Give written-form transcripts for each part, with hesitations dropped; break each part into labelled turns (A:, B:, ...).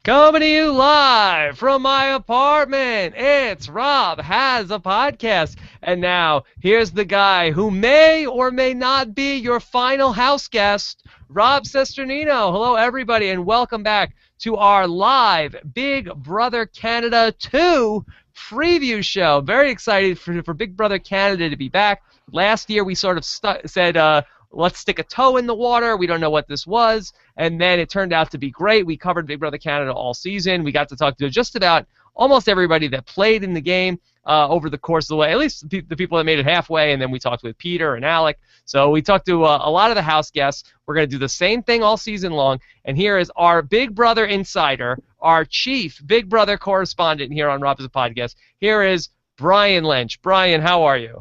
A: Coming to you live from my apartment. It's Rob Has a Podcast. And now, here's the guy who may or may not be your final house guest, Rob Sesternino. Hello, everybody, and welcome back to our live Big Brother Canada 2 preview show. Very excited for Big Brother Canada to be back. Last year, we sort of said, let's stick a toe in the water. We don't know what this was. And then it turned out to be great. We covered Big Brother Canada all season. We got to talk to just about almost everybody that played in the game over the course of the way, at least the people that made it halfway. And then we talked with Peter and Alec. So we talked to a lot of the house guests. We're going to do the same thing all season long. And here is our Big Brother insider, our chief Big Brother correspondent here on Rob's Podcast. Here is Brian Lynch. Brian, how are you?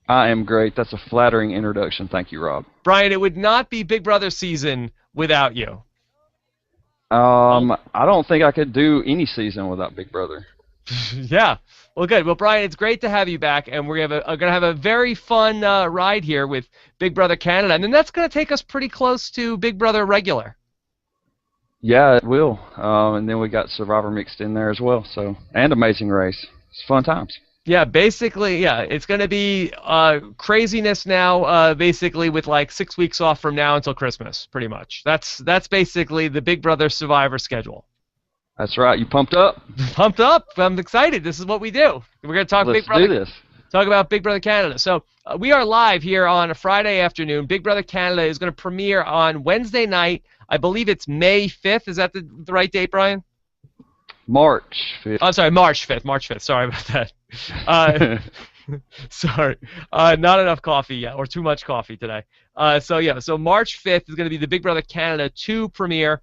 B: I am great. That's a flattering introduction. Thank you, Rob.
A: Brian, it would not be Big Brother season without you.
B: I don't think I could do any season without Big Brother.
A: Yeah. Well, good. Well, Brian, it's great to have you back, and we're going to have a very fun ride here with Big Brother Canada, and then that's going to take us pretty close to Big Brother regular.
B: Yeah, it will. And then we got Survivor mixed in there as well. So, and Amazing Race. It's fun times.
A: Yeah, basically, yeah, it's going to be craziness now, basically with like 6 weeks off from now until Christmas, pretty much. That's basically the Big Brother Survivor schedule.
B: That's right. You pumped up?
A: Pumped up. I'm excited. This is what we do. We're going to talk
B: Let's
A: Big Brother.
B: do this.
A: Talk about Big Brother Canada. So we are live here on a Friday afternoon. Big Brother Canada is going to premiere on Wednesday night. I believe it's May 5th. Is that the right date, Brian?
B: March 5th.
A: Oh, sorry, March 5th. March 5th. Sorry about that. Sorry. Not enough coffee yet, or too much coffee today. So March 5th is going to be the Big Brother Canada 2 premiere.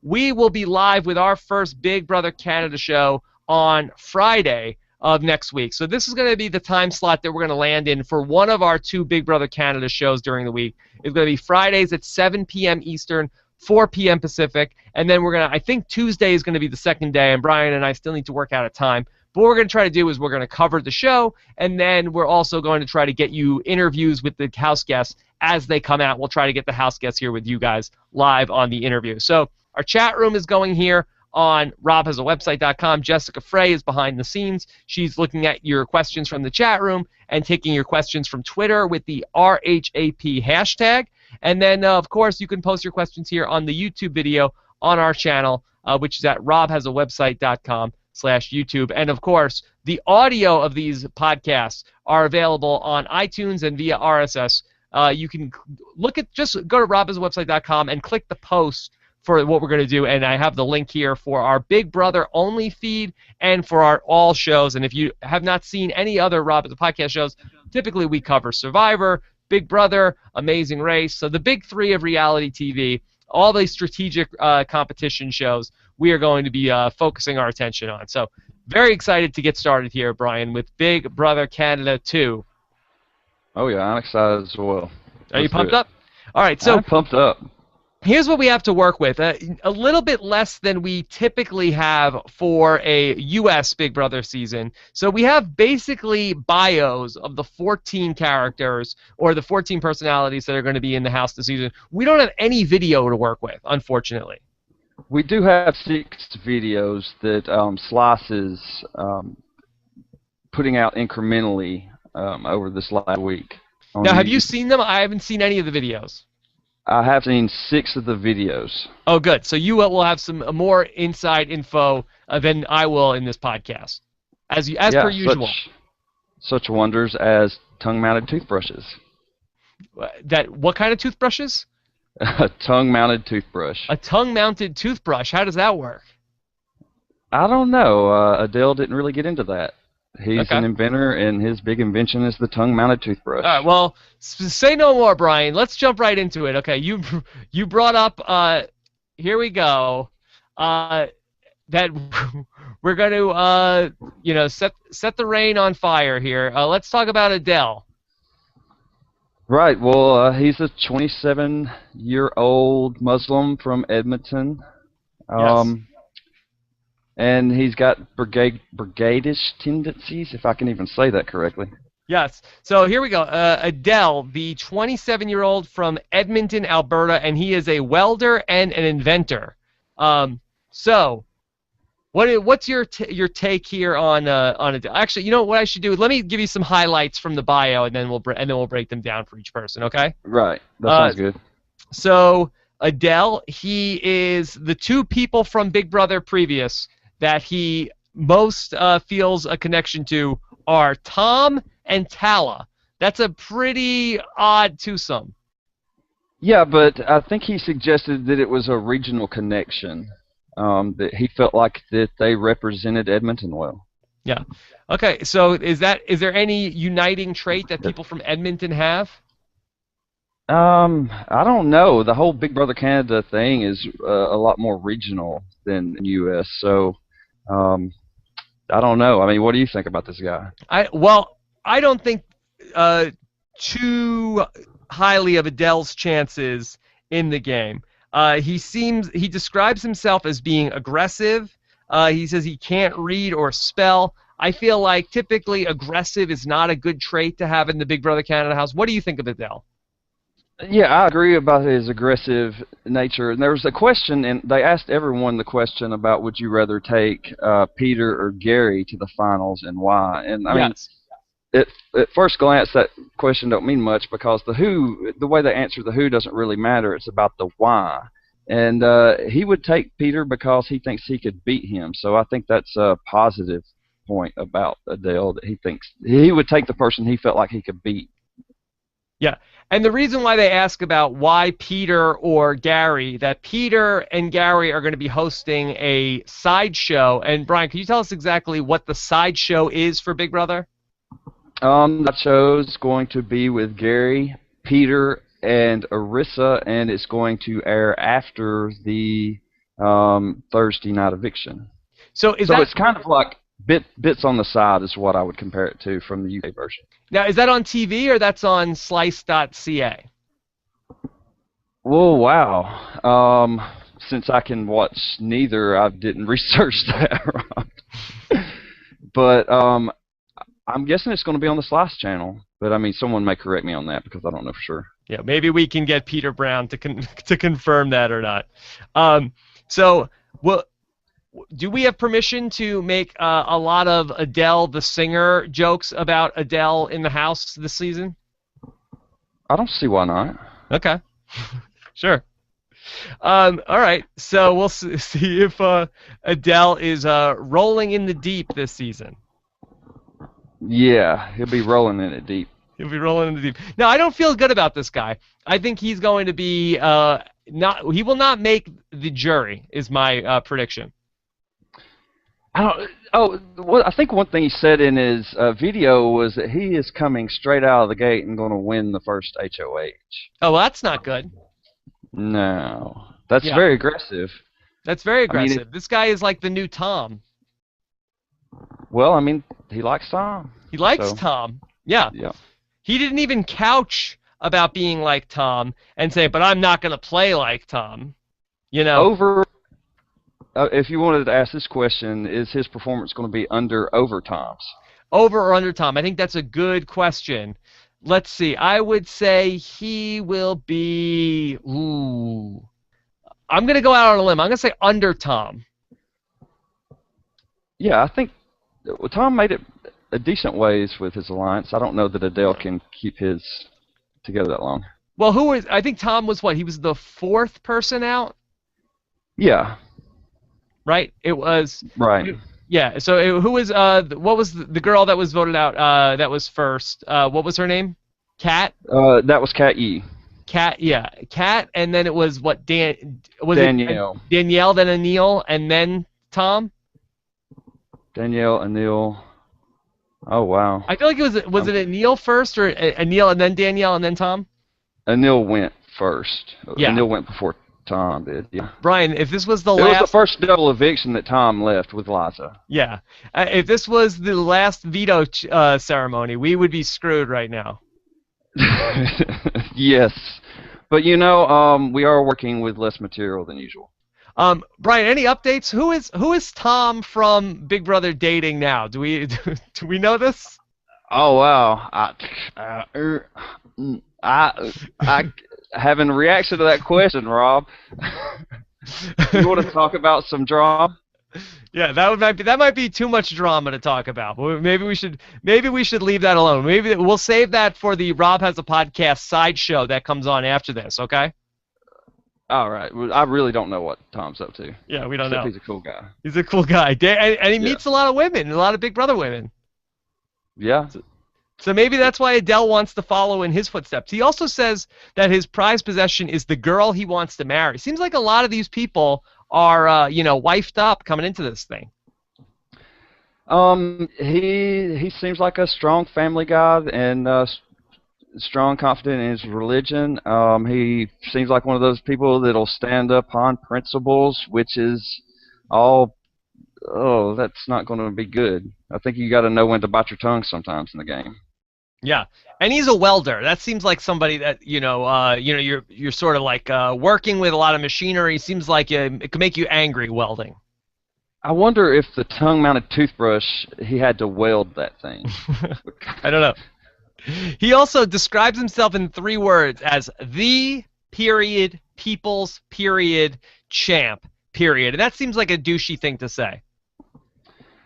A: We will be live with our first Big Brother Canada show on Friday of next week. So this is going to be the time slot that we're going to land in for one of our two Big Brother Canada shows during the week. It's going to be Fridays at 7 p.m. Eastern, 4 p.m. Pacific, and then I think Tuesday is going to be the second day, and Brian and I still need to work out a time. But what we're going to try to do is we're going to cover the show, and then we're also going to try to get you interviews with the house guests as they come out. We'll try to get the house guests here with you guys live on the interview. So our chat room is going here on robhasawebsite.com. Jessica Frey is behind the scenes. She's looking at your questions from the chat room and taking your questions from Twitter with the RHAP hashtag. And then, of course, you can post your questions here on the YouTube video on our channel, which is at robhasawebsite.com/YouTube. And, of course, the audio of these podcasts are available on iTunes and via RSS. You can just go to robhasawebsite.com and click the post for what we're going to do, and I have the link here for our Big Brother only feed and for our all shows. And if you have not seen any other Rob as a Podcast shows, typically we cover Survivor, Big Brother, Amazing Race, so the big three of reality TV, all these strategic competition shows we are going to be focusing our attention on. So very excited to get started here, Brian, with Big Brother Canada 2.
B: Oh, yeah, I'm excited as well.
A: Are you pumped up? All right, so
B: I'm pumped up.
A: Here's what we have to work with. A little bit less than we typically have for a U.S. Big Brother season. So we have basically bios of the 14 characters or the 14 personalities that are going to be in the house this season. We don't have any video to work with, unfortunately.
B: We do have 6 videos that Slice putting out incrementally over this last week.
A: Now, have you seen them? I haven't seen any of the videos.
B: I have seen 6 of the videos.
A: Oh, good. So you will have some more inside info than I will in this podcast, as per usual.
B: Such wonders as tongue-mounted toothbrushes.
A: What kind of toothbrushes?
B: A tongue-mounted toothbrush.
A: A tongue-mounted toothbrush. How does that work?
B: I don't know. Adele didn't really get into that. He's an inventor, and his big invention is the tongue-mounted toothbrush.
A: All right, well, say no more, Brian. Let's jump right into it. Okay, you brought up, here we go, that we're going to, set the rain on fire here. Let's talk about Adele.
B: Right, well, he's a 27-year-old Muslim from Edmonton.
A: Yes.
B: And he's got brigadish tendencies, if I can even say that correctly.
A: Yes. So here we go. Adele, the 27-year-old from Edmonton, Alberta, and he is a welder and an inventor. So, what's your take here on Adele? Actually, you know what I should do? Let me give you some highlights from the bio, and then we'll break them down for each person. Okay?
B: Right. That
A: Uh,
B: sounds good.
A: so Adele, he is the two people from Big Brother previous that he most feels a connection to are Tom and Tala. That's a pretty odd twosome.
B: Yeah, but I think he suggested that it was a regional connection. That he felt like that they represented Edmonton well.
A: Yeah. Okay. So is there any uniting trait that people from Edmonton have?
B: I don't know. The whole Big Brother Canada thing is a lot more regional than U.S. So, um, I don't know. I mean, what do you think about this guy?
A: I don't think uh, too highly of Adele's chances in the game. He describes himself as being aggressive. He says he can't read or spell. I feel like typically aggressive is not a good trait to have in the Big Brother Canada house. What do you think of Adele?
B: Yeah, I agree about his aggressive nature. And there was a question, and they asked everyone the question about would you rather take Peter or Gary to the finals and why? And I mean,
A: Yes.
B: at first glance, that question don't mean much because the way they answer the who doesn't really matter. It's about the why. And he would take Peter because he thinks he could beat him. So I think that's a positive point about Adele, that he thinks he would take the person he felt like he could beat.
A: Yeah. And the reason why they ask about why Peter or Gary, that Peter and Gary are going to be hosting a sideshow. And Brian, can you tell us exactly what the sideshow is for Big Brother?
B: That show's going to be with Gary, Peter, and Arissa, and it's going to air after the Thursday night eviction.
A: So
B: So it's kind of like bits on the side is what I would compare it to from the UK version.
A: now is that on TV or that's on slice.ca?
B: Whoa, wow. Since I can watch neither, I didn't research that. Right. But I'm guessing it's going to be on the Slice channel. But I mean, someone may correct me on that because I don't know for sure.
A: Yeah, maybe we can get Peter Brown to to confirm that or not. So, well, do we have permission to make a lot of Adele the singer jokes about Adele in the house this season?
B: I don't see why not.
A: Okay, sure. All right, so we'll see if Adele is rolling in the deep this season.
B: Yeah, he'll be rolling in it deep.
A: He'll be rolling in the deep. Now, I don't feel good about this guy. I think he's going to be not. He will not make the jury. Is my prediction.
B: I don't. Oh, well, I think one thing he said in his video was that he is coming straight out of the gate and going to win the first HOH.
A: Oh, well, that's not good.
B: No, that's
A: Yeah.
B: very aggressive.
A: That's very
B: I mean,
A: aggressive. This guy is like the new Tom.
B: Well, I mean, he likes Tom.
A: He likes
B: So,
A: Tom. Yeah.
B: yeah.
A: He didn't even couch about being like Tom and say, but I'm not going to play like Tom. You know?
B: Over. If you wanted to ask this question, is his performance going to be under over Tom's?
A: Over or under Tom? I think that's a good question. Let's see. I would say he will be. Ooh. I'm going to go out on a limb. I'm going to say under Tom.
B: Yeah, I think Tom made it a decent ways with his alliance. I don't know that Adele can keep his together that long.
A: Well, who was. I think Tom was what? He was the fourth person out?
B: Yeah.
A: Right? It was.
B: Right.
A: Yeah. So who was? What was the girl that was voted out? That was first. What was her name? Kat.
B: That was Cat E.
A: Kat. Yeah. Kat. And then it was what?
B: Danielle.
A: Danielle. Then Anil. And then Tom.
B: Danielle, Anil. Oh wow.
A: I feel like it was it Anil first or Anil and then Danielle and then Tom?
B: Anil went first.
A: Yeah.
B: Anil went before Tom did. Yeah.
A: Brian, if this was the
B: It
A: last.
B: was the first double eviction that Tom left with Liza.
A: Yeah. If this was the last veto ceremony, we would be screwed right now.
B: Yes. But you know, we are working with less material than usual.
A: Brian, any updates? Who is Tom from Big Brother dating now? Do we know this?
B: Oh wow. I having a reaction to that question, Rob. You want to talk about some drama?
A: Yeah, that might be too much drama to talk about. Maybe we should leave that alone. Maybe we'll save that for the Rob Has a Podcast sideshow that comes on after this. Okay?
B: All right. Well, I really don't know what Tom's up to,
A: Yeah, we don't
B: except
A: know.
B: he's a cool guy.
A: He's a cool guy, and he
B: Yeah.
A: meets a lot of women, a lot of Big Brother women.
B: Yeah.
A: So maybe that's why Adele wants to follow in his footsteps. He also says that his prized possession is the girl he wants to marry. Seems like a lot of these people are, wifed up coming into this thing.
B: He seems like a strong family guy and strong, confident in his religion. He seems like one of those people that'll stand up on principles, which is all. Oh, that's not going to be good. I think you got to know when to bite your tongue sometimes in the game.
A: Yeah, and he's a welder. That seems like somebody that you're sort of like working with a lot of machinery. Seems like it could make you angry welding.
B: I wonder if the tongue-mounted toothbrush, he had to weld that thing.
A: I don't know. He also describes himself in 3 words as the period people's period champ period, and that seems like a douchey thing to say.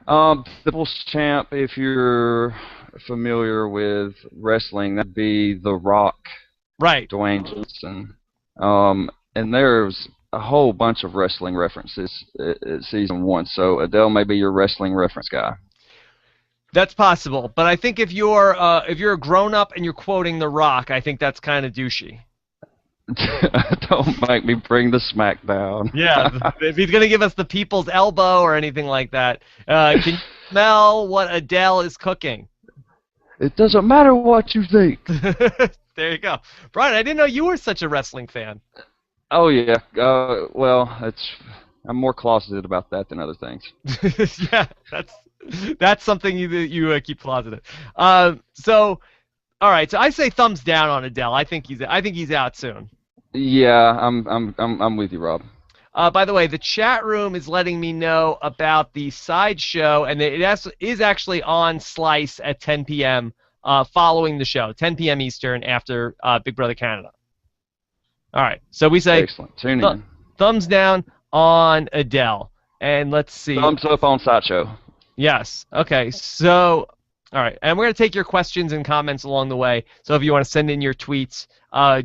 B: The People's Champ, if you're familiar with wrestling, that'd be The Rock,
A: Right.
B: Dwayne Johnson. And there's a whole bunch of wrestling references at season 1, so Adele may be your wrestling reference guy.
A: That's possible, but I think if you're a grown up and you're quoting The Rock, I think that's kind of douchey.
B: Don't make me bring the smackdown.
A: Yeah, if he's gonna give us the people's elbow or anything like that, can you smell what Adele is cooking?
B: It doesn't matter what you think.
A: There you go, Brian. I didn't know you were such a wrestling fan.
B: Oh yeah. Well, I'm more closeted about that than other things.
A: Yeah, that's something you keep closeted. So, all right. So I say thumbs down on Adele. I think he's out soon.
B: Yeah, I'm with you, Rob.
A: By the way, the chat room is letting me know about the sideshow, and it is actually on Slice at 10 p.m. Following the show, 10 p.m. Eastern, after Big Brother Canada. All right, so we say
B: Excellent. Tune in.
A: Thumbs down on Adele, and let's see.
B: Thumbs up on Sideshow.
A: Yes. Okay. So, all right, and we're gonna take your questions and comments along the way. So if you want to send in your tweets,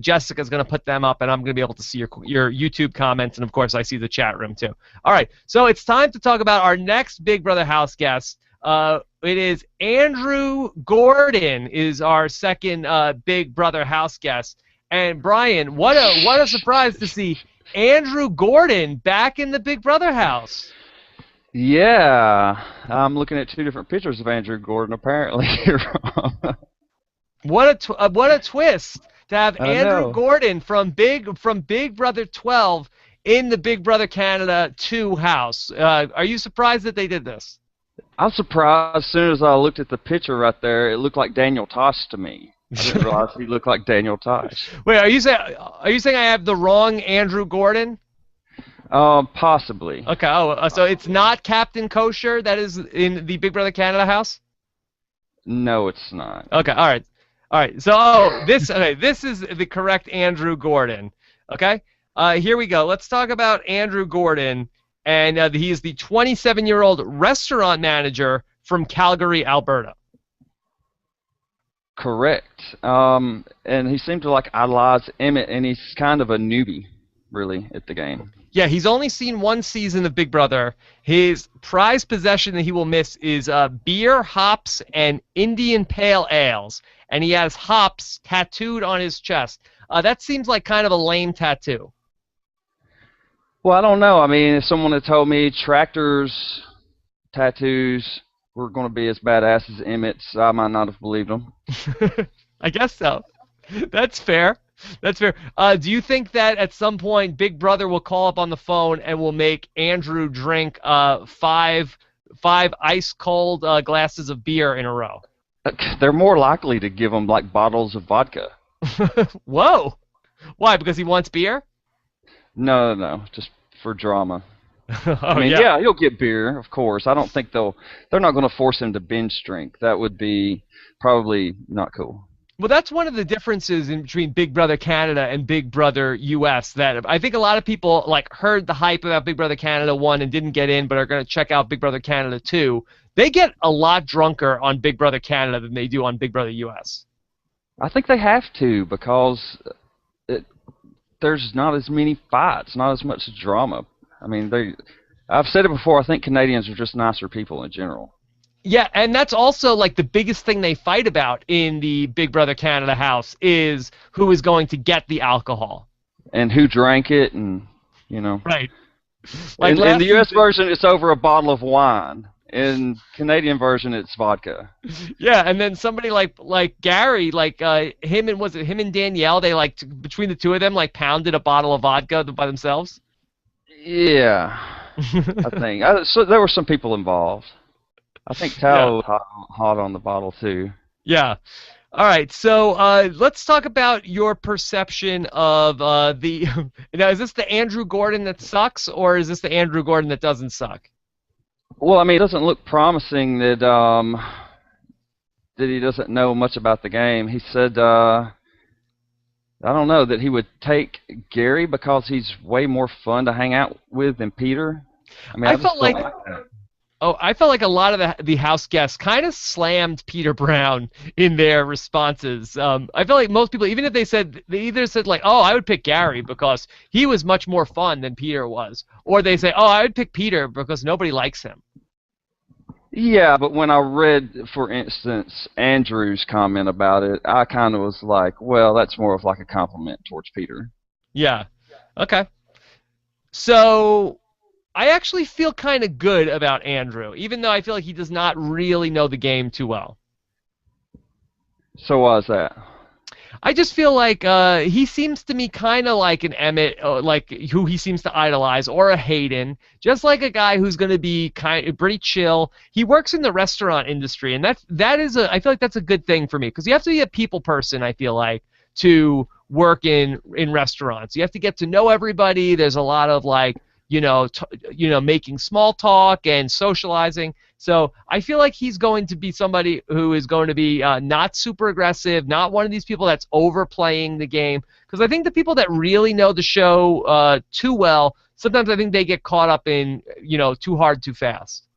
A: Jessica's gonna put them up, and I'm gonna be able to see your YouTube comments, and of course I see the chat room too. All right. So it's time to talk about our next Big Brother house guest. It is Andrew Gordon is our second Big Brother house guest. And Brian, what a surprise to see Andrew Gordon back in the Big Brother house.
B: Yeah, I'm looking at 2 different pictures of Andrew Gordon apparently.
A: What a twist to have
B: I
A: Andrew
B: know.
A: Gordon from Big Brother 12 in the Big Brother Canada 2 house. Are you surprised that they did this?
B: I'm surprised. As soon as I looked at the picture right there, it looked like Daniel Tosh to me. I didn't realize he looked like Daniel Tosh.
A: Wait, are you saying I have the wrong Andrew Gordon?
B: Possibly.
A: Okay. Oh, so it's not Captain Kosher that is in the Big Brother Canada house?
B: No, it's not.
A: Okay. All right. So this is the correct Andrew Gordon. Okay. Here we go. Let's talk about Andrew Gordon, and he is the 27-year-old restaurant manager from Calgary, Alberta.
B: Correct. And he seemed to like idolize Emmett, and he's kind of a newbie, really, at the game.
A: Yeah, he's only seen 1 season of Big Brother. His prized possession that he will miss is beer, hops, and Indian Pale Ales. And he has hops tattooed on his chest. That seems like kind of a lame tattoo.
B: Well, I don't know. I mean, if someone had told me tractors, tattoos were going to be as badass as Emmett's, I might not have believed them.
A: I guess so. That's fair. That's fair. Do you think that at some point Big Brother will call up on the phone and will make Andrew drink 5 ice cold glasses of beer in a row?
B: They're more likely to give him like bottles of vodka.
A: Whoa! Why? Because he wants beer?
B: No, just for drama.
A: Oh,
B: I mean, yeah, he'll get beer, of course. I don't think they're not going to force him to binge drink. That would be probably not cool.
A: Well, that's one of the differences in between Big Brother Canada and Big Brother US. That I think a lot of people like heard the hype about Big Brother Canada 1 and didn't get in, but are going to check out Big Brother Canada 2. They get a lot drunker on Big Brother Canada than they do on Big Brother US.
B: I think they have to because it, there's not as many fights, not as much drama. I mean, I've said it before. I think Canadians are just nicer people in general.
A: Yeah, and that's also like the biggest thing they fight about in the Big Brother Canada house is who is going to get the alcohol.
B: And who drank it, and you know.
A: Right. Like
B: In the U.S. version, it's over a bottle of wine. In Canadian version, it's vodka.
A: Yeah, and then somebody like Gary, him and was it him and Danielle? They between the two of them pounded a bottle of vodka by themselves.
B: Yeah, I think. So there were some people involved. I think Tal was hot on the bottle too.
A: Yeah. All right. So let's talk about your perception of the. Now, is this the Andrew Gordon that sucks, or is this the Andrew Gordon that doesn't suck?
B: Well, I mean, it doesn't look promising that that he doesn't know much about the game. He said, I don't know, that he would take Gary because he's way more fun to hang out with than Peter. I mean, I
A: felt like
B: that.
A: Oh, I felt like a lot of the house guests kind of slammed Peter Brown in their responses. I feel like most people, even if they either said like, "Oh, I would pick Gary because he was much more fun than Peter was," or they say, "Oh, I would pick Peter because nobody likes him."
B: Yeah, but when I read, for instance, Andrew's comment about it, I kind of was like, well, that's more of like a compliment towards Peter.
A: Yeah. Okay. So I actually feel kind of good about Andrew, even though I feel like he does not really know the game too well.
B: So why is that?
A: I just feel like he seems to me kind of like an Emmett, like who he seems to idolize, or a Hayden, just like a guy who's going to be kind of pretty chill. He works in the restaurant industry, and I feel like that's a good thing for me because you have to be a people person. I feel like to work in restaurants, you have to get to know everybody. There's a lot of making small talk and socializing. So I feel like he's going to be somebody who is going to be not super aggressive, not one of these people that's overplaying the game. Because I think the people that really know the show too well, sometimes I think they get caught up in, too hard, too fast.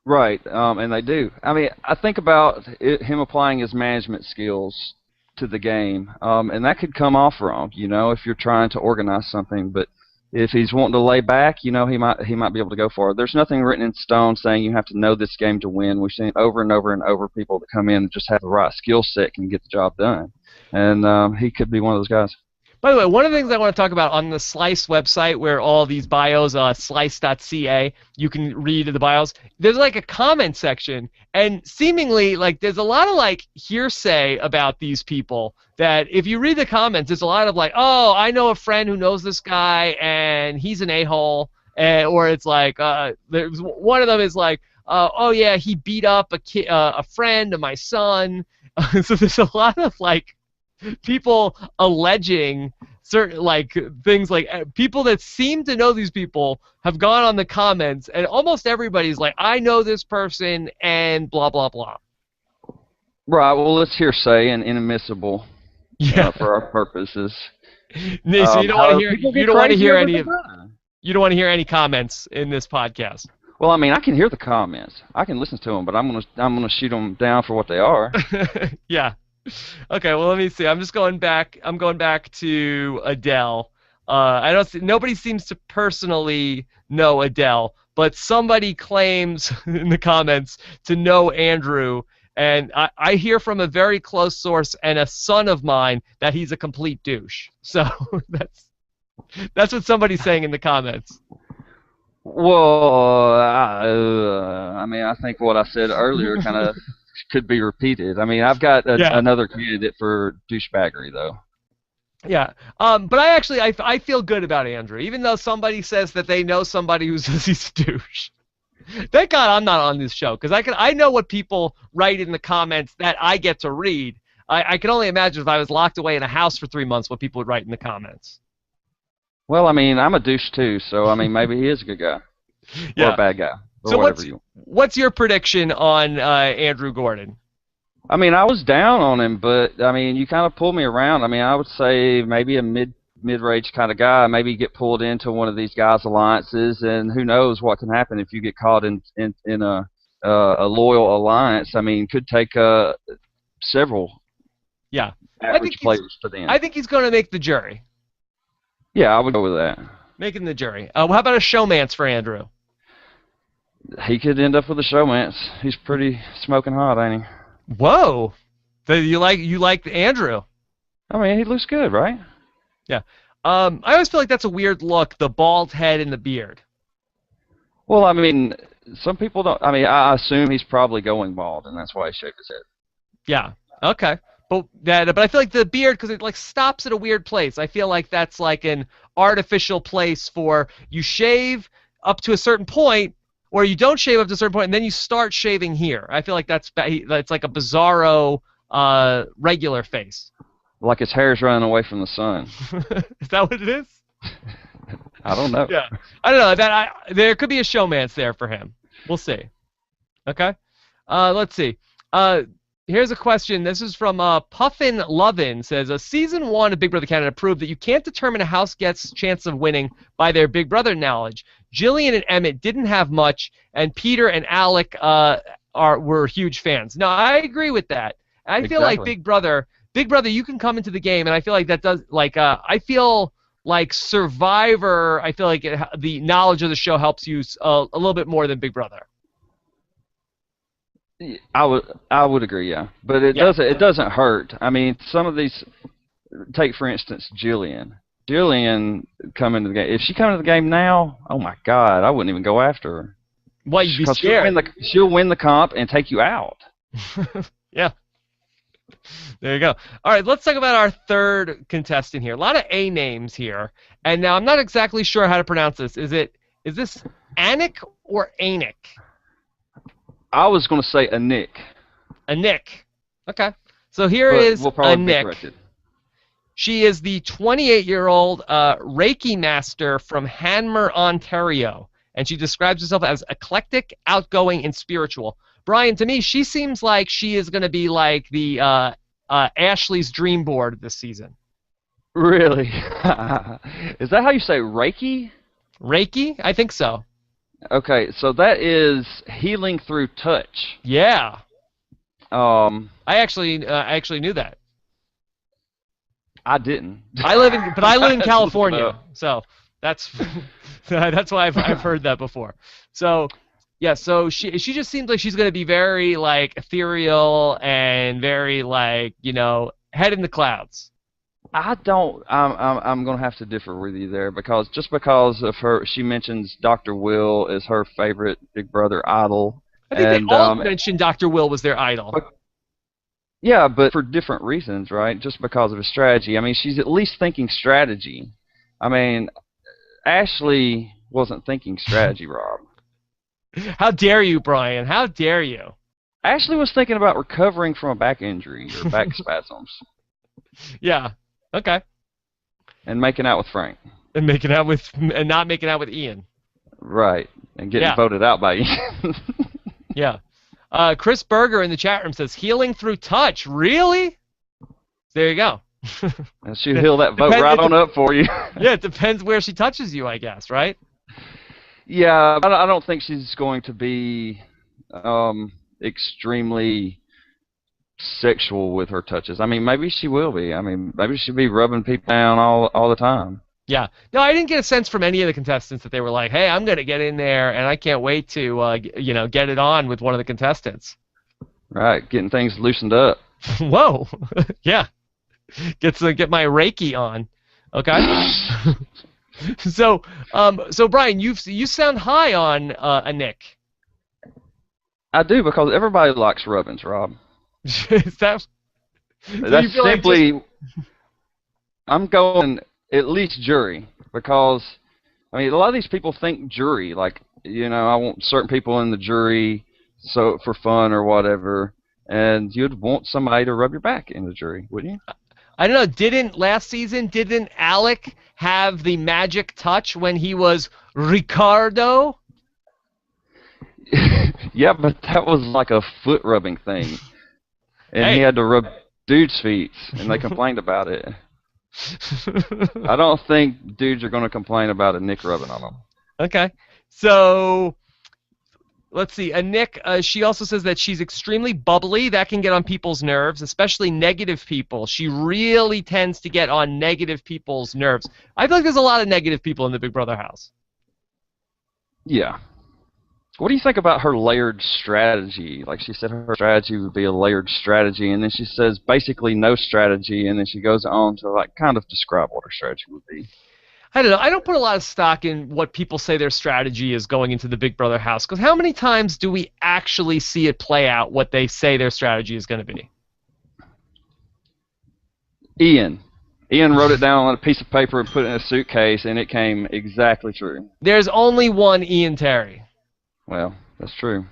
B: Right, and they do. I mean, I think about him applying his management skills to the game, and that could come off wrong, if you're trying to organize something. But if he's wanting to lay back, he might be able to go for it. There's nothing written in stone saying you have to know this game to win. We've seen it over and over and over. People that come in and just have the right skill set can get the job done, and he could be one of those guys.
A: By the way, one of the things I want to talk about on the Slice website, where all these bios, slice.ca, you can read the bios. There's like a comment section, and seemingly there's a lot of hearsay about these people. That if you read the comments, there's a lot of oh, I know a friend who knows this guy, and he's an a-hole, or it's there's one of them is oh yeah, he beat up a friend of my son. So there's a lot of people alleging certain things people that seem to know these people have gone on the comments, and almost everybody's I know this person and blah blah blah.
B: Right. Well, let's hearsay and inadmissible.
A: Yeah.
B: For our purposes.
A: So you don't want to hear. You don't want to hear any. You don't want to hear any comments in this podcast.
B: Well, I mean, I can hear the comments. I can listen to them, but I'm gonna shoot them down for what they are.
A: Yeah. Okay, well, let me see. I'm just going back. I'm going back to Adele. I don't see. Nobody seems to personally know Adele, but somebody claims in the comments to know Andrew, and I hear from a very close source and a son of mine that he's a complete douche. So that's what somebody's saying in the comments.
B: Well, I mean, I think what I said earlier kind of could be repeated. I mean, I've got another candidate for douchebaggery, though.
A: Yeah, but I feel good about Andrew, even though somebody says that they know somebody who says he's a douche. Thank God I'm not on this show, because I know what people write in the comments that I get to read. I can only imagine if I was locked away in a house for 3 months what people would write in the comments.
B: Well, I mean, I'm a douche too, so I mean, maybe he is a good guy.
A: Yeah.
B: Or a bad guy. Or
A: so
B: whatever
A: what's your prediction on Andrew Gordon?
B: I mean, I was down on him, but I mean, you kind of pulled me around. I mean, I would say maybe a mid-range kind of guy. Maybe get pulled into one of these guys' alliances, and who knows what can happen if you get caught in a loyal alliance. I mean, could take several
A: Yeah, I think
B: average
A: he's
B: players to the
A: I
B: end.
A: think he's going to make the jury.
B: Yeah, I would go with that.
A: Making the jury. Well, how about a showmance for Andrew?
B: He could end up with a showmance. He's pretty smoking hot, ain't he?
A: Whoa, you like Andrew?
B: I mean, he looks good, right?
A: Yeah. I always feel like that's a weird look, the bald head and the beard.
B: Well, I mean, some people don't. I mean, I assume he's probably going bald, and that's why he shaved his head.
A: Yeah. Okay. But I feel like the beard because it like stops at a weird place. I feel like that's like an artificial place for you shave up to a certain point, or you don't shave up to a certain point, and then you start shaving here. I feel like that's like a bizarro regular face.
B: Like his hair's running away from the sun.
A: Is that what it is?
B: I don't know.
A: Yeah. I don't know. There could be a showmance there for him. We'll see. Okay. Let's see. Uh, Here's a question. This is from Puffin Lovin. Says, Season 1 of Big Brother Canada proved that you can't determine a house guest's chance of winning by their Big Brother knowledge. Jillian and Emmett didn't have much, and Peter and Alec were huge fans. No, I agree with that. I feel like
B: Exactly.
A: Big Brother, you can come into the game, and I feel like that does, like, I feel like Survivor, I feel like the knowledge of the show helps you a little bit more than Big Brother.
B: I would agree, yeah. But it
A: Yeah.
B: doesn't hurt. I mean, some of these take for instance Jillian. Jillian come into the game. If she come into the game now, oh my God, I wouldn't even go after her
A: Well, you'd be
B: because
A: scared.
B: she'll win the comp and take you out.
A: Yeah. There you go. All right, let's talk about our third contestant here. A lot of A names here. And now I'm not exactly sure how to pronounce this. Is this Anik or Anik?
B: I was going to say a Nick,
A: Anik. Okay. So here
B: but
A: is
B: we'll probably be
A: Anik.
B: corrected.
A: She is the 28-year-old Reiki master from Hanmer, Ontario, and she describes herself as eclectic, outgoing, and spiritual. Brian, to me, she seems like she is going to be like the Ashley's dream board this season.
B: Really? Is that how you say Reiki?
A: Reiki? I think so.
B: Okay, so that is healing through touch.
A: Yeah,
B: Um,
A: I actually knew that.
B: I didn't.
A: I live in
B: That's what's
A: California,
B: up.
A: so that's that's why I've heard that before. So yeah, so she just seems like she's gonna be very like ethereal and very like head in the clouds.
B: I don't. I'm gonna have to differ with you there because just because of her, she mentions Dr. Will is her favorite Big Brother idol,
A: I think they
B: and
A: all mentioned Dr. Will was their idol.
B: but, yeah, but for different reasons, right? Just because of his strategy. I mean, she's at least thinking strategy. I mean, Ashley wasn't thinking strategy, Rob.
A: How dare you, Brian? How dare you?
B: Ashley was thinking about recovering from a back injury or back spasms
A: Yeah. Okay.
B: and making out with Frank.
A: And not making out with Ian.
B: Right, and getting
A: Yeah.
B: voted out by you.
A: Yeah. Chris Berger in the chat room says healing through touch. Really? There you go.
B: And she'll heal that vote
A: Depend-
B: right
A: it
B: on up for you.
A: Yeah, it depends where she touches you, I guess, right?
B: Yeah, I don't think she's going to be extremely sexual with her touches. I mean, maybe she will be. I mean, maybe she'll be rubbing people down all the time.
A: Yeah. No, I didn't get a sense from any of the contestants that they were like, "Hey, I'm gonna get in there, and I can't wait to, get it on with one of the contestants."
B: Right, getting things loosened up.
A: Whoa. Yeah. Get my Reiki on. Okay. So Brian, you sound high on a Nick.
B: I do because everybody likes rubbings, Rob.
A: Is that? So you
B: That's
A: feel like
B: simply. I'm going at least jury because I mean a lot of these people think jury like I want certain people in the jury so for fun or whatever, and you'd want somebody to rub your back in the jury, wouldn't you?
A: I don't know. Didn't Alec have the magic touch when he was Ricardo?
B: Yeah, but that was like a foot rubbing thing. and he
A: Hey.
B: had to rub dudes' feet, and they complained about it. I don't think dudes are going to complain about a Nick rubbing on them.
A: Okay. So let's see. Nick, she also says that she's extremely bubbly. That can get on people's nerves, especially negative people. She really tends to get on negative people's nerves. I feel like there's a lot of negative people in the Big Brother house.
B: Yeah. What do you think about her layered strategy? Like she said, her strategy would be a layered strategy, and then she says basically no strategy, and then she goes on to like kind of describe what her strategy would be.
A: I don't know. I don't put a lot of stock in what people say their strategy is going into the Big Brother house, because how many times do we actually see it play out what they say their strategy is going to be?
B: Ian. Ian wrote it down on a piece of paper and put it in a suitcase, and it came exactly true.
A: There's only one Ian Terry.
B: Well, that's true.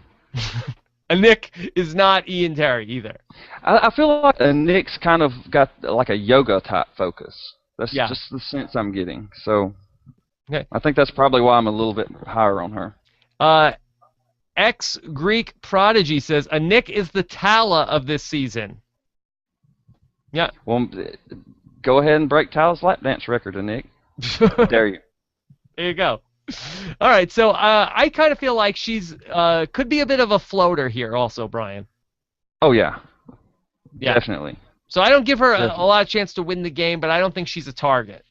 A: And Nick is not Ian Terry either.
B: I feel like Nick's kind of got like a yoga type focus. That's
A: Yeah.
B: just the sense I'm getting. So
A: Okay.
B: I think that's probably why I'm a little bit higher on her.
A: Ex-Greek Prodigy says, a Nick is the Tala of this season. Yeah.
B: Well, go ahead and break Tyler's lap dance record, Nick. Dare you.
A: There you go. All right, so I kind of feel like she's could be a bit of a floater here also, Brian.
B: Oh, yeah.
A: Yeah.
B: Definitely.
A: So I don't give her a lot of chance to win the game, but I don't think she's a target.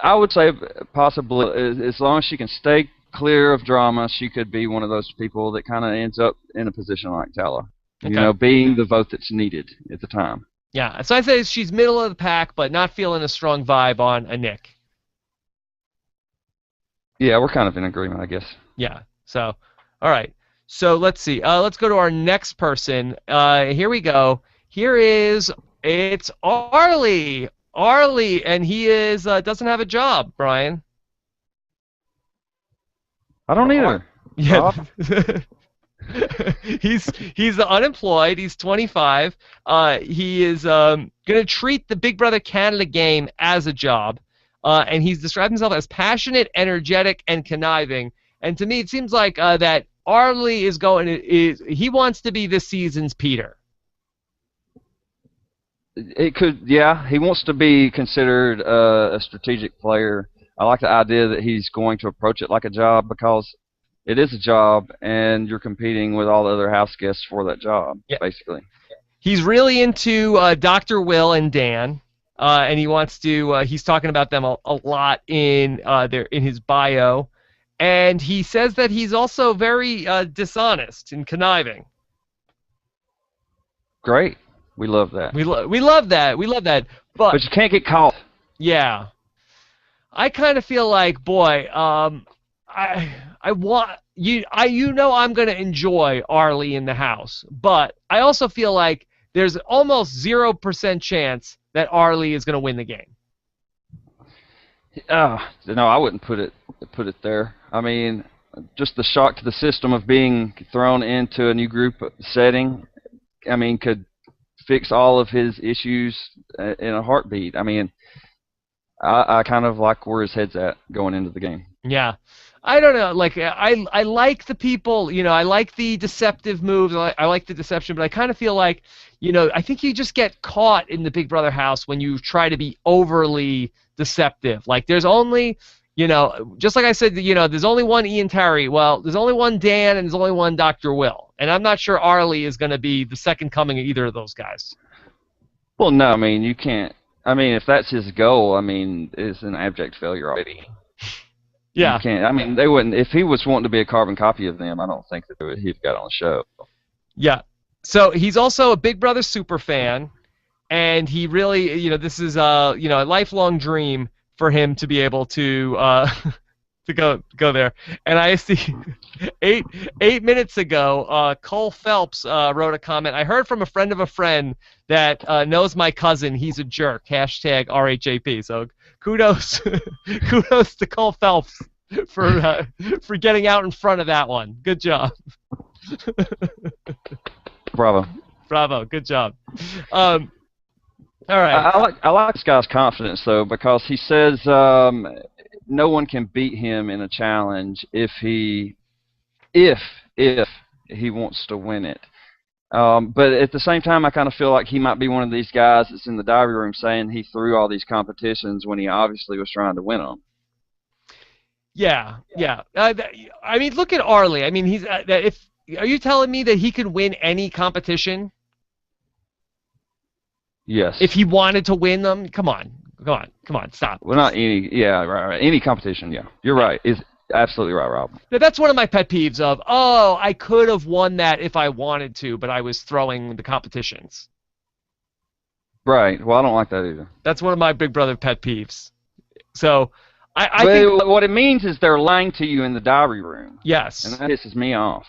B: I would say possibly, as long as she can stay clear of drama, she could be one of those people that kind of ends up in a position like Tala.
A: Okay.
B: You know, being the vote that's needed at the time.
A: Yeah, so I say she's middle of the pack, but not feeling a strong vibe on a Nick.
B: Yeah, we're kind of in agreement, I guess.
A: Yeah, so, all right. So let's see. Let's go to our next person. Here we go. It's Arlie. Arlie, and he doesn't have a job, Brian.
B: I don't either.
A: Yeah. He's unemployed. He's 25. He is going to treat the Big Brother Canada game as a job, and he's described himself as passionate, energetic, and conniving. And to me, it seems like that Arlie he wants to be this season's Peter.
B: It could, yeah. He wants to be considered a strategic player. I like the idea that he's going to approach it like a job because it is a job, and you're competing with all the other house guests for that job, basically.
A: He's really into Dr. Will and Dan, and he wants to. He's talking about them a lot in his bio, and he says that he's also very dishonest and conniving.
B: Great. We love that.
A: We love that. We love that. But
B: you can't get caught.
A: Yeah. I kind of feel like, boy, I want you. I'm going to enjoy Arlie in the house, but I also feel like there's almost 0% chance that Arlie is going to win the game.
B: No, I wouldn't put it there. I mean, just the shock to the system of being thrown into a new group setting, I mean, could fix all of his issues in a heartbeat. I mean, I kind of like where his head's at going into the game.
A: Yeah. I don't know. Like, I like the people, I like the deceptive moves. I like the deception, but I kind of feel like, I think you just get caught in the Big Brother house when you try to be overly deceptive. Like, there's only, just like I said, there's only one Ian Terry. Well, there's only one Dan, and there's only one Dr. Will. And I'm not sure Arlie is going to be the second coming of either of those guys.
B: Well, no, I mean, you can't. I mean, if that's his goal, I mean, it's an abject failure already.
A: Yeah.
B: You can't. I mean, they wouldn't. If he was wanting to be a carbon copy of them, I don't think that he'd got on the show.
A: Yeah. So he's also a Big Brother super fan, and he really, this is a lifelong dream for him to be able to to go there. And I see 8 minutes ago, Cole Phelps wrote a comment. I heard from a friend of a friend that knows my cousin. He's a jerk. Hashtag RHAP. So kudos to Cole Phelps for getting out in front of that one. Good job. Bravo. Good job. All right.
B: I like this guy's confidence though, because he says no one can beat him in a challenge if he wants to win it. But at the same time, I kind of feel like he might be one of these guys that's in the diary room saying he threw all these competitions when he obviously was trying to win them.
A: Yeah, yeah. I mean, look at Arlie. I mean, he's if are you telling me that he could win any competition if
B: Yes.
A: he wanted to win them? Come on, come on, come on, stop.
B: Well, not any. Yeah, right, right. Any competition. Yeah, you're
A: Yeah.
B: right. Is absolutely right, Rob.
A: That's one of my pet peeves of, oh, I could have won that if I wanted to, but I was throwing the competitions.
B: Right. Well, I don't like that either.
A: That's one of my Big Brother pet peeves. So I think,
B: But what it means is they're lying to you in the diary room, and
A: yes.
B: that pisses me off.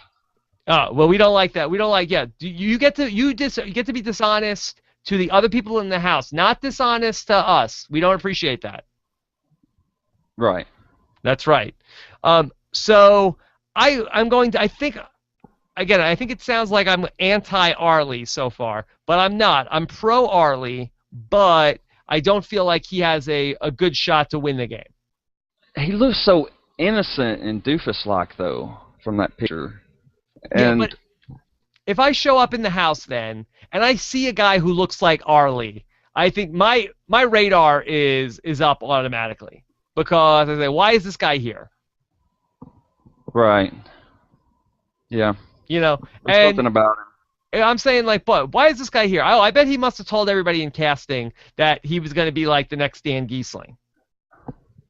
A: Well, we don't like that. We don't like, yeah. You get to you get to be dishonest to the other people in the house, not dishonest to us. We don't appreciate that.
B: Right.
A: That's right. So I'm going to. I think again. I think it sounds like I'm anti Arlie so far, but I'm not. I'm pro Arlie, but I don't feel like he has a good shot to win the game.
B: He looks so innocent and doofus-like, though, from that picture.
A: Yeah,
B: And
A: but if I show up in the house then and I see a guy who looks like Arlie, I think my radar is up automatically because I say, why is this guy here?
B: right. Yeah.
A: You know,
B: There's
A: and
B: something about him.
A: I'm saying like, but why is this guy here? Oh, I bet he must have told everybody in casting that he was going to be like the next Dan Giesling.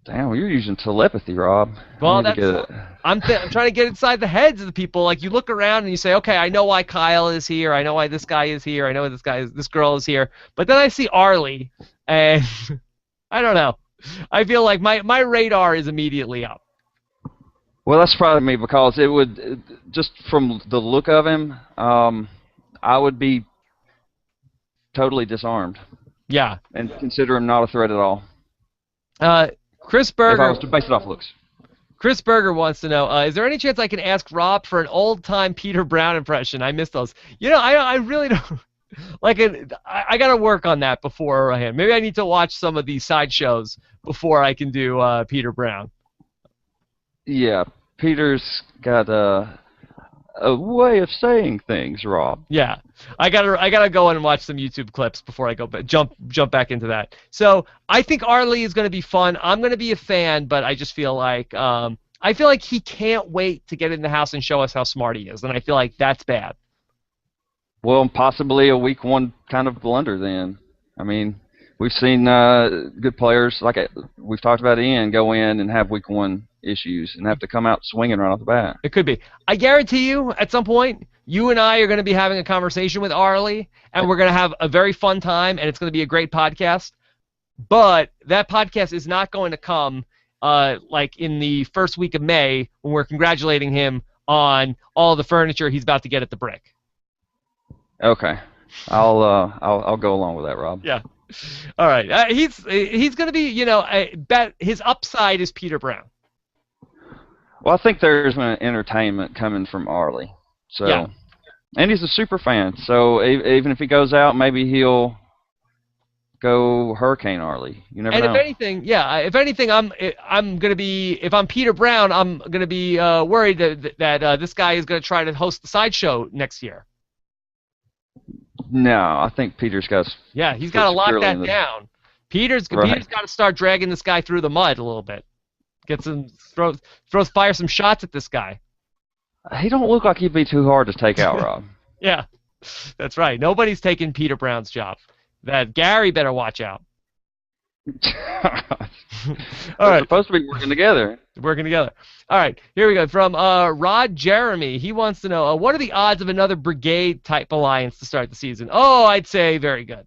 B: Damn, well, you're using telepathy, Rob. I
A: Well,
B: need to
A: that's
B: get it.
A: I'm trying to get inside the heads of the people. Like you look around and you say, okay, I know why Kyle is here. I know why this guy is here. I know why this girl is here. But then I see Arlie, and I don't know. I feel like my radar is immediately up.
B: Well, that's probably me because it would just from the look of him, I would be totally disarmed
A: Yeah.
B: and consider him not a threat at all
A: Chris
B: if I
A: Berger.
B: was to base it off looks.
A: Chris Berger wants to know: is there any chance I can ask Rob for an old-time Peter Brown impression? I miss those. You know, I really don't like it. I got to work on that beforehand. Maybe I need to watch some of these sideshows before I can do Peter Brown.
B: Yeah, Peter's got a way of saying things, Rob.
A: Yeah, I gotta go in and watch some YouTube clips before I go jump back into that. So I think Arlie is gonna be fun. I'm gonna be a fan, but I just feel like he can't wait to get in the house and show us how smart he is, and I feel like that's bad.
B: Well, possibly a week one kind of blunder then. I mean, we've seen good players, like we've talked about Ian, go in and have week one issues and have to come out swinging right off the bat.
A: It could be. I guarantee you, at some point, you and I are going to be having a conversation with Arlie, and we're going to have a very fun time, and it's going to be a great podcast. But that podcast is not going to come like in the first week of May when we're congratulating him on all the furniture he's about to get at the Brick.
B: Okay, I'll go along with that, Rob.
A: Yeah. All right. He's going to be, you know, I bet his upside is Peter Brown.
B: Well, I think there's an entertainment coming from Arlie. So,
A: Yeah.
B: And he's a super fan. So even if he goes out, maybe he'll go Hurricane Arlie. You never
A: And
B: know.
A: if anything, I'm gonna be, if I'm Peter Brown, I'm gonna be worried that this guy is gonna try to host the sideshow next year.
B: No, I think Peter's got.
A: Yeah, he's got to lock
B: securely
A: that
B: in the-
A: down. Peter's
B: Right.
A: got to start dragging this guy through the mud a little bit. Get some fire some shots at this guy.
B: He don't look like he'd be too hard to take out, Rob.
A: Yeah, that's right. Nobody's taking Peter Brown's job. That Gary better watch out. All
B: They're
A: right.
B: supposed to be working together.
A: Working together. All right, here we go. From Rod Jeremy, he wants to know, what are the odds of another brigade-type alliance to start the season? Oh, I'd say very good.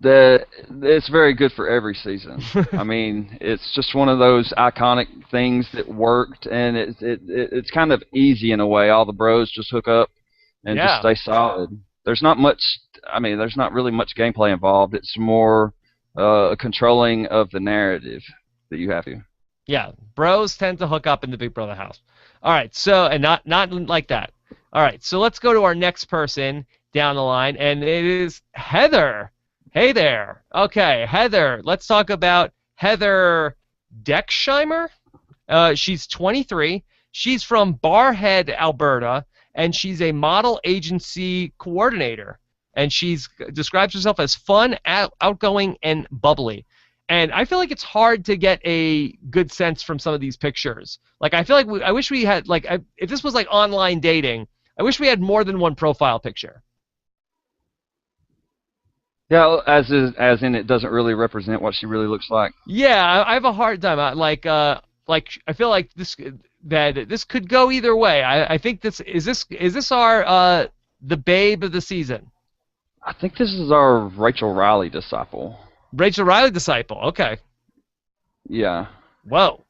B: It's very good for every season. I mean, it's just one of those iconic things that worked, and it's kind of easy in a way. All the bros just hook up and
A: Yeah.
B: just stay solid. There's not much. I mean, there's not really much gameplay involved. It's more controlling of the narrative that you have to.
A: Yeah, bros tend to hook up in the Big Brother house. All right, so, and not like that. All right, so let's go to our next person down the line, and it is Heather. Hey there. Okay, Heather. Let's talk about Heather Decksheimer. She's 23. She's from Barhead, Alberta, and she's a model agency coordinator. And she's describes herself as fun, outgoing, and bubbly. And I feel like it's hard to get a good sense from some of these pictures. Like, I feel like I wish we had, like, if this was like online dating, I wish we had more than one profile picture.
B: Yeah, as in it doesn't really represent what she really looks like.
A: Yeah, I have a hard time. Like I feel like this could go either way. I think this our the babe of the season.
B: I think this is our Rachel Riley disciple.
A: Rachel Riley disciple. Okay.
B: Yeah.
A: Whoa.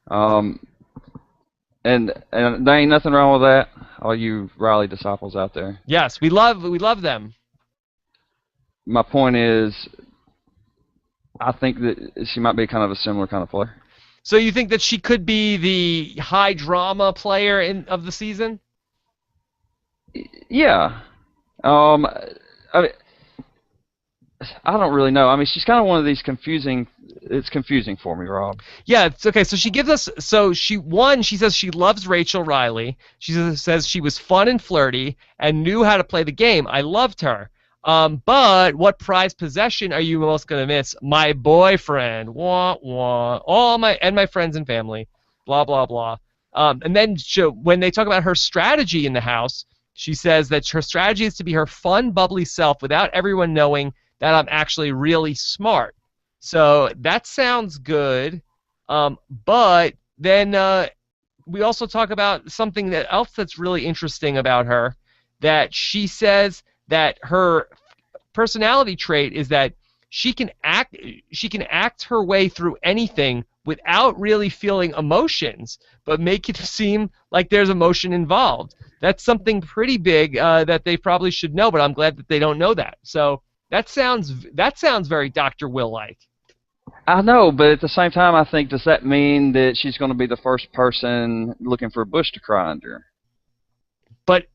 B: And there ain't nothing wrong with that. All you Riley disciples out there.
A: Yes, we love them.
B: My point is, I think that she might be kind of a similar kind of player.
A: So you think that she could be the high drama player of the season?
B: Yeah. I mean, I don't really know. I mean, she's kind of one of these confusing. It's confusing for me, Rob.
A: Yeah, it's okay. So she gives us. So she says she loves Rachel Riley. She says she was fun and flirty and knew how to play the game. I loved her. But what prized possession are you most gonna miss? My boyfriend. Wah wah. All my friends and family. Blah blah blah. And then when they talk about her strategy in the house, she says that her strategy is to be her fun, bubbly self without everyone knowing that I'm actually really smart. So that sounds good. But then we also talk about something else that's really interesting about her, that she says that her personality trait is that she can act her way through anything without really feeling emotions, but make it seem like there's emotion involved. That's something pretty big that they probably should know, but I'm glad that they don't know that. So that sounds very Dr. Will-like.
B: I know, but at the same time, I think, does that mean that she's going to be the first person looking for Bush to cry under?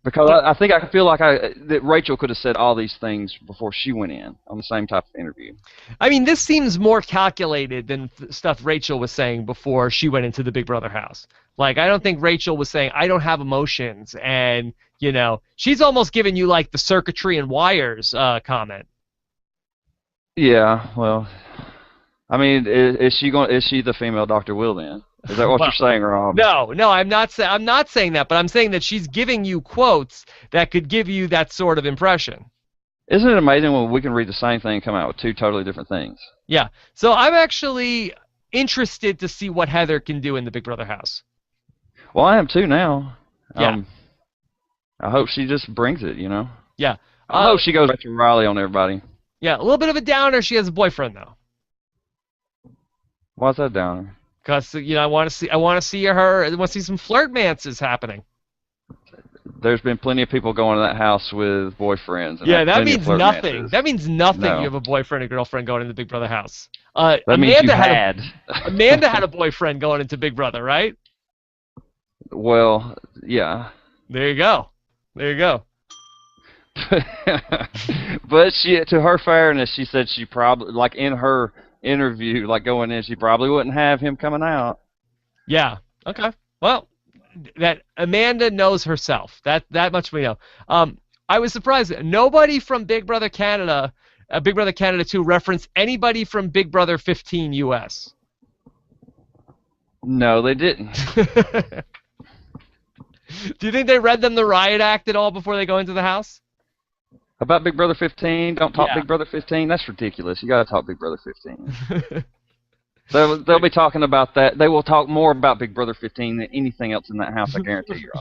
B: Because I think I feel like that Rachel could have said all these things before she went in on the same type of interview.
A: I mean, this seems more calculated than stuff Rachel was saying before she went into the Big Brother house. Like, I don't think Rachel was saying, I don't have emotions, and, you know, she's almost giving you, like, the circuitry and wires comment.
B: Yeah, well, I mean, is she the female Dr. Will then? Is that what you're saying, Rob?
A: No, I'm not saying that, but I'm saying that she's giving you quotes that could give you that sort of impression.
B: Isn't it amazing when we can read the same thing and come out with two totally different things?
A: Yeah. So I'm actually interested to see what Heather can do in the Big Brother house.
B: Well, I am too now.
A: Yeah.
B: I hope she just brings it, you know?
A: Yeah.
B: I hope she goes back to Riley on everybody.
A: Yeah, a little bit of a downer. She has a boyfriend, though.
B: Why's that downer?
A: Because, you know, I want to see some flirtmances happening.
B: There's been plenty of people going to that house with boyfriends. And
A: yeah, that means nothing. That means nothing.
B: No.
A: You have a boyfriend or girlfriend going into the Big Brother house.
B: That means you had.
A: Amanda had a boyfriend going into Big Brother, right?
B: Well, yeah.
A: There you go.
B: But to her fairness, she said she probably, like in her interview, like going in, she probably wouldn't have him coming out.
A: Yeah. Okay. Well, that Amanda knows herself. That much we know. I was surprised that nobody from Big Brother Canada, Big Brother Canada 2, referenced anybody from Big Brother 15 US.
B: No, they didn't.
A: Do you think they read them the riot act at all before they go into the house?
B: About Big Brother 15? Don't talk Big Brother 15? That's ridiculous. You got to talk Big Brother 15. They'll be talking about that. They will talk more about Big Brother 15 than anything else in that house, I guarantee you.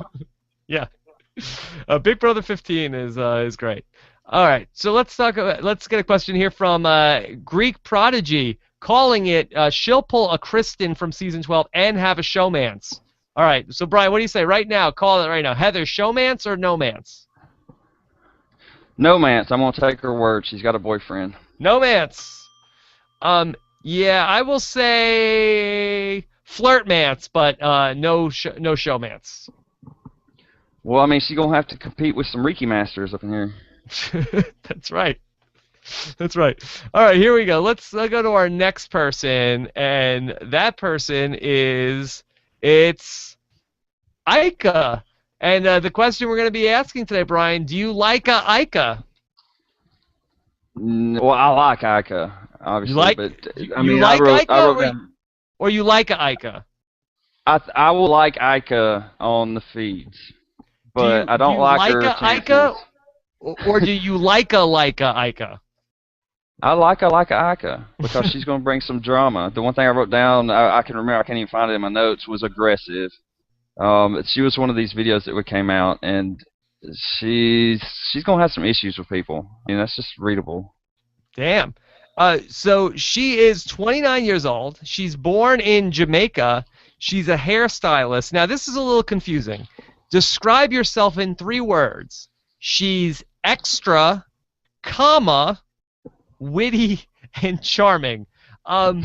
A: Yeah. Big Brother 15 is great. All right, so let's get a question here from Greek Prodigy, calling it she'll pull a Kristen from season 12 and have a showmance. All right, so Brian, what do you say right now? Call it right now. Heather, showmance or no-mance?
B: No-mance. I'm going to take her word. She's got a boyfriend.
A: No-mance. Yeah, I will say flirtmance, but no showmance.
B: Well, I mean, she's going to have to compete with some Reiki masters up in here.
A: That's right. All right, here we go. Let's go to our next person, and that person is Ika. And the question we're going to be asking today, Brian, do you like Ica?
B: Well, I like Ica,
A: You
B: obviously,
A: like
B: but I
A: you
B: mean,
A: like
B: I
A: Ica,
B: wrote down.
A: or you like Ica?
B: I will like Ica on the feeds, but I
A: Do
B: don't
A: you
B: like
A: like
B: her chances.
A: Ica, or do you like Ica?
B: I like Ica because she's going to bring some drama. The one thing I wrote down, I can remember, I can't even find it in my notes, was aggressive. She was one of these videos that came out, and she's gonna have some issues with people. I mean, that's just readable.
A: Damn. So she is 29 years old. She's born in Jamaica. She's a hairstylist. Now, this is a little confusing. Describe yourself in 3 words. She's extra, comma, witty, and charming. Um,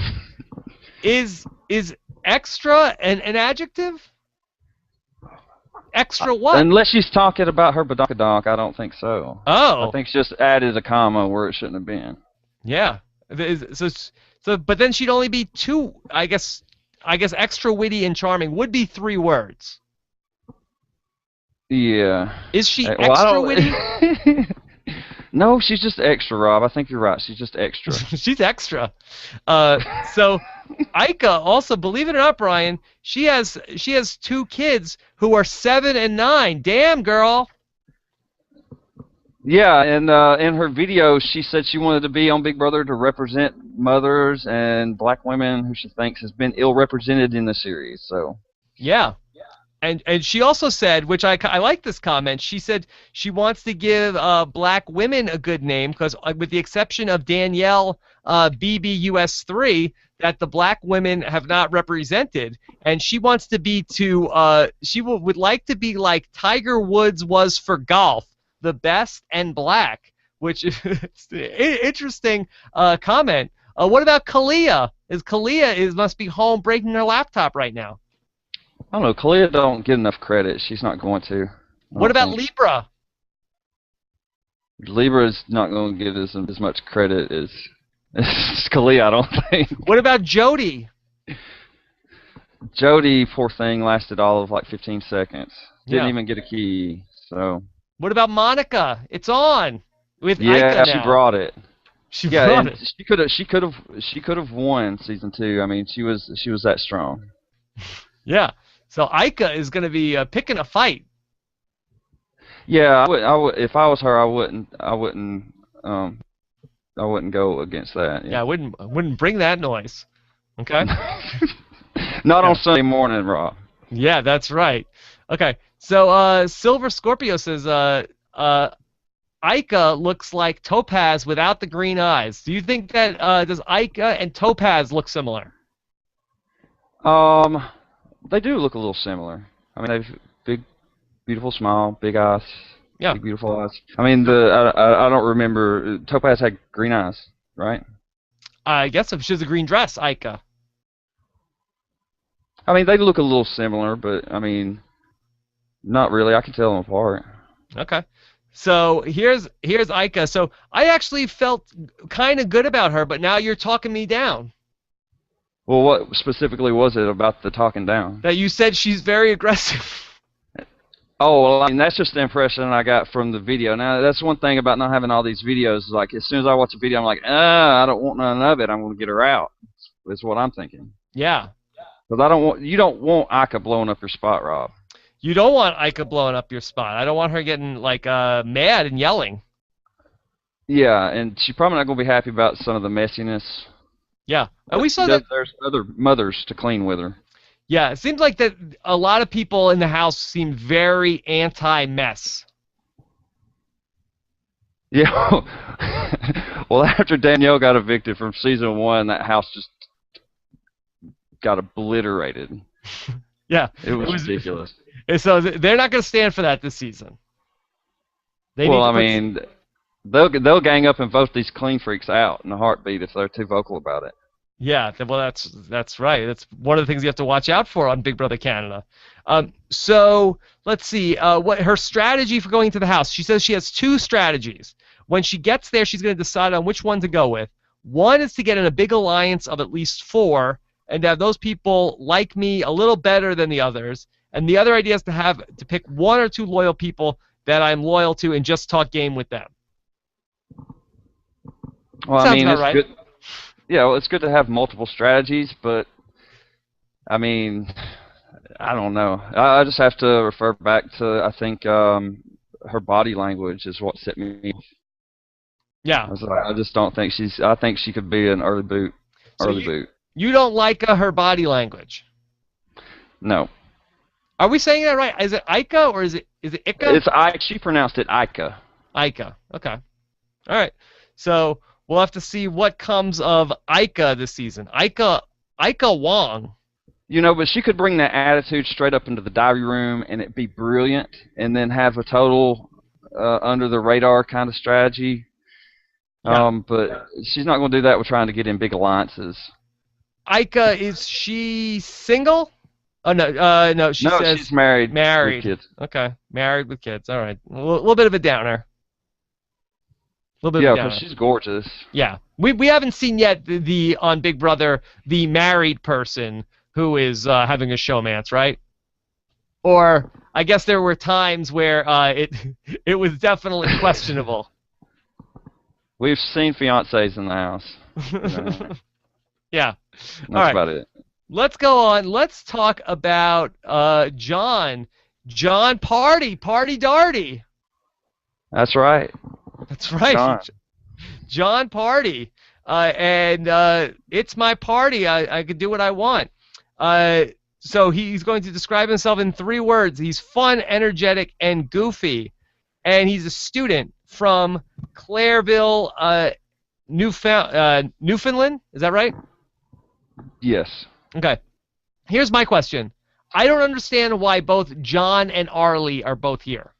A: is extra an adjective? Extra what?
B: Unless she's talking about her badonkadonk, I don't think so. I
A: Oh,
B: think she just added a comma where it shouldn't have been.
A: yeah. But then she'd only be 2. I guess extra witty and charming would be 3 words.
B: Yeah.
A: Is she
B: Well, I
A: extra witty?
B: don't. No, she's just extra, Rob. I think you're right. She's just extra.
A: She's extra. So Ica also, believe it or not, Brian, she has 2 kids who are 7 and 9. Damn, girl.
B: Yeah, and in her video, she said she wanted to be on Big Brother to represent mothers and black women who she thinks has been ill represented in the series. So.
A: Yeah. And she also said, which I like this comment, she said she wants to give black women a good name because with the exception of Danielle BBUS3, that the black women have not represented, and she wants to be she would like to be like Tiger Woods was for golf, the best and black, which is interesting comment. What about Kalia? Kalia must be home breaking her laptop right now.
B: I don't know. Kalia don't get enough credit. She's not going to.
A: What about Libra?
B: Libra is not going to get as much credit as Kalia, I don't think.
A: What about Jody?
B: Jody, poor thing, lasted all of like 15 seconds. Didn't
A: Yeah.
B: even get a key. So.
A: What about Monica? It's on with
B: Yeah,
A: Ica
B: she
A: now.
B: brought it.
A: She
B: Yeah,
A: brought
B: and
A: it.
B: she could have won season 2. I mean, she was that strong.
A: Yeah. So Ica is going to be picking a fight.
B: Yeah, I would if I was her, I wouldn't go against that.
A: Yeah, I wouldn't bring that noise. Okay?
B: Not on Sunday morning, Rob.
A: Yeah, that's right. Okay. So Silver Scorpio says Ica looks like Topaz without the green eyes. Do you think that does Ica and Topaz look similar?
B: They do look a little similar. I mean, they've big, beautiful smile, big eyes.
A: Yeah.
B: Big, beautiful eyes. I mean, I don't remember. Topaz had green eyes, right?
A: I guess if she has a green dress, Ica.
B: I mean, they look a little similar, but I mean, not really. I can tell them apart.
A: Okay. So here's Ica. So I actually felt kind of good about her, but now you're talking me down.
B: Well, what specifically was it about the talking down?
A: That you said she's very aggressive.
B: Oh, well, I mean, that's just the impression I got from the video. Now, that's one thing about not having all these videos. Like, as soon as I watch a video, I'm like, I don't want none of it. I'm going to get her out. Is what I'm thinking.
A: Yeah.
B: Because you don't want Ica blowing up your spot, Rob.
A: You don't want Ica blowing up your spot. I don't want her getting, like, mad and yelling.
B: Yeah, and she's probably not going to be happy about some of the messiness.
A: Yeah. And we saw that.
B: There's other mothers to clean with her.
A: Yeah, it seems like that a lot of people in the house seem very anti-mess.
B: Yeah. Well, after Danielle got evicted from season 1, that house just got obliterated.
A: Yeah.
B: It was ridiculous.
A: So they're not going to stand for that this season.
B: I mean, they'll gang up and vote these clean freaks out in a heartbeat if they're too vocal about it.
A: Yeah, well, that's right. That's one of the things you have to watch out for on Big Brother Canada. So let's see. What her strategy for going to the house? She says she has 2 strategies. When she gets there, she's going to decide on which one to go with. One is to get in a big alliance of at least 4, and have those people like me a little better than the others. And the other idea is to pick one or two loyal people that I'm loyal to and just talk game with them.
B: Well, I
A: Sounds
B: mean,
A: about
B: it's
A: right.
B: good. Yeah, well, it's good to have multiple strategies, but I mean, I don't know. I just have to refer back to I think her body language is what set me.
A: Yeah.
B: I just don't think she's. I think she could be an early boot.
A: So
B: Early boot.
A: you don't like her body language.
B: No,
A: Are we saying that right? Is it Ika or is it Ika?
B: it's I. She pronounced it Ika.
A: Ika. Okay. All right. So we'll have to see what comes of Ika this season. Ika Wong.
B: You know, but she could bring that attitude straight up into the diary room, and it'd be brilliant. And then have a total under the radar kind of strategy.
A: Yeah.
B: But she's not going to do that with trying to get in big alliances.
A: Ika, is she single? Oh no, no. She
B: No,
A: says
B: she's married.
A: married.
B: With kids.
A: Okay, married with kids. All right, a little bit of a downer. A little bit
B: Yeah,
A: of a
B: because
A: downer.
B: she's gorgeous.
A: Yeah, we haven't seen yet the on Big Brother the married person who is having a showmance, right? Or I guess there were times where it was definitely questionable.
B: We've seen fiancés in the house. You know,
A: Yeah.
B: that's
A: All right.
B: about it.
A: Let's go on. Let's talk about John. John Party Darty.
B: That's right.
A: That's right.
B: John.
A: John Party. And it's my party. I can do what I want. So he's going to describe himself in 3 words. He's fun, energetic, and goofy. And he's a student from Clareville, Newfoundland. Is that right?
B: Yes.
A: Okay. Here's my question. I don't understand why both John and Arlie are both here.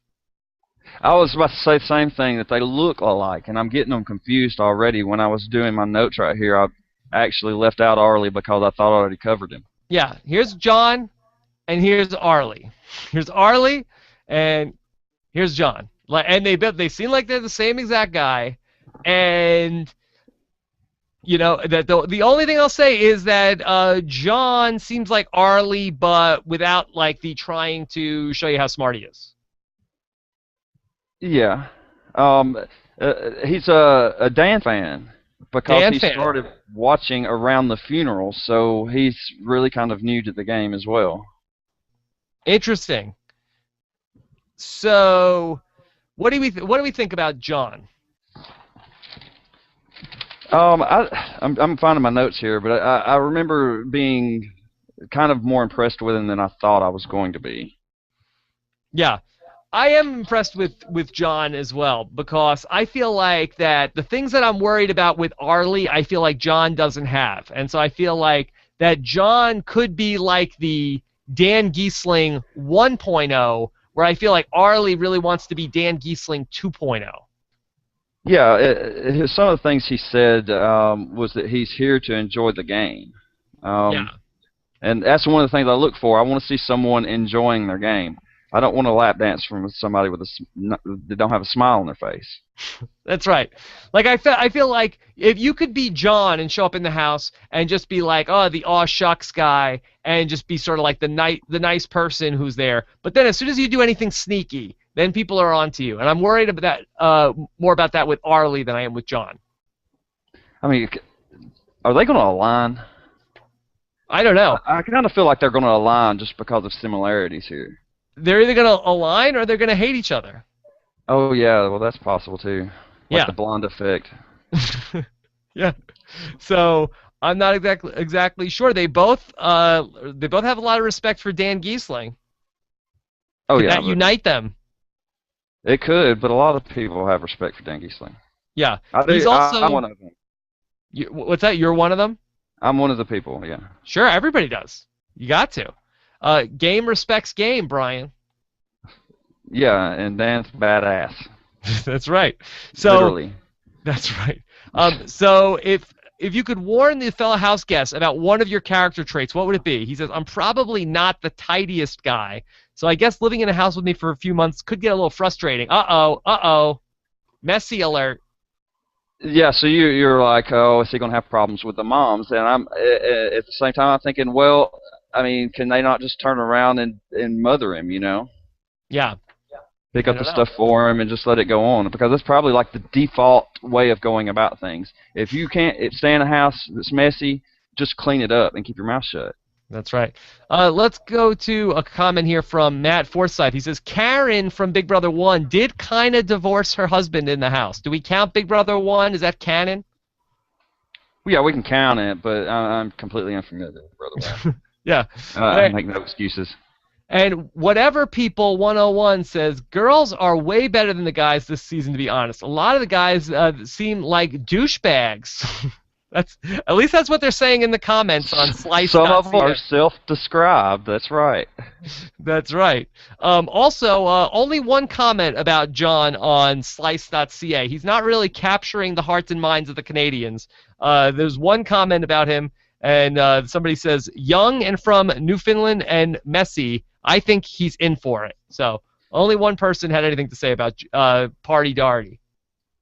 B: I was about to say the same thing, that they look alike, and I'm getting them confused already. When I was doing my notes right here, I actually left out Arlie because I thought I already covered him.
A: Yeah, here's John, and here's Arlie. Here's Arlie, and here's John. And they seem like they're the same exact guy, and you know that the only thing I'll say is that John seems like Arlie, but without like the trying to show you how smart he is.
B: Yeah. He's a Dan fan because
A: Dan
B: he
A: fan.
B: started watching around the funeral, so he's really kind of new to the game as well.
A: Interesting. So, what do we think about John?
B: I'm finding my notes here, but I remember being kind of more impressed with him than I thought I was going to be.
A: Yeah, I am impressed with John as well because I feel like that the things that I'm worried about with Arlie, I feel like John doesn't have, and so I feel like that John could be like the Dan Giesling 1.0, where I feel like Arlie really wants to be Dan Giesling 2.0.
B: Yeah, some of the things he said was that he's here to enjoy the game.
A: Yeah.
B: And that's one of the things I look for. I want to see someone enjoying their game. I don't want a lap dance from somebody that don't have a smile on their face.
A: That's right. Like I feel like if you could be John and show up in the house and just be like, oh, the aw shucks guy, and just be sort of like the nice person who's there. But then as soon as you do anything sneaky, then people are onto you. And I'm worried about that more about that with Arlie than I am with John.
B: I mean, are they going to align?
A: I don't know.
B: I kind of feel like they're going to align just because of similarities here.
A: They're either going to align or they're going to hate each other.
B: Oh yeah, well that's possible too. Like
A: Yeah.
B: the blonde effect.
A: Yeah. So I'm not exactly sure. They both have a lot of respect for Dan Giesling.
B: Oh
A: Could
B: yeah,
A: that unite them?
B: it could, but a lot of people have respect for Dan Giesling.
A: Yeah.
B: I do.
A: He's also
B: I'm one of them.
A: what's that? You're one of them?
B: I'm one of the people. Yeah.
A: Sure, everybody does. You got to. Game respects game, Brian.
B: Yeah, and Dan's badass.
A: That's right. So
B: Literally.
A: that's right. So if you could warn the fellow house guests about one of your character traits, what would it be? He says, I'm probably not the tidiest guy, so I guess living in a house with me for a few months could get a little frustrating. Uh-oh. Messy alert.
B: Yeah, so you're like, oh, is he gonna have problems with the moms? And I'm at the same time I'm thinking, well, I mean, can they not just turn around and mother him?
A: Yeah,
B: Pick
A: I
B: up
A: don't
B: the
A: know.
B: stuff for him and just let it go on, because that's probably like the default way of going about things. If you can't stay in a house that's messy, just clean it up and keep your mouth shut.
A: That's right. Let's go to a comment here from Matt Forsyth. He says Karen from Big Brother 1 did kind of divorce her husband in the house. Do we count Big Brother 1? Is that canon?
B: Well, yeah, we can count it, but I'm completely unfamiliar with Brother One.
A: Yeah.
B: I make no excuses.
A: And whatever people 101 says, girls are way better than the guys this season, to be honest. A lot of the guys seem like douchebags. At least that's what they're saying in the comments on
B: Some of them are
A: Slice.ca.
B: self-described. That's right.
A: That's right. Also, only one comment about John on Slice.ca. He's not really capturing the hearts and minds of the Canadians. There's one comment about him, and somebody says, young and from Newfoundland and messy, I think he's in for it. So only one person had anything to say about Party Darty.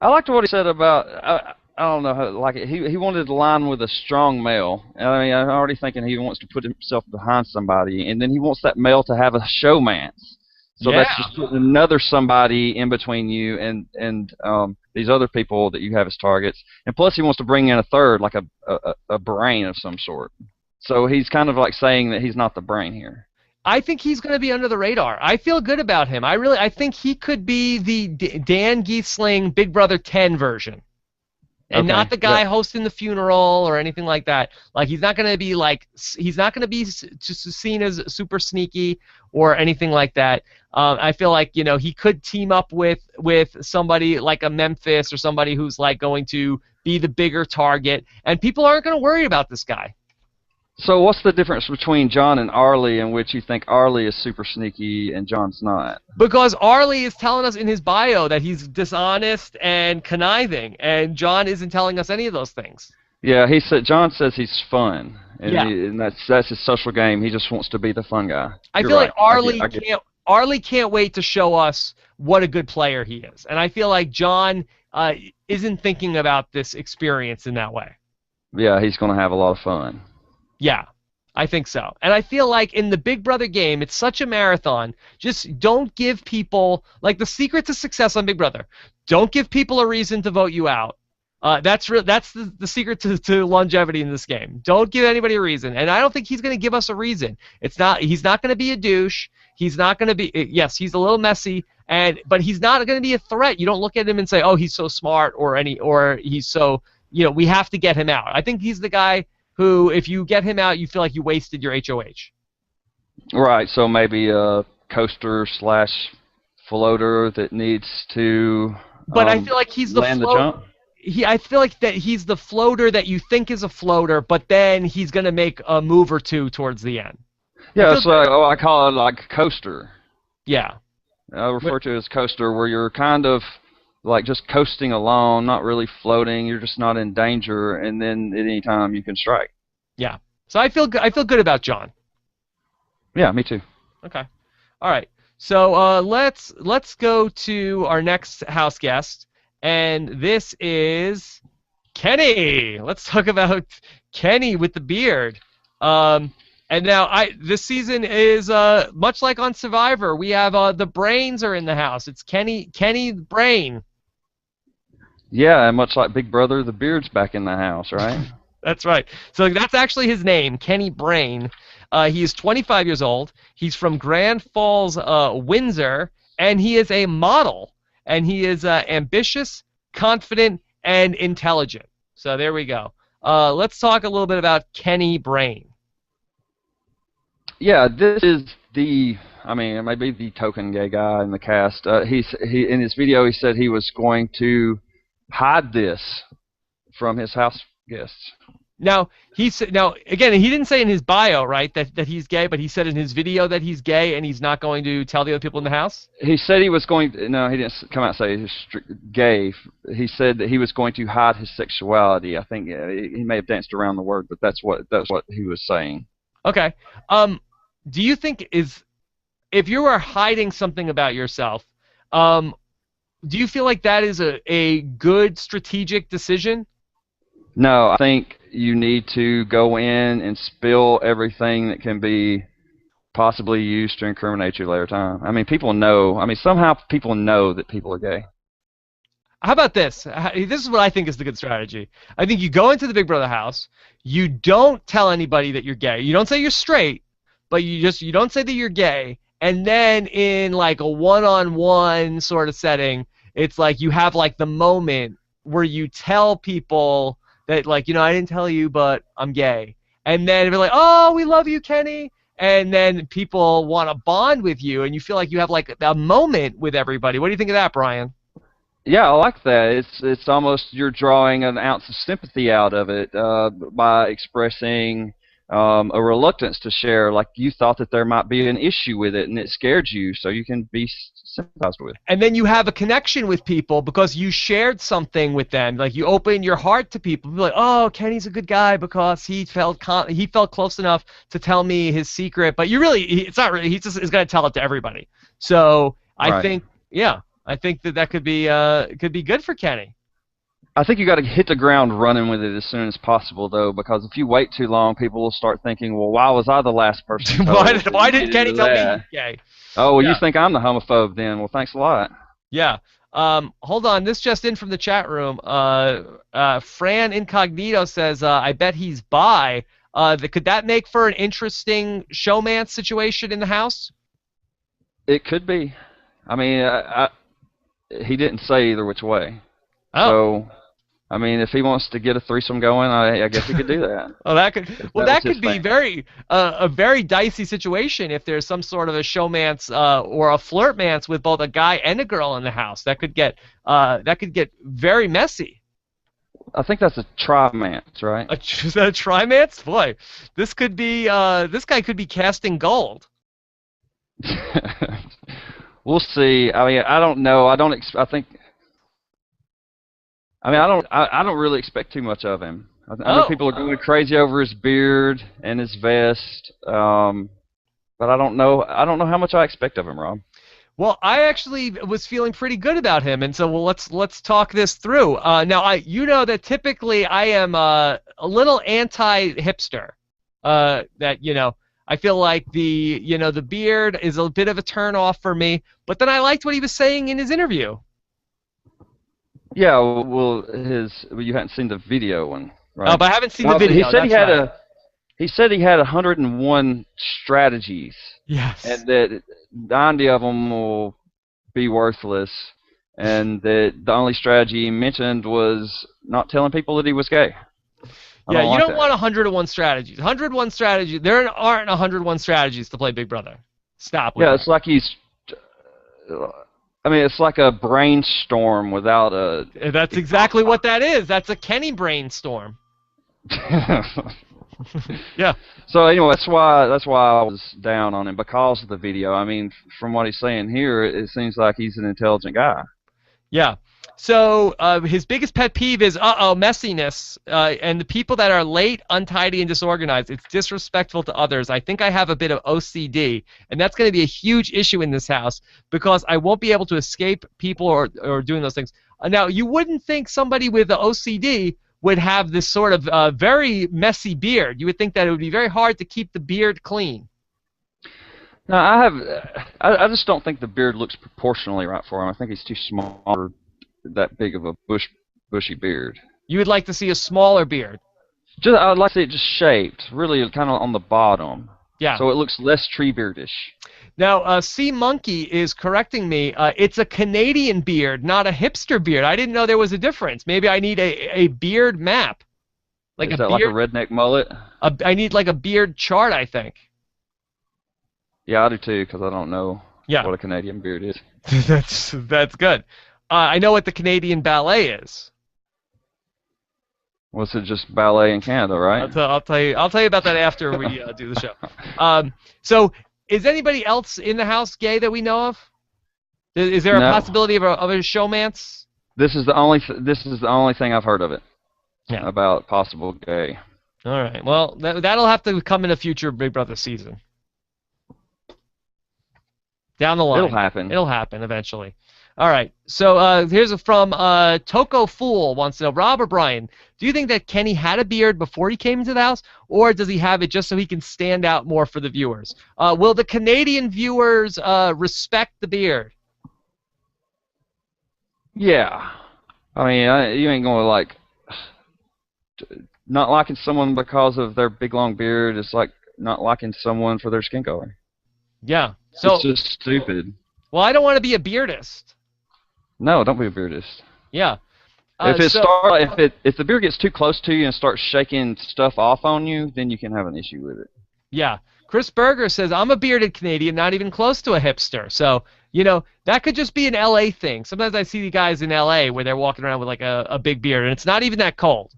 B: I liked what he said about. I don't know how, like he wanted to line with a strong male. I mean, I'm already thinking he wants to put himself behind somebody, and then he wants that male to have a showmance. So
A: Yeah.
B: that's just putting another somebody in between you and these other people that you have as targets. And plus, he wants to bring in a third, like a brain of some sort. So he's kind of like saying that he's not the brain here.
A: I think he's going to be under the radar. I feel good about him. I think he could be the Dan Giesling Big Brother 10 version. And
B: Okay.
A: not the guy hosting the funeral or anything like that. Like he's not going to be just seen as super sneaky or anything like that. I feel like he could team up with somebody like a Memphis or somebody who's like going to be the bigger target, and people aren't going to worry about this guy.
B: So what's the difference between John and Arlie, in which you think Arlie is super sneaky and John's not?
A: Because Arlie is telling us in his bio that he's dishonest and conniving, and John isn't telling us any of those things.
B: Yeah, John says he's fun, and,
A: Yeah.
B: and that's his social game. He just wants to be the fun guy.
A: I
B: You're
A: feel
B: right.
A: like Arlie can't wait to show us what a good player he is, and I feel like John isn't thinking about this experience in that way.
B: Yeah, he's going to have a lot of fun.
A: Yeah, I think so. And I feel like in the Big Brother game, it's such a marathon. Just don't give people, like the secret to success on Big Brother, don't give people a reason to vote you out. That's the secret to longevity in this game. Don't give anybody a reason. And I don't think he's going to give us a reason. He's not going to be a douche. He's not going to be, yes, he's a little messy, but he's not going to be a threat. You don't look at him and say, oh, he's so smart or he's so, we have to get him out. I think he's the guy who, if you get him out, you feel like you wasted your HOH.
B: Right, so maybe a coaster / floater that needs to
A: But I feel like he's the
B: land the jump.
A: I feel like that he's the floater that you think is a floater, but then he's going to make a move or two towards the end.
B: Yeah, so I call it like a coaster.
A: Yeah.
B: I refer to it as coaster, where you're kind of like just coasting along, not really floating. You're just not in danger, and then at any time you can strike.
A: Yeah. So I feel good about John.
B: Yeah, me too.
A: Okay. All right. So let's go to our next house guest, and this is Kenny. Let's talk about Kenny with the beard. And now this season is much like on Survivor. We have the brains are in the house. It's Kenny Brain.
B: Yeah, and much like Big Brother, the beard's back in the house, right?
A: That's right. So that's actually his name, Kenny Brain. He is 25 years old. He's from Grand Falls, Windsor, and he is a model. And he is ambitious, confident, and intelligent. So there we go. Let's talk a little bit about Kenny Brain.
B: Yeah, this is maybe the token gay guy in the cast. He in his video he said he was going to hide this from his house guests.
A: Now again, he didn't say in his bio, right, that he's gay, but he said in his video that he's gay and he's not going to tell the other people in the house.
B: He said he was going to, no, he didn't come out and say he's gay. He said that he was going to hide his sexuality. I think he may have danced around the word, but that's what he was saying.
A: Okay. Do you think if you were hiding something about yourself, do you feel like that is a good strategic decision?
B: No, I think you need to go in and spill everything that can be possibly used to incriminate you later time. I mean, people know. I mean, somehow people know that people are gay.
A: How about this? This is what I think is the good strategy. I think you go into the Big Brother house. You don't tell anybody that you're gay. You don't say you're straight, but you don't say that you're gay. And then in like a one-on-one sort of setting, it's like you have like the moment where you tell people that like, I didn't tell you, but I'm gay. And then they're like, oh, we love you, Kenny. And then people want to bond with you, and you feel like you have like a moment with everybody. What do you think of that, Brian?
B: Yeah, I like that. It's almost you're drawing an ounce of sympathy out of it by expressing a reluctance to share. Like you thought that there might be an issue with it, and it scared you, so you can be sympathized with.
A: And then you have a connection with people because you shared something with them. Like you open your heart to people. People are like, oh, Kenny's a good guy because he felt close enough to tell me his secret. But it's not really. He just is going to tell it to everybody. So I
B: Right.
A: think, yeah, I think that could be good for Kenny.
B: I think you got to hit the ground running with it as soon as possible, though, because if you wait too long, people will start thinking, "Well, why was I the last person told?"
A: Why did Kenny tell me he's gay?
B: Oh, well, you
A: Yeah.
B: think I'm the homophobe then? Well, thanks a lot.
A: Yeah. Hold on. This just in from the chat room. Fran Incognito says, I bet he's bi. Could that make for an interesting showmance situation in the house?
B: It could be. I mean, he didn't say either which way.
A: Oh.
B: So, I mean, if he wants to get a threesome going, I guess he could do that.
A: Oh, that could.
B: If
A: Well,
B: that was
A: that
B: his
A: could be
B: thing.
A: a very dicey situation if there's some sort of a showmance or a flirtmance with both a guy and a girl in the house. That could get very messy.
B: I think that's a trimance, right?
A: Is that a trimance? Boy, this guy could be casting gold.
B: We'll see. I mean, I don't know. I don't. I think. I mean, I don't. I don't really expect too much of him. I know
A: Oh.
B: people are going crazy over his beard and his vest, but I don't know. I don't know how much I expect of him, Rob.
A: Well, I actually was feeling pretty good about him, and so let's talk this through. Now, you know that typically I am a little anti-hipster. That I feel like the beard is a bit of a turn off for me. But then I liked what he was saying in his interview.
B: Yeah. Well, you hadn't seen the video one, right?
A: But I haven't seen the
B: Well, he
A: video.
B: said he
A: That's
B: had
A: right.
B: He said he had 101 strategies,
A: Yes.
B: and that 90 of them will be worthless, and that the only strategy he mentioned was not telling people that he was gay. I
A: Yeah,
B: don't
A: you
B: like
A: don't want
B: that.
A: 101 strategies. 101 strategies. There aren't 101 strategies to play Big Brother. Stop with
B: Yeah,
A: that.
B: it's like he's. I mean, it's like a brainstorm without a.
A: That's exactly what that is. That's a Kenny brainstorm. Yeah.
B: So anyway, that's why I was down on him because of the video. I mean, from what he's saying here, it seems like he's an intelligent guy.
A: Yeah. So his biggest pet peeve is messiness and the people that are late, untidy, and disorganized. It's disrespectful to others. I think I have a bit of OCD, and that's going to be a huge issue in this house because I won't be able to escape people or doing those things. Now, you wouldn't think somebody with the OCD would have this sort of very messy beard. You would think that it would be very hard to keep the beard clean.
B: No, I just don't think the beard looks proportionally right for him. I think he's too small for that big of a bushy beard.
A: You would like to see a smaller beard.
B: Just I'd like to see it just shaped, really kind of on the bottom,
A: Yeah.
B: so it looks less tree beardish.
A: Now, C Monkey is correcting me. It's a Canadian beard, not a hipster beard. I didn't know there was a difference. Maybe I need a beard map, like
B: Is
A: a
B: that like a
A: beard.
B: redneck mullet?
A: I need like a beard chart, I think.
B: Yeah, I do too, because I don't know
A: Yeah,
B: what a Canadian beard is.
A: that's good. I know what the Canadian ballet is.
B: What's it just ballet in Canada, right?
A: I'll tell you about that after we do the show. So is anybody else in the house gay that we know of? Is there a
B: No.
A: possibility of a showmance?
B: This is the only thing I've heard of it
A: Yeah.
B: about possible gay.
A: All right. Well, that'll have to come in a future Big Brother season. Down the line.
B: It'll happen.
A: It'll happen eventually. All right. So here's from Toko Fool wants to know, Rob or Brian, do you think that Kenny had a beard before he came into the house, or does he have it just so he can stand out more for the viewers? Will the Canadian viewers respect the beard?
B: Yeah. I mean, you ain't gonna like not liking someone because of their big long beard. It's like not liking someone for their skin color.
A: Yeah.
B: It's
A: So,
B: just stupid.
A: well, I don't want to be a beardist.
B: No, don't be a beardist.
A: Yeah.
B: If it
A: So,
B: start, if the beard gets too close to you and starts shaking stuff off on you, then you can have an issue with it.
A: yeah. Chris Berger says, I'm a bearded Canadian, not even close to a hipster. So, that could just be an LA thing. Sometimes I see the guys in LA where they're walking around with like a big beard, and it's not even that cold.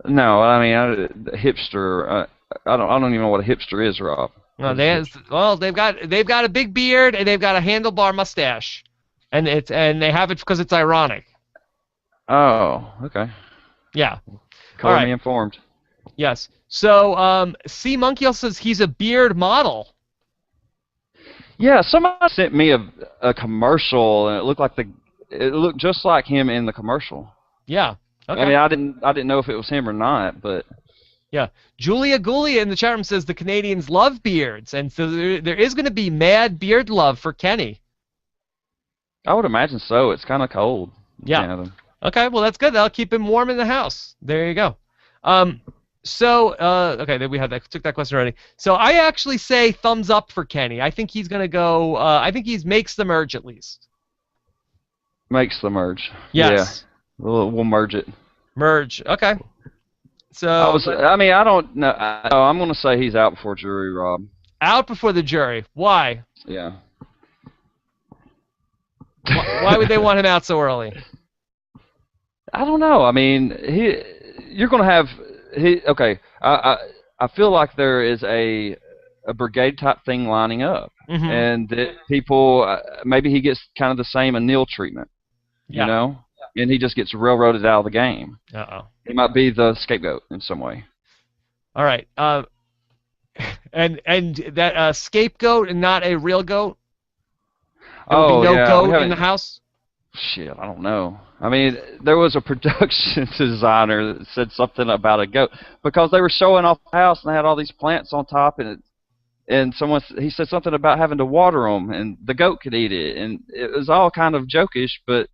B: No, I mean, hipster. I don't even know what a hipster is, Rob.
A: No, they've got a big beard and they've got a handlebar mustache, and they have it because it's ironic.
B: Oh, okay.
A: Yeah.
B: Call
A: All right.
B: me informed.
A: Yes. So, C Monkey also says he's a beard model.
B: Yeah, somebody sent me a commercial, and it looked just like him in the commercial.
A: Yeah. Okay.
B: I mean, I didn't know if it was him or not, but
A: yeah. Julia Gulia in the chat room says the Canadians love beards, and so there is going to be mad beard love for Kenny.
B: I would imagine so. It's kind of cold.
A: Yeah. Okay. Well, that's good. That'll keep him warm in the house. There you go. Okay, then we had that. Took that question already. So I actually say thumbs up for Kenny. I think he's going to go. I think he makes the merge at least.
B: Makes the merge.
A: Yes.
B: Yeah. We'll merge it.
A: Merge. Okay. So
B: I don't know. I'm going to say he's out before jury, Rob.
A: Out before the jury. Why?
B: Yeah.
A: Why would they want him out so early?
B: I don't know. I mean, you're going to have okay. I feel like there is a brigade type thing lining up, and that people maybe he gets kind of the same Anil treatment, you know, and he just gets railroaded out of the game. He might be the scapegoat in some way.
A: All right. And that scapegoat and not a real goat. There will be no goat in the house.
B: Shit, I don't know. I mean, there was a production designer that said something about a goat because they were showing off the house and they had all these plants on top, and he said something about having to water them and the goat could eat it, and it was all kind of jokish but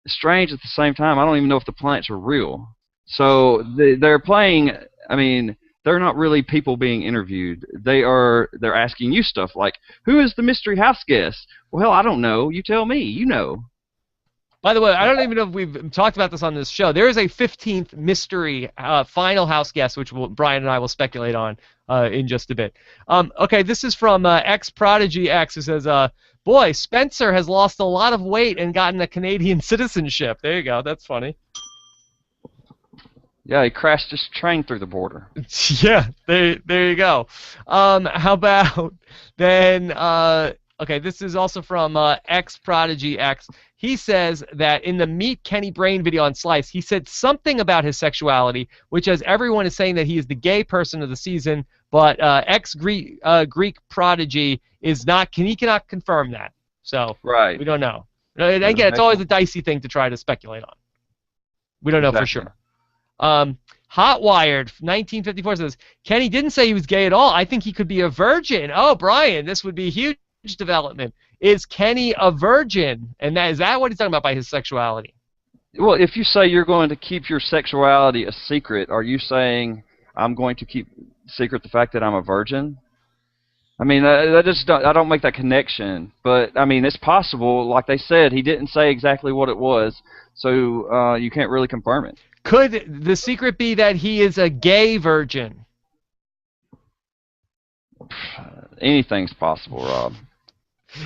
B: strange at the same time. I don't even know if the plants are real. So they're playing. I mean, they're not really people being interviewed. They're asking you stuff like, "Who is the mystery house guest?" Well, I don't know. You tell me. You know.
A: By the way, I don't even know if we've talked about this on this show. There is a 15th mystery final house guest, which Brian and I will speculate on in just a bit. Okay, this is from X Prodigy X, who says, boy, Spencer has lost a lot of weight and gotten a Canadian citizenship. There you go. That's funny.
B: Yeah, he crashed his train through the border.
A: Yeah, there you go. How about then? Okay, this is also from X Prodigy X. He says that in the Meet Kenny Brain video on Slice, he said something about his sexuality, which as everyone is saying that he is the gay person of the season, but Greek Prodigy is not. He cannot confirm that. So we don't know. And again, it's always a dicey thing to try to speculate on. We don't know for sure. Hotwired 1954 says Kenny didn't say he was gay at all. I think he could be a virgin. Oh, Brian, this would be huge development. Is Kenny a virgin? And is that what he's talking about by his sexuality?
B: Well, if you say you're going to keep your sexuality a secret, are you saying I'm going to keep secret the fact that I'm a virgin? I mean, I don't make that connection. But I mean, it's possible. Like they said, he didn't say exactly what it was, so you can't really confirm it.
A: Could the secret be that he is a gay virgin?
B: Anything's possible, Rob.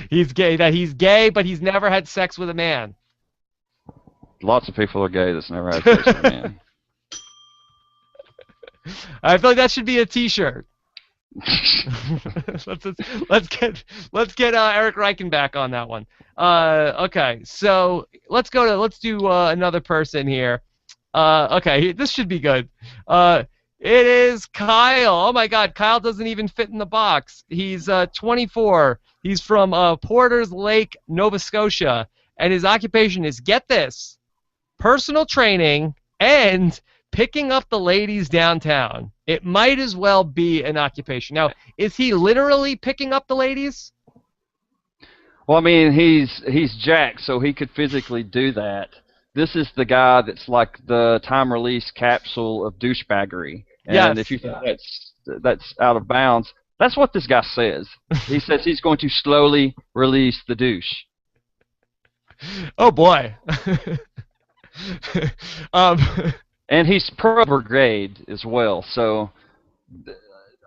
A: He's gay. That he's gay, but he's never had sex with a man.
B: Lots of people are gay that's never had sex with a man.
A: I feel like that should be a T-shirt. let's get Eric Reichenbach on that one. Okay, so let's do another person here. Okay, this should be good. It is Kyle. Oh my God, Kyle doesn't even fit in the box. He's 24. He's from Porters Lake, Nova Scotia, and his occupation is, get this, personal training and picking up the ladies downtown. It might as well be an occupation. Now, is he literally picking up the ladies?
B: Well, I mean, he's jacked, so he could physically do that. This is the guy that's like the time release capsule of douchebaggery. And
A: Yes.
B: if you think that's out of bounds, that's what this guy says. He says he's going to slowly release the douche.
A: Oh boy. um,
B: And he's pro brigade as well, so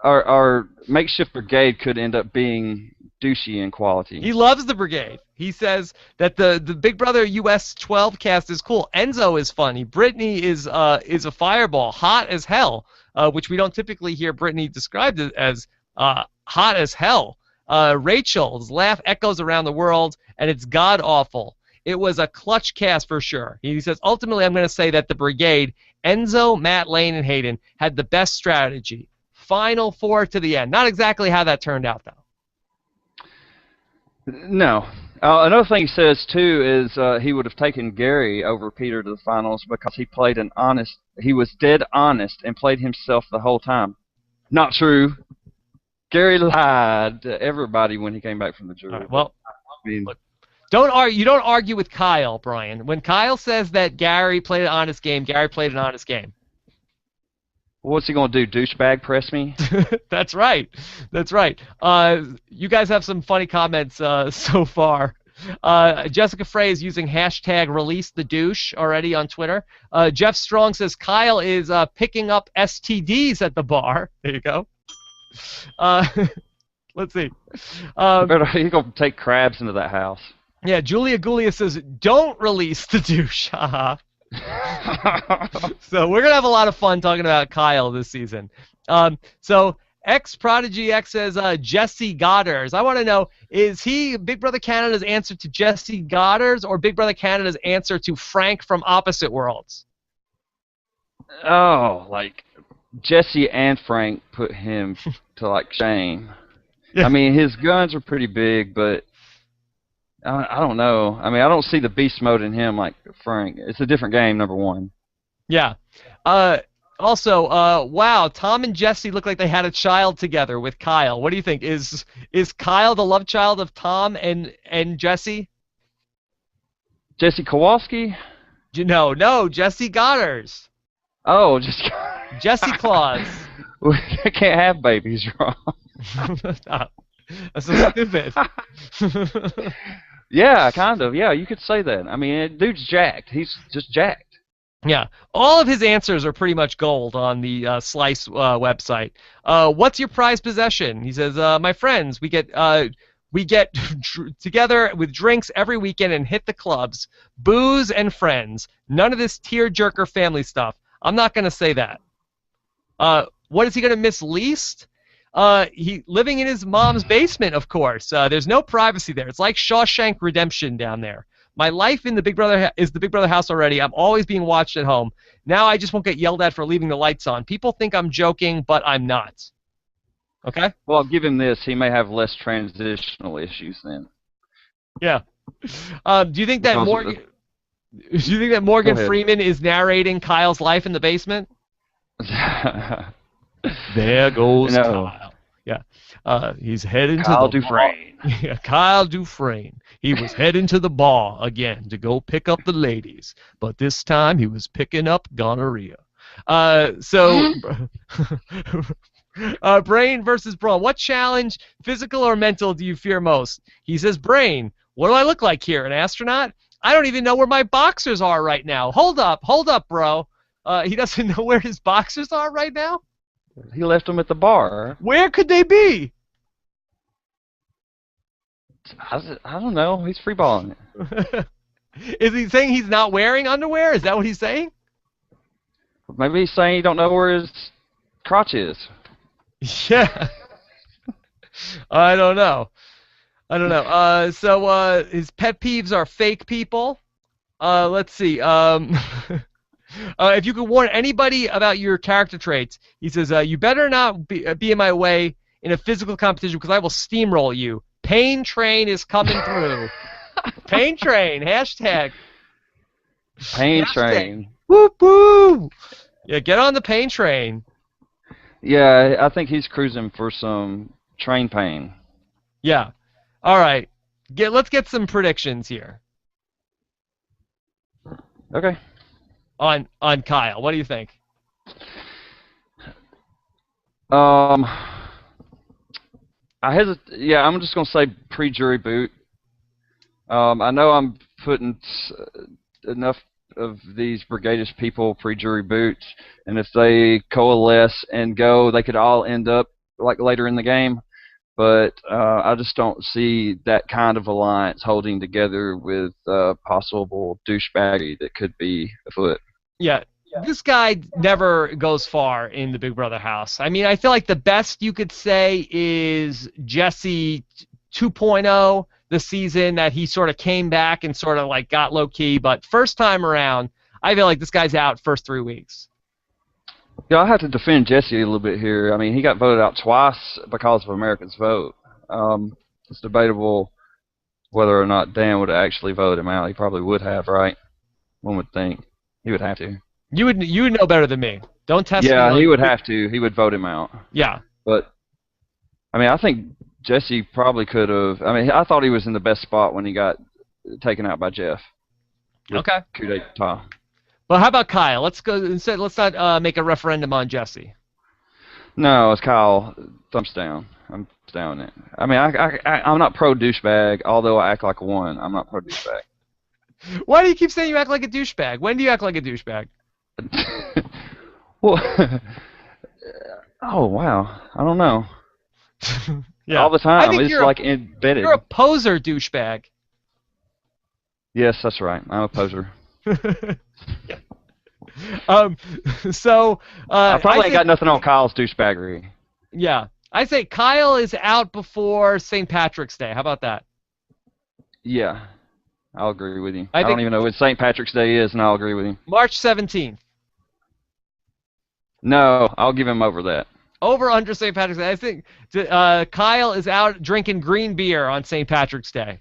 B: our makeshift brigade could end up being douchey in quality.
A: He loves the brigade. He says that the Big Brother US 12 cast is cool. Enzo is funny. Brittany is a fireball, hot as hell, which we don't typically hear Brittany described as hot as hell. Rachel's laugh echoes around the world, and it's god awful. It was a clutch cast for sure. He says, ultimately, I'm going to say that the brigade, Enzo, Matt, Lane, and Hayden, had the best strategy. Final four to the end. Not exactly how that turned out, though.
B: No. Another thing he says too is he would have taken Gary over Peter to the finals because he was dead honest and played himself the whole time. Not true. Gary lied to everybody when he came back from the jury.
A: All right, well,
B: I mean,
A: look, you don't argue with Kyle, Brian. When Kyle says that Gary played an honest game, Gary played an honest game.
B: what's he going to do, douchebag press me?
A: That's right. That's right. You guys have some funny comments so far. Jessica Frey is using hashtag release the douche already on Twitter. Jeff Strong says Kyle is picking up STDs at the bar. There you go. Let's see.
B: He's going to take crabs into that house.
A: Yeah, Julia Gulia says, don't release the douche. So we're going to have a lot of fun talking about Kyle this season. So Prodigy X says Jesse Goddard. I want to know, is he Big Brother Canada's answer to Jesse Goddard or Big Brother Canada's answer to Frank from Opposite Worlds?
B: Oh, like Jesse and Frank put him to like shame.
A: Yeah.
B: I mean, his guns are pretty big, but I don't know. I mean, I don't see the beast mode in him like Frank. It's a different game, number one.
A: Yeah. Also, wow, Tom and Jesse look like they had a child together with Kyle. What do you think? Is Kyle the love child of Tom and Jesse?
B: Jesse Kowalski?
A: No, Jesse Goddard's.
B: Oh, just
A: Jesse Claus.
B: I can't have babies, Ron.
A: That's so stupid.
B: Yeah, kind of. Yeah, you could say that. I mean, dude's jacked. He's just jacked.
A: Yeah, all of his answers are pretty much gold on the Slice website. What's your prized possession? He says, my friends, we get together with drinks every weekend and hit the clubs. Booze and friends. None of this tearjerker family stuff. I'm not going to say that. What is he going to miss least? He living in his mom's basement, of course. There's no privacy there. It's like Shawshank Redemption down there. My life in the Big Brother is the Big Brother house already. I'm always being watched at home. Now I just won't get yelled at for leaving the lights on. People think I'm joking, but I'm not. Okay?
B: Well, I'll give him this. He may have less transitional issues then.
A: Yeah. Do you think that Morgan Freeman is narrating Kyle's life in the basement? There goes Kyle. Yeah. He's heading
B: Kyle
A: to the
B: Dufresne.
A: bar. Yeah, Kyle Dufresne. He was heading to the bar again to go pick up the ladies, but this time he was picking up gonorrhea. Brain versus Braun. What challenge, physical or mental, do you fear most? He says, Brain, what do I look like here, an astronaut? I don't even know where my boxers are right now. Hold up, bro. He doesn't know where his boxers are right now?
B: He left them at the bar.
A: Where could they be?
B: I don't know. He's freeballing it.
A: Is he saying he's not wearing underwear? Is that what he's saying?
B: Maybe he's saying he don't know where his crotch is.
A: Yeah. I don't know. So his pet peeves are fake people. Let's see. If you could warn anybody about your character traits, he says, you better not be in my way in a physical competition because I will steamroll you. Pain train is coming through. Pain train, hashtag.
B: Pain
A: Hashtag.
B: train.
A: Whoop, whoop. Yeah, get on the pain train.
B: Yeah, I think he's cruising for some train pain.
A: Yeah. All right. Let's get some predictions here
B: Okay.
A: on Kyle. What do you think?
B: Um, Yeah, I'm just gonna say pre-jury boot. I know I'm putting enough of these brigadish people pre-jury boot, and if they coalesce and go, they could all end up like later in the game. But I just don't see that kind of alliance holding together with possible douchebaggery that could be afoot.
A: Yeah. This guy never goes far in the Big Brother house. I mean, I feel like the best you could say is Jesse 2.0, the season that he sort of came back and sort of like got low key. But first time around, I feel like this guy's out first 3 weeks.
B: Yeah, I have to defend Jesse a little bit here. I mean, he got voted out twice because of Americans' vote. It's debatable whether or not Dan would actually vote him out. He probably would have, right? One would think he would have to.
A: You would know better than me. Don't test me.
B: Yeah, he would have to. He would vote him out.
A: Yeah.
B: But I mean, I think Jesse probably could have. I mean, I thought he was in the best spot when he got taken out by Jeff.
A: Okay.
B: Coup d'etat.
A: Well, how about Kyle? Let's go instead. Let's not make a referendum on Jesse.
B: No, it's Kyle. Thumbs down. I'm down it. I mean, I'm not pro douchebag, although I act like one. I'm not pro douchebag.
A: Why do you keep saying you act like a douchebag? When do you act like a douchebag?
B: Well, oh wow, I don't know.
A: Yeah.
B: All the time. It's like embedded.
A: You're a poser douchebag.
B: Yes, that's right. I'm a poser.
A: So
B: I probably ain't got nothing on Kyle's douchebaggery.
A: Yeah, I say Kyle is out before St. Patrick's Day. How about that?
B: Yeah, I'll agree with you.
A: I
B: don't even know what St. Patrick's Day is, and I'll agree with you.
A: March 17th.
B: No, I'll give him over that.
A: Over under St. Patrick's Day. I think Kyle is out drinking green beer on St. Patrick's Day.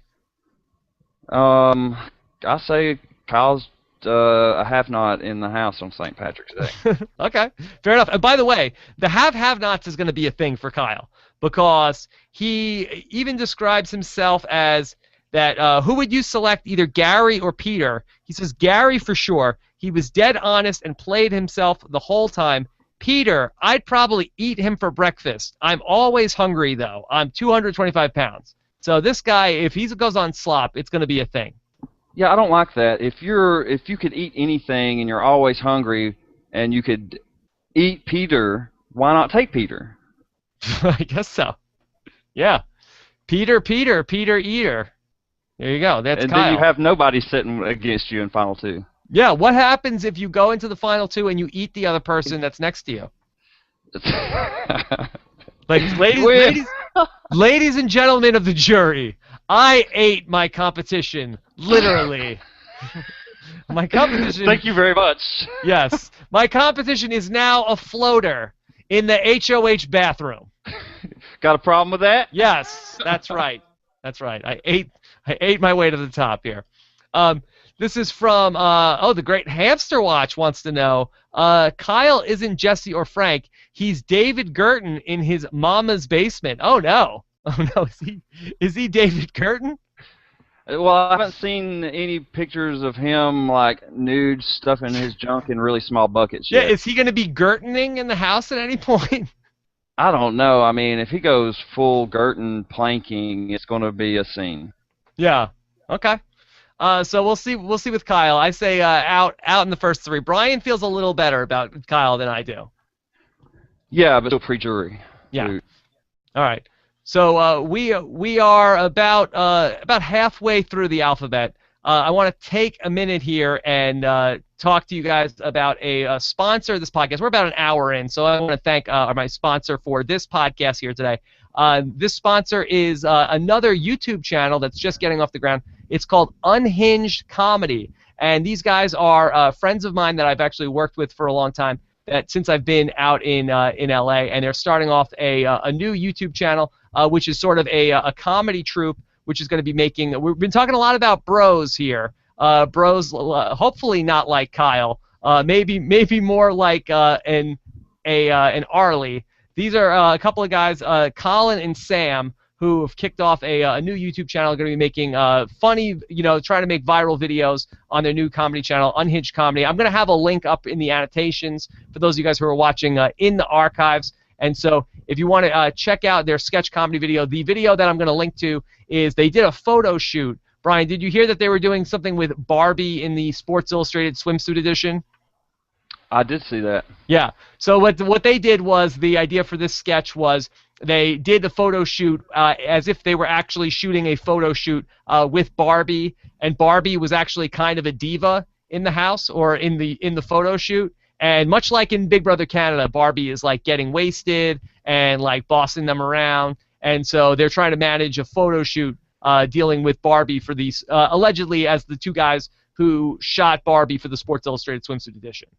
B: I say Kyle's a have-not in the house on St. Patrick's Day.
A: Okay, fair enough. And by the way, the have-nots is going to be a thing for Kyle because he even describes himself as that. Who would you select, either Gary or Peter? He says Gary for sure. He was dead honest and played himself the whole time. Peter, I'd probably eat him for breakfast. I'm always hungry, though. I'm 225 pounds. So this guy, if he goes on slop, it's going to be a thing.
B: Yeah, I don't like that. If you could eat anything and you're always hungry and you could eat Peter, why not take Peter?
A: I guess so. Yeah. Peter Eater. There you go. That's
B: and
A: Kyle.
B: Then you have nobody sitting against you in Final Two.
A: Yeah, what happens if you go into the Final Two and you eat the other person that's next to you? Like, ladies and gentlemen of the jury, I ate my competition, literally. My competition...
B: Thank you very much.
A: Yes. My competition is now a floater in the HOH bathroom.
B: Got a problem with that?
A: Yes, that's right. That's right. I ate my way to the top here. This is from, the great Hamster Watch wants to know, Kyle isn't Jesse or Frank. He's David Girton in his mama's basement. Oh, no. Oh, no. Is he David Girton?
B: Well, I haven't seen any pictures of him, like, nude stuffing his junk in really small buckets yet.
A: Yeah, is he going to be Girtoning in the house at any point?
B: I don't know. I mean, if he goes full Girton planking, it's going to be a scene.
A: Yeah. Okay. So we'll see with Kyle. I say out in the first three. Brian feels a little better about Kyle than I do.
B: Yeah, but still pre-jury.
A: Yeah. Dude. All right. So we are about halfway through the alphabet. I want to take a minute here and talk to you guys about a sponsor of this podcast. We're about an hour in, so I want to thank my sponsor for this podcast here today. This sponsor is another YouTube channel that's just getting off the ground. It's called Unhinged Comedy, And these guys are friends of mine that I've actually worked with for a long time. That since I've been out in LA, and they're starting off a new YouTube channel, which is sort of a comedy troupe, which is going to be making. We've been talking a lot about bros here. Bros, hopefully not like Kyle. Maybe more like an Arlie. These are a couple of guys, Colin and Sam, who have kicked off a new YouTube channel. Going to be making funny, trying to make viral videos on their new comedy channel, Unhinged Comedy. I'm going to have a link up in the annotations for those of you guys who are watching in the archives. And so if you want to check out their sketch comedy video, the video that I'm going to link to is they did a photo shoot. Brian, did you hear that they were doing something with Barbie in the Sports Illustrated swimsuit edition?
B: I did see that.
A: Yeah. So what they did was, the idea for this sketch was they did the photo shoot as if they were actually shooting a photo shoot with Barbie, and Barbie was actually kind of a diva in the house or in the photo shoot. And much like in Big Brother Canada, Barbie is like getting wasted and like bossing them around. And so they're trying to manage a photo shoot dealing with Barbie for these, allegedly as the two guys who shot Barbie for the Sports Illustrated swimsuit edition.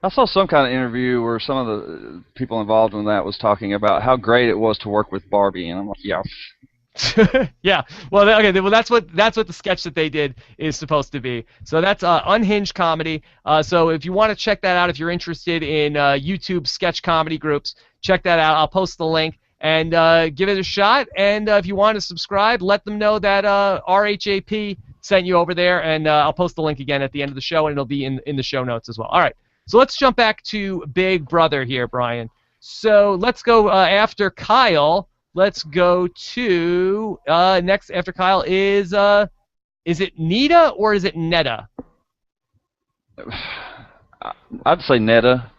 B: I saw some kind of interview where some of the people involved in that was talking about how great it was to work with Barbie, and I'm like, yeah.
A: Yeah. Well, okay. Well, that's what the sketch that they did is supposed to be. So that's Unhinged Comedy. So if you want to check that out, if you're interested in YouTube sketch comedy groups, check that out. I'll post the link and give it a shot. And if you want to subscribe, let them know that RHAP sent you over there, and I'll post the link again at the end of the show, and it'll be in the show notes as well. All right. So let's jump back to Big Brother here, Brian. So let's go after Kyle. Let's go to next after Kyle is it Nita or is it Netta?
B: I'd say Netta.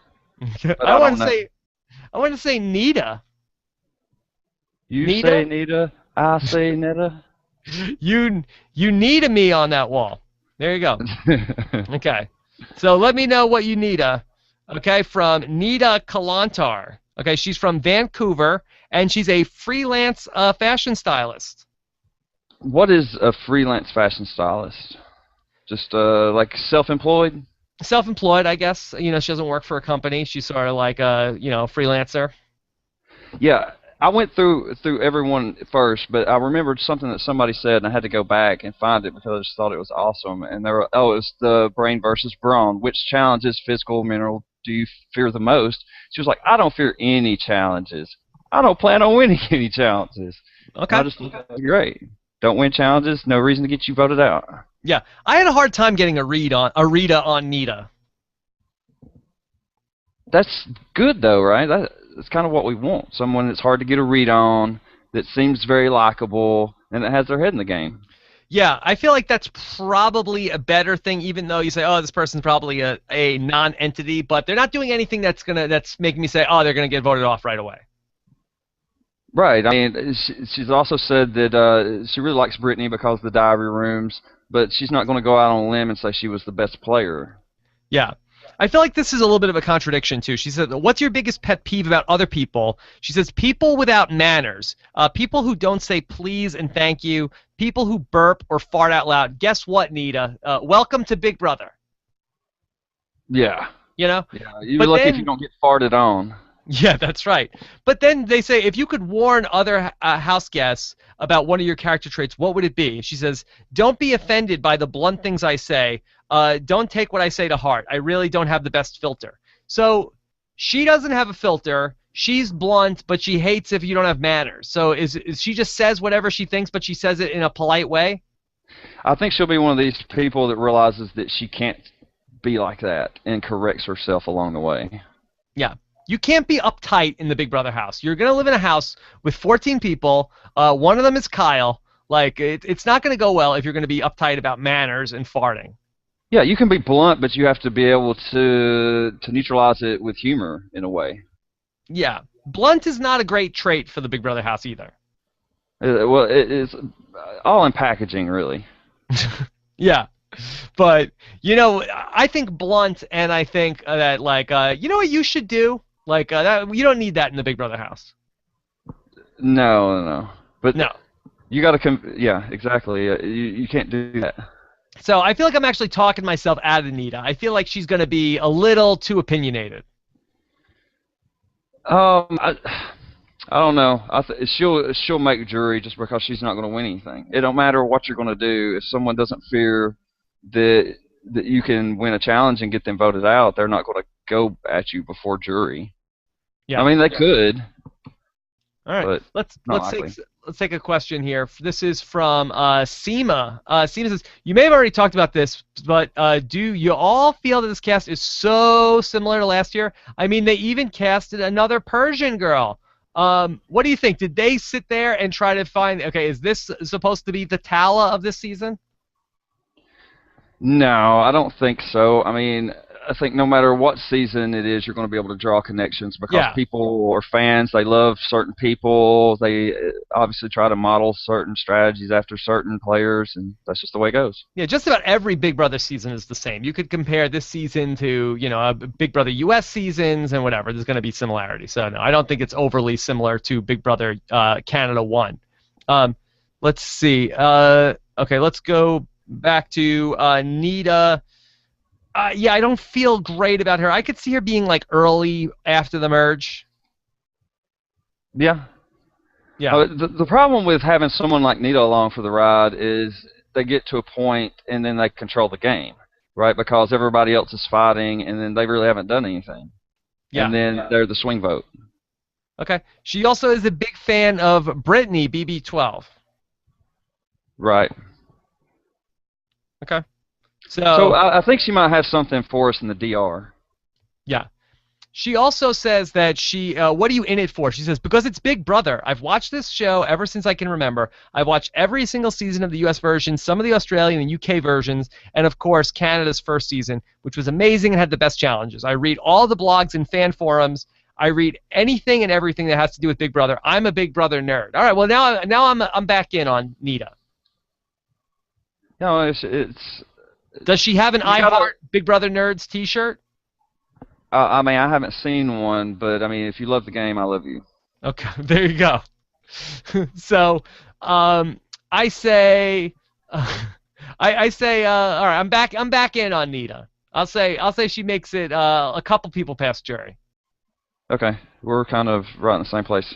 A: I want to say Nita.
B: You
A: Nita?
B: say Nita, I say Netta.
A: You Nita me on that wall. There you go. Okay. So let me know what you need, okay, from Nita Kalantar. Okay, she's from Vancouver, and she's a freelance fashion stylist.
B: What is a freelance fashion stylist? Just like self-employed?
A: Self-employed, I guess. She doesn't work for a company. She's sort of like a, freelancer.
B: Yeah, I went through everyone first, but I remembered something that somebody said, and I had to go back and find it because I just thought it was awesome. And it was the brain versus brawn. Which challenges, physical or mental, do you fear the most? She was like, I don't fear any challenges. I don't plan on winning any challenges.
A: Okay.
B: And I just thought, great. Don't win challenges, no reason to get you voted out.
A: Yeah, I had a hard time getting a read on Nita.
B: That's good though, right? That's kind of what we want. Someone that's hard to get a read on, that seems very likable, and that has their head in the game.
A: Yeah, I feel like that's probably a better thing, even though you say, oh, this person's probably a non-entity, but they're not doing anything that's making me say, oh, they're gonna get voted off right away.
B: Right. I mean, she's also said that she really likes Brittany because of the diary rooms, but she's not going to go out on a limb and say she was the best player.
A: Yeah. I feel like this is a little bit of a contradiction, too. She said, what's your biggest pet peeve about other people? She says, people without manners, people who don't say please and thank you, people who burp or fart out loud. Guess what, Nita? Welcome to Big Brother.
B: Yeah.
A: Yeah,
B: you're lucky if you don't get farted on.
A: Yeah, that's right. But then they say, if you could warn other house guests about one of your character traits, what would it be? She says, don't be offended by the blunt things I say. Don't take what I say to heart. I really don't have the best filter. So she doesn't have a filter. She's blunt, but she hates if you don't have manners. So is she just says whatever she thinks, but she says it in a polite way?
B: I think she'll be one of these people that realizes that she can't be like that and corrects herself along the way.
A: Yeah. You can't be uptight in the Big Brother house. You're going to live in a house with 14 people. One of them is Kyle. Like, it's not going to go well if you're going to be uptight about manners and farting.
B: Yeah, you can be blunt, but you have to be able to neutralize it with humor in a way.
A: Yeah. Blunt is not a great trait for the Big Brother house either.
B: Well, it's all in packaging, really.
A: Yeah. But, I think blunt, and I think that, like, you know what you should do? Like, you don't need that in the Big Brother house.
B: No. But
A: no.
B: You got to yeah, exactly. You can't do that.
A: So I feel like I'm actually talking myself out of Nita. I feel like she's going to be a little too opinionated.
B: I, I don't know. She'll make jury just because she's not going to win anything. It don't matter what you're going to do. If someone doesn't fear that you can win a challenge and get them voted out, they're not going to go at you before jury.
A: Yeah.
B: I mean, they could,
A: All right.
B: but
A: Let's
B: not
A: let's take
B: likely.
A: let's take a question here. This is from Seema. Seema says, "You may have already talked about this, but do you all feel that this cast is so similar to last year? I mean, they even casted another Persian girl. What do you think? Did they sit there and try to find? Okay, is this supposed to be the Tala of this season?
B: No, I don't think so. I mean, I think no matter what season it is, you're going to be able to draw connections because
A: Yeah.
B: people are fans. They love certain people. They obviously try to model certain strategies after certain players, and that's just the way it goes.
A: Yeah, just about every Big Brother season is the same. You could compare this season to, Big Brother US seasons and whatever. There's going to be similarities. So, no, I don't think it's overly similar to Big Brother Canada 1. Um, let's see. Okay, let's go back to Nita. Yeah, I don't feel great about her. I could see her being like early after the merge.
B: Yeah.
A: Yeah.
B: The problem with having someone like Nito along for the ride is they get to a point and then they control the game, right? Because everybody else is fighting and then they really haven't done anything. And
A: Yeah.
B: then they're the swing vote.
A: Okay. She also is a big fan of Brittany BB12.
B: Right.
A: Okay.
B: So
A: So,
B: I think she might have something for us in the DR.
A: yeah. She also says that what are you in it for? She says, because it's Big Brother. I've watched this show ever since I can remember. I've watched every single season of the US version, some of the Australian and UK versions, and of course, Canada's first season, which was amazing and had the best challenges. I read all the blogs and fan forums. I read anything and everything that has to do with Big Brother. I'm a Big Brother nerd. All right, well, now I'm back in on Nita.
B: No, it's
A: Does she have an
B: you
A: I
B: gotta.
A: Heart Big Brother Nerds t-shirt?
B: I mean, I haven't seen one, but I mean, if you love the game, I love you.
A: Okay, there you go. So, I say, I say, all right, I'm back in on Nita. I'll say she makes it a couple people past jury.
B: Okay, we're kind of right in the same place.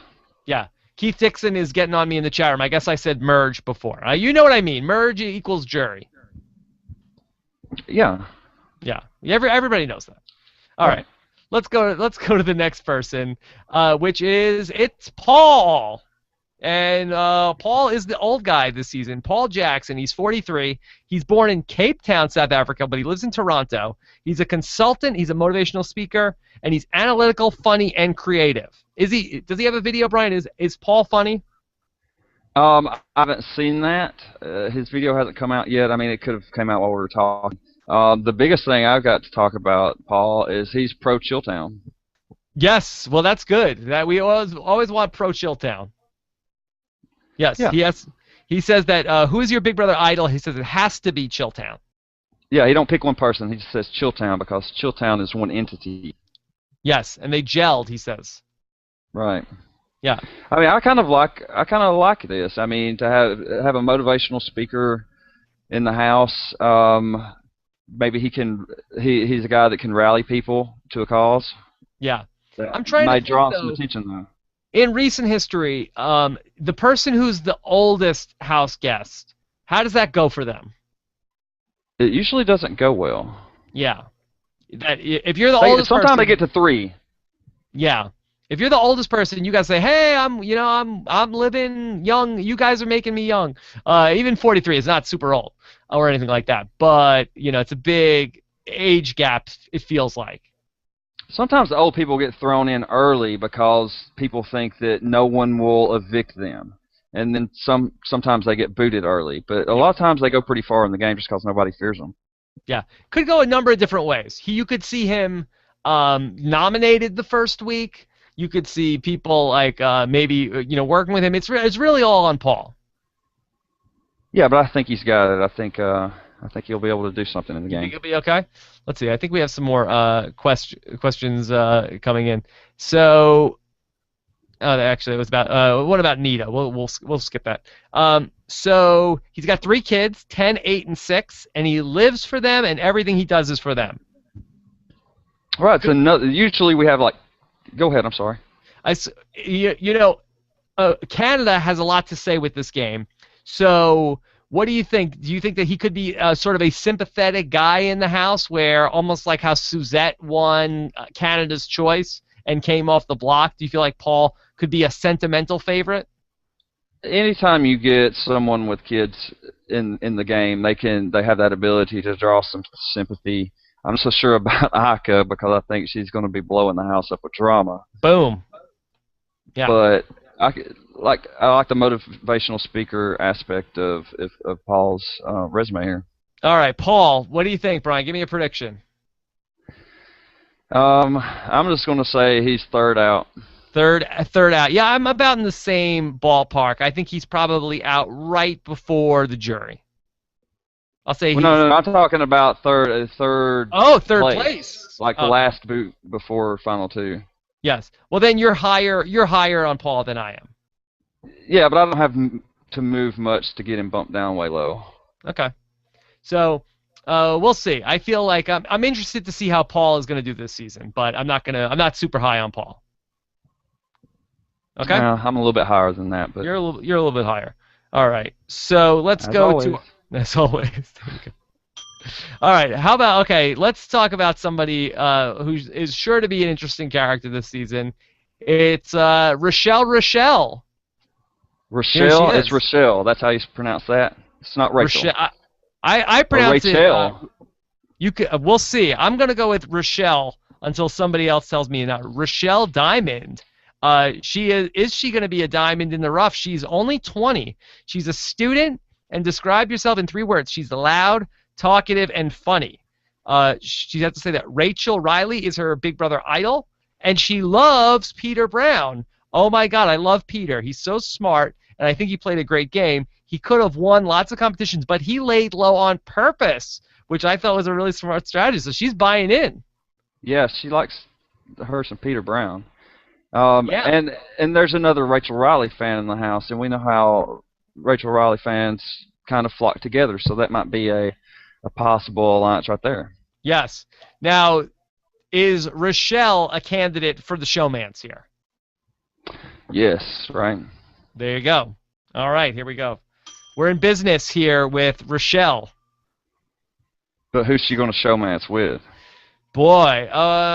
A: Yeah, Keith Dixon is getting on me in the chat room. I guess I said merge before. You know what I mean? Merge equals jury.
B: Yeah.
A: Yeah, everybody knows that. All right, let's go to the next person, which is it's Paul. And Paul is the old guy this season. Paul Jackson. He's 43. He's born in Cape Town, South Africa, but he lives in Toronto. He's a consultant. He's a motivational speaker, and he's analytical, funny, and creative. Is he? Does he have a video, Brian? Is Paul funny?
B: I haven't seen that. His video hasn't come out yet. I mean, it could have come out while we were talking. The biggest thing I've got to talk about, Paul, is he's pro Chilltown.
A: Yes. Well, that's good. That we always want pro Chilltown. Yes.
B: Yeah.
A: He says that who is your Big Brother idol? He says it has to be Chilltown.
B: Yeah, he don't pick one person. He just says Chilltown because Chilltown is one entity.
A: Yes, and they gelled. He says.
B: Right.
A: Yeah.
B: I mean, I kind of like this. I mean, to have a motivational speaker in the house. Maybe he's a guy that can rally people to a cause.
A: Yeah.
B: That
A: I'm trying to
B: might
A: think,
B: draw some
A: though.
B: attention though.
A: In recent history, the person who's the oldest house guest, how does that go for them?
B: It usually doesn't go well.
A: Yeah. That if you're the oldest
B: Sometimes
A: person,
B: they get to 3.
A: yeah. If you're the oldest person, you gotta say, "Hey, I'm living young. You guys are making me young." Even 43 is not super old or anything like that, but it's a big age gap. It feels like.
B: Sometimes the old people get thrown in early because people think that no one will evict them, and then sometimes they get booted early. But a lot of times they go pretty far in the game just because nobody fears them.
A: Yeah, could go a number of different ways. You could see him nominated the first week. You could see people like maybe working with him. It's really all on Paul.
B: Yeah, but I think he's got it. I think he'll be able to do something in the
A: You
B: game.
A: think he'll be okay? Let's see. I think we have some more questions coming in. So, Oh, actually, it was about. What about Nita? We'll skip that. So he's got 3 kids, 10, 8, and 6, and he lives for them, and everything he does is for them.
B: Right. So usually we have like. Go ahead. I'm sorry.
A: You know, Canada has a lot to say with this game. So, what do you think? Do you think that he could be sort of a sympathetic guy in the house, where almost like how Suzette won Canada's Choice and came off the block? Do you feel like Paul could be a sentimental favorite?
B: Anytime you get someone with kids in the game, they have that ability to draw some sympathy. I'm so sure about Ika because I think she's going to be blowing the house up with drama.
A: Boom. Yeah.
B: But I like the motivational speaker aspect of Paul's resume here.
A: All right, Paul. What do you think, Brian? Give me a prediction.
B: I'm just going to say he's third out.
A: Third out. Yeah, I'm about in the same ballpark. I think he's probably out right before the jury. I'll say.
B: Well, no, I'm talking about third.
A: Oh, third place.
B: Like the last boot before final two.
A: Yes. Well, then you're higher on Paul than I am.
B: Yeah, but I don't have to move much to get him bumped down way low.
A: Okay. So we'll see. I feel like I'm interested to see how Paul is going to do this season, but I'm not super high on Paul. Okay.
B: I'm a little bit higher than that, but
A: you're a little bit higher. All right. So let's go to. As always. All right. How about let's talk about somebody who is sure to be an interesting character this season. It's Rochelle.
B: Rochelle? It's Rochelle. That's how you pronounce that. It's not Rachel.
A: I pronounce
B: Rachel.
A: We'll see. I'm gonna go with Rochelle until somebody else tells me not. Rochelle Diamond. Is she gonna be a diamond in the rough? She's only 20. She's a student. And describe yourself in 3 words. She's loud, talkative, and funny. She has to say that Rachel Riley is her big brother idol, and she loves Peter Brown. Oh my God, I love Peter. He's so smart, and I think he played a great game. He could have won lots of competitions, but he laid low on purpose, which I thought was a really smart strategy. So she's buying in.
B: Yeah, she likes her some Peter Brown. And there's another Rachel Riley fan in the house, and we know how Rachel Riley fans kind of flock together, so that might be a possible alliance right there.
A: Yes. Now, is Rochelle a candidate for the showmance here?
B: Yes, right.
A: There you go. All right, here we go. We're in business here with Rochelle.
B: But who's she going to showmance with?
A: Boy,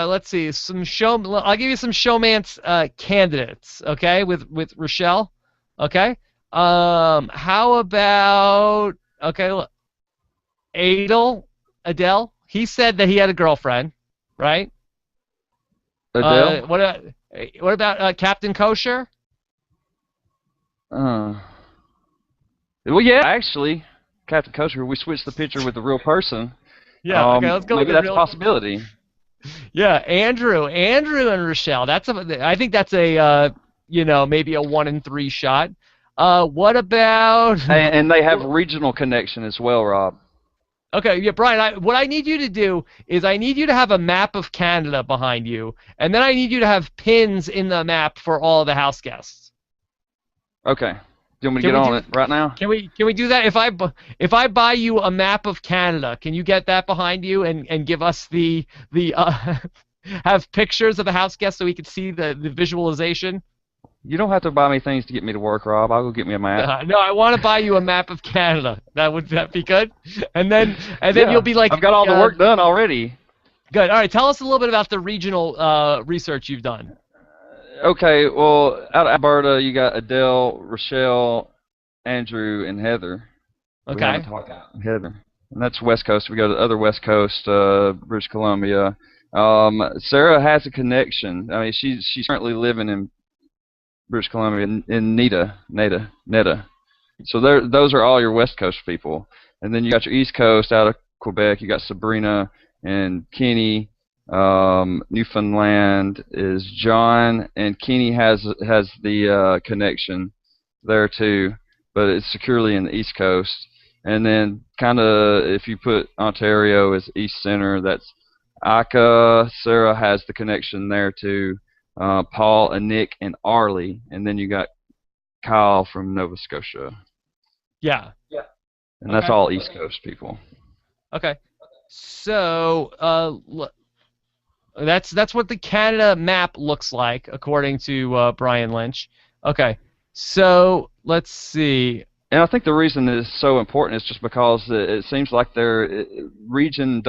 A: let's see. I'll give you some showmance candidates, okay, with Rochelle, okay? How about Adele? He said that he had a girlfriend, right?
B: Adele?
A: What about Captain Kosher?
B: Well, yeah, actually, Captain Kosher. We switched the picture with the real person.
A: Yeah, let's go.
B: Maybe that's a possibility.
A: Yeah, Andrew and Rochelle. I think that's a maybe a 1 in 3 shot. What about?
B: And they have regional connection as well, Rob.
A: Okay, yeah, Brian. What I need you to do is I need you to have a map of Canada behind you, and then I need you to have pins in the map for all of the house guests.
B: Okay. Do you want me to get on it right now?
A: Can we do that? If I buy you a map of Canada, can you get that behind you and give us the have pictures of the house guests so we can see the visualization?
B: You don't have to buy me things to get me to work, Rob. I'll go get me a map.
A: No, I want to buy you a map of Canada. Would that be good? And then you'll be like,
B: I've got all the work done already.
A: Good. All right. Tell us a little bit about the regional research you've done.
B: Okay. Well, out of Alberta, you got Adele, Rochelle, Andrew, and Heather.
A: Okay.
B: We haven't talked about Heather, and that's West Coast. We go to the other West Coast, British Columbia. Sarah has a connection. I mean, she's currently living in British Columbia in Neta. So those are all your West Coast people. And then you got your East Coast out of Quebec. You got Sabrina and Kenny. Newfoundland is John, and Kenny has the connection there too, but it's securely in the East Coast. And then kind of if you put Ontario as East Center, that's Ika. Sarah has the connection there too. Paul, and Nick, and Arlie, and then you got Kyle from Nova Scotia,
A: Yeah.
B: and that's
A: Okay.
B: all East Coast people.
A: Okay. So, that's what the Canada map looks like according to Brian Lynch. Okay. So let's see.
B: And I think the reason it's so important is just because it seems like their region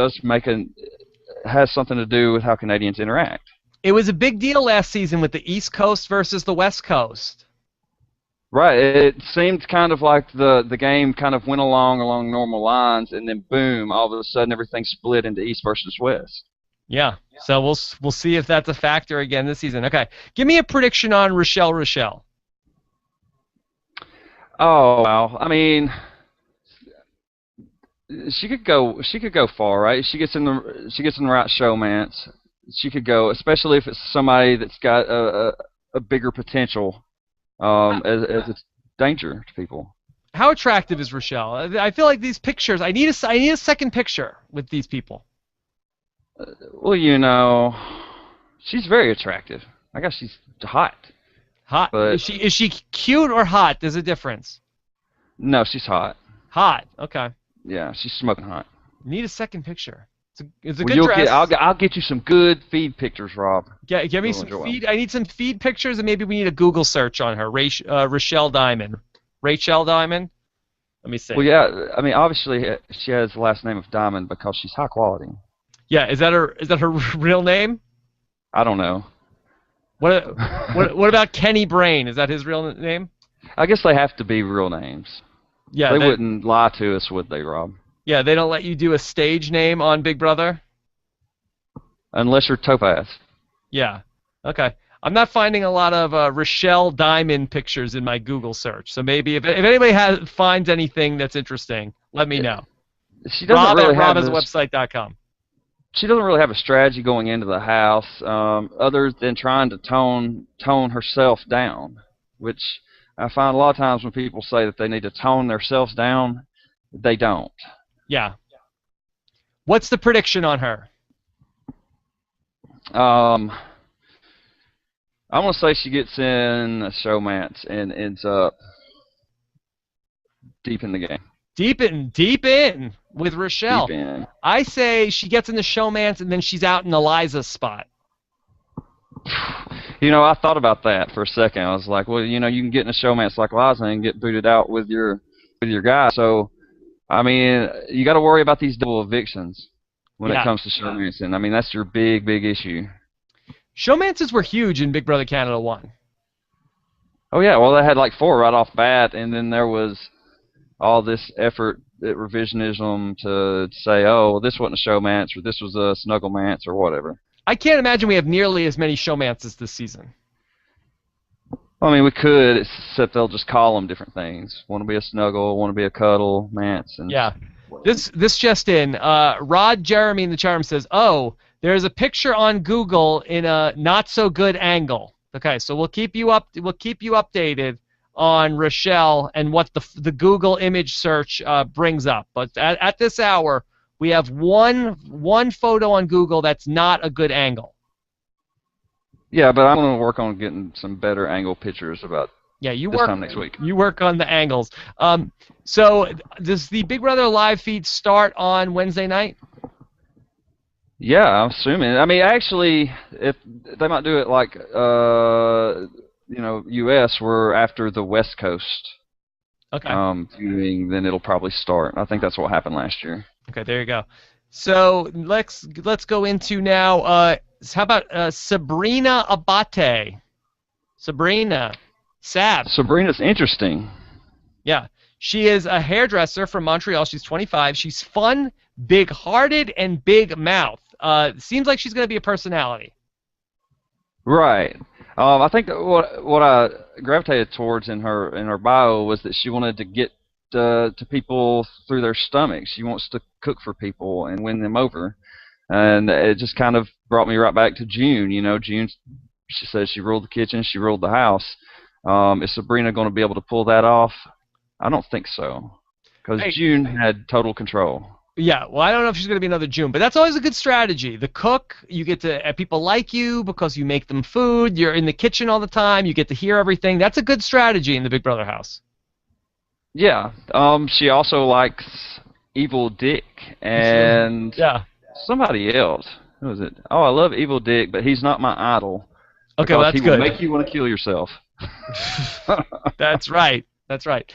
B: has something to do with how Canadians interact.
A: It was a big deal last season with the East Coast versus the West Coast.
B: Right. It seemed kind of like the game kind of went along normal lines, and then boom, all of a sudden everything split into East versus West.
A: Yeah. So we'll see if that's a factor again this season. Okay. Give me a prediction on Rochelle.
B: Oh well, I mean, she could go far, right? She gets in the right showmance. She could go, especially if it's somebody that's got a bigger potential, as it's danger to people.
A: How attractive is Rochelle? I feel like these pictures. I need a second picture with these people.
B: Well, you know, she's very attractive. I guess she's hot.
A: Hot.
B: But
A: Is she cute or hot? There's a difference.
B: no, she's hot.
A: Hot. Okay.
B: Yeah, she's smoking hot.
A: Need a second picture. It's a
B: Well,
A: good
B: you'll
A: dress.
B: I'll get you some good feed pictures, Rob.
A: Give me
B: You'll
A: some
B: enjoy 'em.
A: feed. I need some feed pictures, and maybe we need a Google search on her. Rochelle Diamond. Rachel Diamond. Let me see.
B: Well, yeah, I mean, obviously she has the last name of Diamond because she's high quality.
A: Yeah. Is that her real name?
B: I don't know.
A: What about Kenny Brain? Is that his real name?
B: I guess they have to be real names.
A: Yeah.
B: They wouldn't lie to us, would they, Rob?
A: Yeah. They don't let you do a stage name on Big Brother.
B: Unless you're Topaz.
A: Yeah. Okay. I'm not finding a lot of Rochelle Diamond pictures in my Google search. So maybe if anybody finds anything that's interesting, let me know.
B: She doesn't
A: Rob
B: really
A: at
B: have
A: robaswebsite.com.
B: She doesn't really have a strategy going into the house, other than trying to tone herself down, which I find a lot of times when people say that they need to tone themselves down, they don't.
A: Yeah. What's the prediction on her?
B: I want to say she gets in a showmance and ends up deep in the game.
A: Deep in with Rochelle.
B: Deep in.
A: I say she gets in the showmance and then she's out in Eliza's spot.
B: You know, I thought about that for a second. I was like, well, you know, you can get in a showmance like Liza and get booted out with your guy. So, I mean, you got to worry about these double evictions when it comes to showmancing. I mean, that's your big issue.
A: Showmances were huge in Big Brother Canada 1.
B: Oh, yeah. Well, they had like 4 right off bat, and then there was all this effort at revisionism to say, oh, well, this wasn't a showmance, or this was a snugglemance, or whatever.
A: I can't imagine we have nearly as many showmances this season.
B: I mean, we could, except they'll just call them different things. Want to be a snuggle, want to be a cuddle, mance. And
A: yeah. This just in. Rod Jeremy in the charm says, oh, there's a picture on Google in a not so good angle. Okay, so we'll keep you updated on Rochelle and what the Google image search brings up. But at this hour, we have one photo on Google that's not a good angle.
B: Yeah, but I'm going to work on getting some better angle pictures about this time next week.
A: You work on the angles. So does the Big Brother live feed start on Wednesday night?
B: Yeah, I'm assuming. I mean, actually, if they might do it like U.S. where after the West Coast viewing, then it'll probably start. I think that's what happened last year.
A: Okay, there you go. So let's go into now. How about Sabrina Abate? Sabrina's
B: interesting.
A: Yeah. She is a hairdresser from Montreal. She's 25. She's fun, big-hearted, and big-mouth. Seems like she's going to be a personality.
B: Right. I think that what I gravitated towards in her bio was that she wanted to get to people through their stomachs. She wants to cook for people and win them over. And it just kind of brought me right back to June. You know, June, she said she ruled the kitchen, she ruled the house. Is Sabrina going to be able to pull that off? I don't think so, because June had total control.
A: Yeah, well, I don't know if she's going to be another June, but that's always a good strategy. The cook, you get to people like you because you make them food. You're in the kitchen all the time. You get to hear everything. That's a good strategy in the Big Brother house.
B: Yeah. She also likes Evil Dick and
A: Yeah.
B: somebody else. Who is it? Oh, I love Evil Dick, but he's not my idol
A: Okay, well,
B: because he
A: that's
B: will
A: good.
B: make you want to kill yourself.
A: That's right. That's right.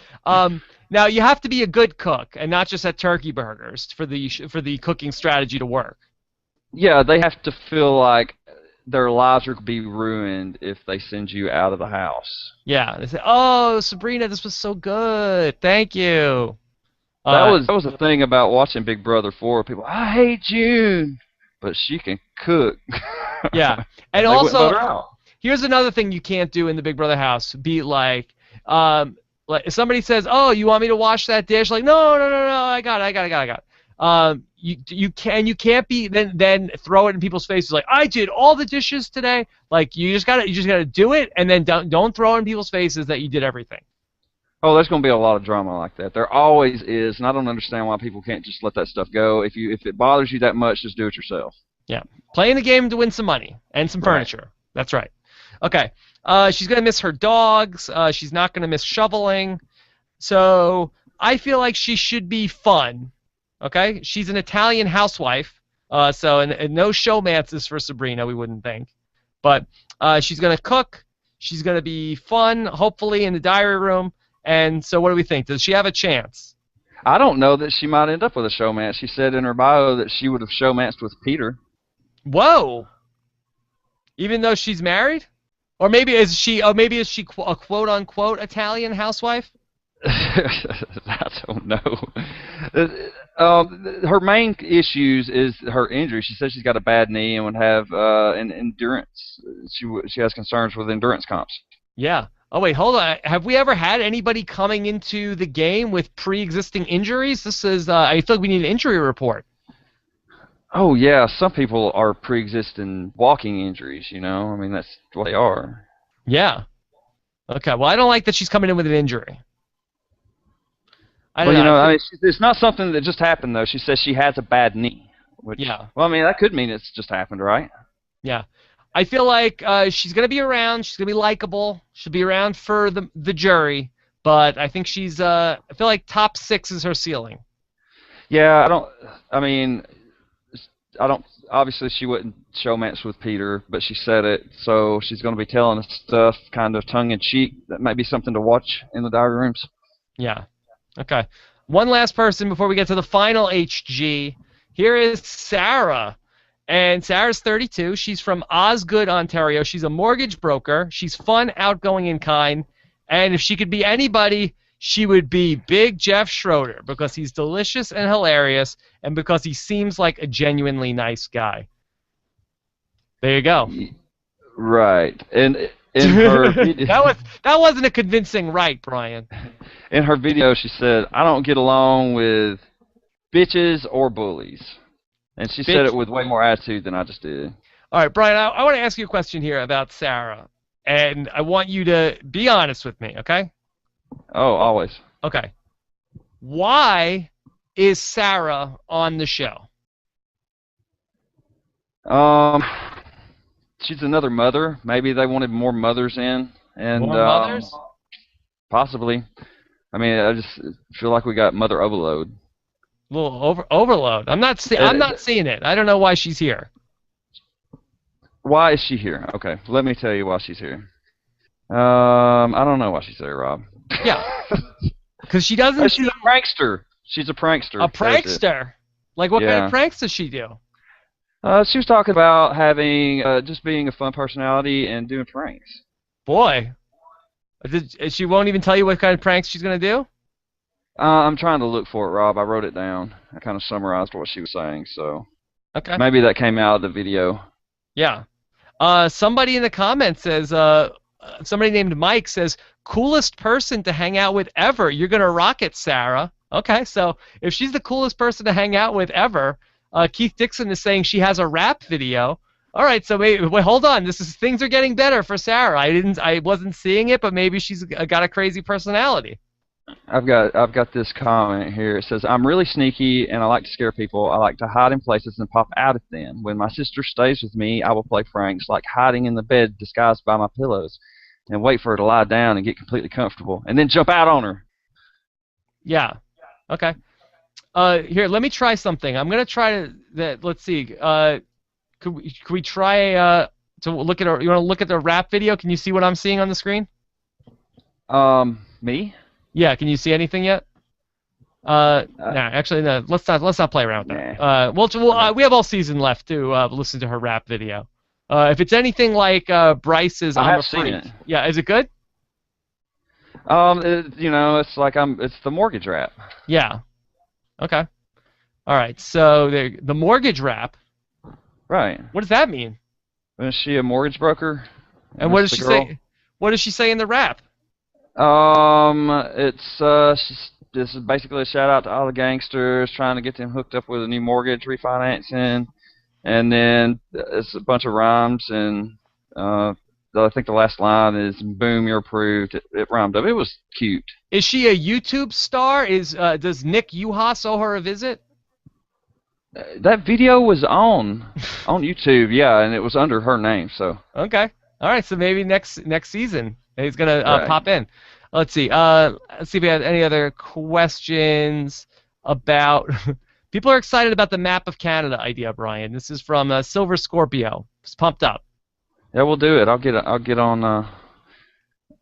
A: Now you have to be a good cook and not just at turkey burgers for the cooking strategy to work.
B: Yeah, they have to feel like their lives are be ruined if they send you out of the house.
A: Yeah, they say, "Oh, Sabrina, this was so good. Thank you."
B: That
A: Uh,
B: was that was the thing about watching Big Brother 4. People, I hate June, but she can cook.
A: yeah, and
B: They wouldn't
A: also
B: vote her out.
A: here's another thing you can't do in the Big Brother house. Be um, like if somebody says, "Oh, you want me to wash that dish?" Like, no, no, no, no, I got it. You can't be then throw it in people's faces like I did all the dishes today. Like you just gotta do it, and then don't throw it in people's faces that you did everything.
B: Oh, there's going to be a lot of drama like that. There always is, and I don't understand why people can't just let that stuff go. If it bothers you that much, just do it yourself.
A: Yeah, playing the game to win some money and some
B: Right.
A: furniture. That's right. Okay. She's gonna miss her dogs. She's not gonna miss shoveling. So I feel like she should be fun. Okay, she's an Italian housewife. And no showmances for Sabrina, we wouldn't think. But she's gonna cook. She's gonna be fun, hopefully in the diary room. And so, what do we think? Does she have a chance?
B: I don't know that she might end up with a showmance. She said in her bio that she would have showmanced with Peter.
A: Whoa! Even though she's married, or maybe is she? Or maybe is she a quote unquote Italian housewife?
B: I don't know. Her main issues is her injury. She says she's got a bad knee and would have an endurance. She has concerns with endurance comps.
A: Yeah. Oh wait, hold on. Have we ever had anybody coming into the game with pre-existing injuries? This is. I feel like we need an injury report.
B: Oh yeah, some people are pre-existing walking injuries. I mean that's what they are.
A: Yeah. Okay. Well, I don't like that she's coming in with an injury. I don't
B: Well,
A: know.
B: I mean, it's not something that just happened though. She says she has a bad knee, which,
A: Yeah.
B: well, I mean, that could mean it's just happened, right?
A: Yeah. I feel like she's gonna be around. She's gonna be likable. She'll be around for the jury. But I think she's. I feel like top six is her ceiling.
B: Yeah, I don't. I mean, I don't. Obviously, she wouldn't showmance with Peter, but she said it, so she's going to be telling us stuff, kind of tongue in cheek. That might be something to watch in the diary rooms.
A: Yeah. Okay. One last person before we get to the final HG. Here is Sarah. And Sarah's 32. She's from Osgood, Ontario. She's a mortgage broker. She's fun, outgoing, and kind. And if she could be anybody, she would be Big Jeff Schroeder because he's delicious and hilarious and because he seems like a genuinely nice guy. There you go.
B: Right, and in her
A: that wasn't a convincing right, Brian.
B: in her video, she said, "I don't get along with bitches or bullies," and she said
A: Bitch.
B: it with way more attitude than I just did.
A: All right, Brian, I want to ask you a question here about Sarah, and I want you to be honest with me, okay?
B: Oh, always.
A: Okay. Why is Sarah on the show?
B: Um, she's another mother. Maybe they wanted more mothers in, and
A: More mothers?
B: possibly. I mean, I just feel like we got mother overload.
A: A little overload. I'm not seeing it. I don't know why she's here.
B: Why is she here? Okay, let me tell you why she's here. I don't know why she's here, Rob.
A: Yeah, because she doesn't
B: She's
A: seem
B: a prankster. She's a prankster.
A: a
B: That's it.
A: prankster. Like, what kind
B: Yeah.
A: of pranks does she do?
B: She was talking about having just being a fun personality and doing pranks.
A: Boy, she won't even tell you what kind of pranks she's gonna do.
B: I'm trying to look for it, Rob. I wrote it down. I kind of summarized what she was saying, so
A: Okay.
B: maybe that came out of the video.
A: Yeah. Somebody in the comments says, somebody named Mike says, coolest person to hang out with ever. You're gonna rock it, Sarah. Okay, so if she's the coolest person to hang out with ever, Keith Dixon is saying she has a rap video. All right, so wait, hold on. Things are getting better for Sarah. I wasn't seeing it, but maybe she's got a crazy personality.
B: I've got this comment here. It says, "I'm really sneaky and I like to scare people. I like to hide in places and pop out at them. When my sister stays with me, I will play pranks like hiding in the bed disguised by my pillows, and wait for her to lie down and get completely comfortable, and then jump out on her."
A: Yeah. Okay. Here, let me try something. I'm gonna try to. Let's see. Could we try to look at our? You want to look at the rap video? Can you see what I'm seeing on the screen?
B: Me?
A: Yeah. Can you see anything yet? No, actually, no. Let's not play around with that.
B: Nah.
A: We have all season left to listen to her rap video. If it's anything like Bryce's,
B: I
A: I'm a
B: have seen
A: freak.
B: it.
A: Yeah, is it good?
B: It's like it's the mortgage rap.
A: Yeah. Okay. All right. So the mortgage rap.
B: Right.
A: What does that mean?
B: Is she a mortgage broker?
A: And what does
B: That's
A: she
B: the girl?
A: say? What does she say in the rap?
B: This is basically a shout out to all the gangsters trying to get them hooked up with a new mortgage refinancing, and then it's a bunch of rhymes, and I think the last line is "Boom, you're approved." It rhymed up. It was cute.
A: Is she a YouTube star? Does Nick Yuhas owe her a visit?
B: That video was on YouTube, yeah, and it was under her name, so
A: Okay. All right. So maybe next season he's gonna
B: right.
A: pop in. Let's see. Let's see if we have any other questions about. People are excited about the map of Canada idea, Brian. This is from Silver Scorpio. It's pumped up.
B: Yeah, we'll do it. I'll get on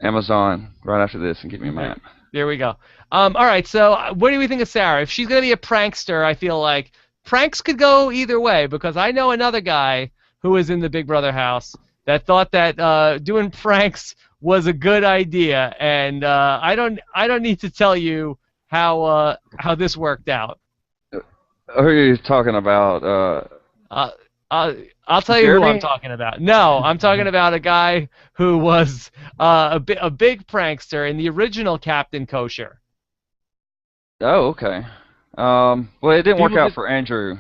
B: Amazon right after this and get me a map.
A: There we go. All right. So what do we think of Sarah? If she's gonna be a prankster, I feel like pranks could go either way, because I know another guy who was in the Big Brother house that thought that doing pranks was a good idea, and I don't need to tell you how this worked out.
B: Who are you talking about?
A: I'll tell you who I'm
B: Jeremy?
A: talking about. No, I'm talking about a guy who was a big prankster in the original Captain Kosher.
B: Oh, okay. Well, it didn't work
A: People
B: out
A: did
B: for Andrew,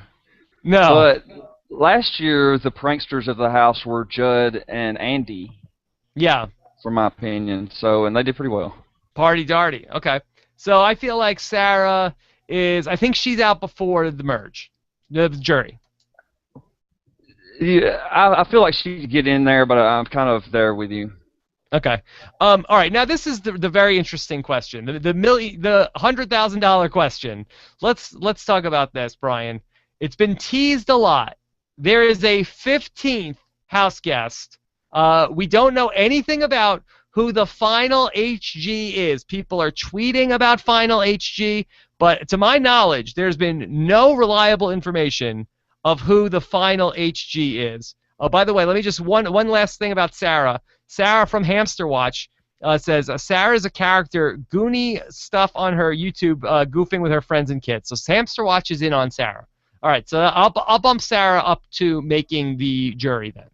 A: no.
B: but last year the pranksters of the house were Judd and Andy,
A: Yeah,
B: for my opinion. So, and they did pretty well.
A: party darty. Okay, so I feel like Sarah is. I think she's out before the merge, the jury.
B: Yeah, I feel like she could get in there, but I'm kind of there with you.
A: Okay. All right. Now this is the very interesting question, the $100,000 question. Let's talk about this, Brian. It's been teased a lot. There is a 15th house guest. We don't know anything about who the final HG is. People are tweeting about final HG, but to my knowledge, there's been no reliable information of who the final HG is. Oh, by the way, let me just one last thing about Sarah. Sarah from Hamster Watch says Sarah is a character, Goonie stuff on her YouTube, goofing with her friends and kids. So Hamster Watch is in on Sarah. All right, so I'll bump Sarah up to making the jury then.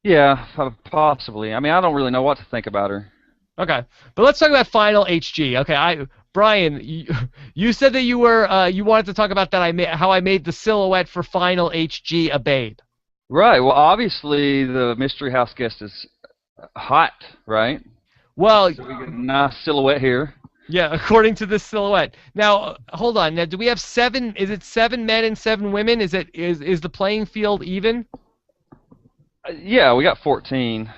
B: Yeah, possibly. I mean, I don't really know what to think about her.
A: Okay, but let's talk about final HG. Okay, Brian, you said that you wanted to talk about that how I made the silhouette for final HG a babe.
B: Right. Well, obviously the mystery house guest is hot, right?
A: Well,
B: So we get a nice silhouette here.
A: yeah, according to this silhouette. Now, hold on. Now, do we have 7? Is it 7 men and 7 women? Is the playing field even?
B: Yeah, we got 14.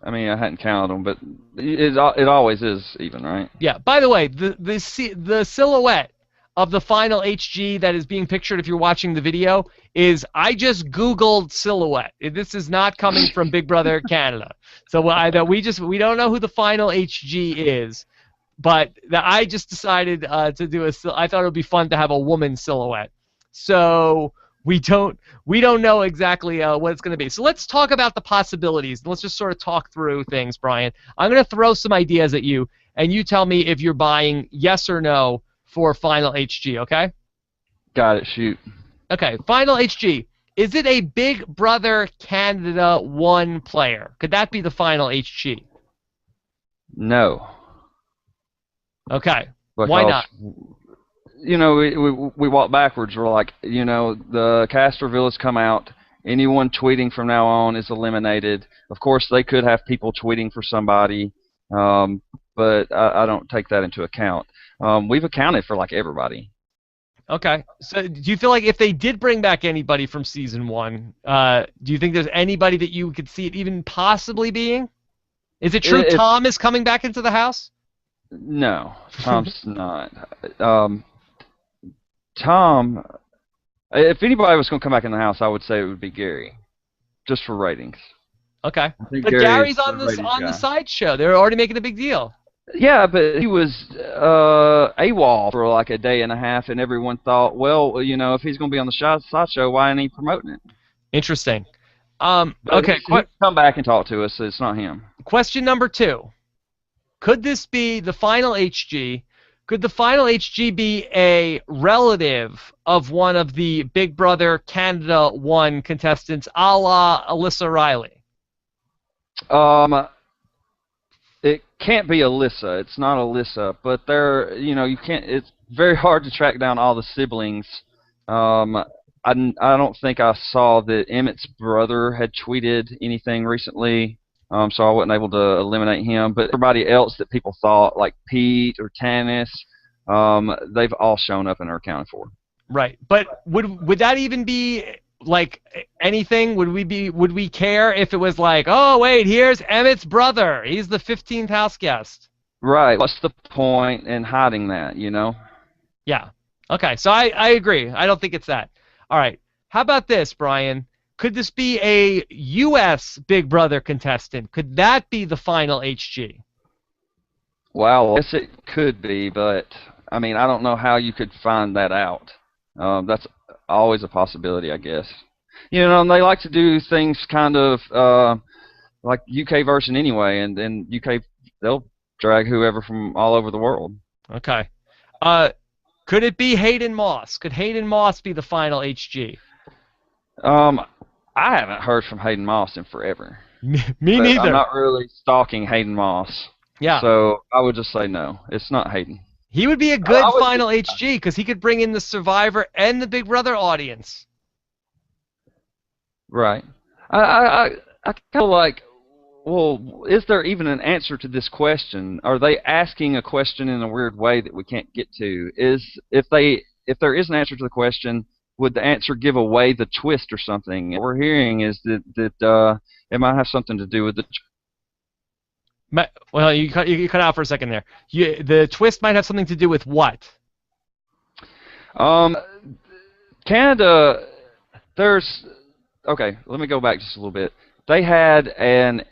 B: I mean, I hadn't counted them, but it always is even, right?
A: Yeah. By the way, the silhouette of the final HG that is being pictured if you're watching the video is I just Googled silhouette. This is not coming from Big Brother Canada. So we don't know who the final HG is, but I just decided to do I thought it would be fun to have a woman silhouette. So we don't know exactly what it's going to be. So let's talk about the possibilities. Let's just sort of talk through things, Brian. I'm going to throw some ideas at you, and you tell me if you're buying yes or no for final HG, okay?
B: Got it. Shoot.
A: Okay, final HG. Is it a Big Brother Canada 1 player? Could that be the final HG?
B: No.
A: Okay.
B: Because,
A: Why not?
B: You know, we walk backwards. We're like, you know, the cast reveal has come out. Anyone tweeting from now on is eliminated. Of course, they could have people tweeting for somebody. but I don't take that into account. We've accounted for like everybody.
A: Okay. So do you feel like if they did bring back anybody from season one, do you think there's anybody that you could see it even possibly being? Is it true
B: If
A: Tom is coming back into the house?
B: No, Tom's not. Um, Tom, if anybody was going to come back in the house, I would say it would be Gary, just for ratings.
A: Okay.
B: I think
A: But
B: Gary's
A: Gary's on
B: the
A: this
B: ratings
A: on the
B: guy.
A: sideshow. They're already making a big deal.
B: Yeah, but he was AWOL for like a day and a half, and everyone thought, well, if he's going to be on the side show, why isn't he promoting it?
A: Interesting.
B: But
A: Okay.
B: he's come back and talk to us, so it's not him.
A: Question number 2. Could this be the final HG? Could the final HG be a relative of one of the Big Brother Canada 1 contestants, a la Alyssa Riley?
B: Um, it can't be Alyssa. It's not Alyssa, but you can't. It's very hard to track down all the siblings. Um, I don't think I saw that Emmett's brother had tweeted anything recently, so I wasn't able to eliminate him. But everybody else that people thought, like Pete or Tanis, they've all shown up and are accounted for.
A: Right. But would that even be like anything? Would we care if it was like, oh wait, here's Emmett's brother. He's the 15th house guest.
B: Right. What's the point in hiding that,
A: Yeah. Okay. So I agree. I don't think it's that. All right. How about this, Brian? Could this be a U.S. Big Brother contestant? Could that be the final HG?
B: Well, yes, it could be, but I mean, I don't know how you could find that out. That's always a possibility, I guess. And they like to do things kind of like UK version anyway, and then UK they'll drag whoever from all over the world.
A: Okay. Could it be Hayden Moss? Could Hayden Moss be the final HG?
B: Um, I haven't heard from Hayden Moss in forever.
A: Me
B: But
A: neither.
B: I'm not really stalking Hayden Moss.
A: Yeah.
B: So I would just say no. It's not Hayden.
A: He would be a good
B: I would
A: final HG because he could bring in the Survivor and the Big Brother audience.
B: Right. I kind of like. Well, is there even an answer to this question? Are they asking a question in a weird way that we can't get to? If there is an answer to the question, would the answer give away the twist or something? What we're hearing is that it might have something to do with the.
A: Well, you cut out for a second there. The twist might have something to do with what?
B: Canada. Okay, let me go back just a little bit. They had an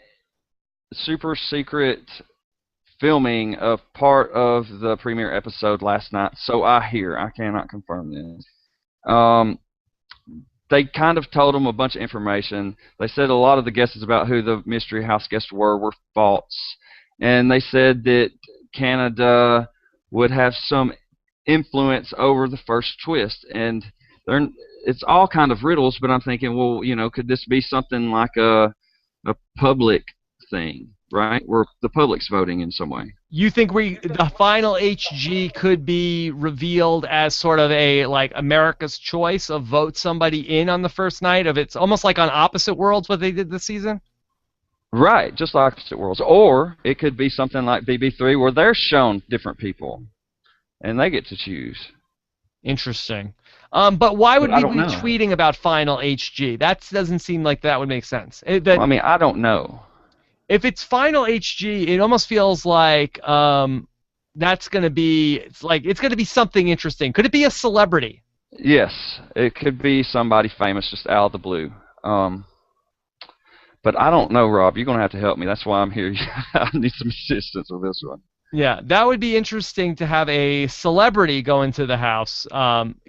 B: super secret filming of part of the premiere episode last night, so I hear. I cannot confirm this. They kind of told them a bunch of information. They said a lot of the guesses about who the mystery house guests were false, and they said that Canada would have some influence over the first twist, and it's all kind of riddles. But I'm thinking, well, could this be something like a public thing, right? Where the public's voting in some way.
A: You think the final HG could be revealed as sort of a like America's choice of vote somebody in on the first night of it's almost like on Opposite Worlds what they did this season?
B: Right, just like Opposite Worlds. Or it could be something like BB3 where they're shown different people and they get to choose.
A: Interesting. But why would we be
B: know.
A: tweeting about final HG? That doesn't seem like that would make sense.
B: Well, I mean, I don't know.
A: If it's final HG, it almost feels like that's going to be it's going to be something interesting. Could it be a celebrity?
B: Yes, it could be somebody famous just out of the blue. But I don't know, Rob. You're going to have to help me. That's why I'm here. I need some assistance with this one.
A: Yeah, that would be interesting to have a celebrity go into the house.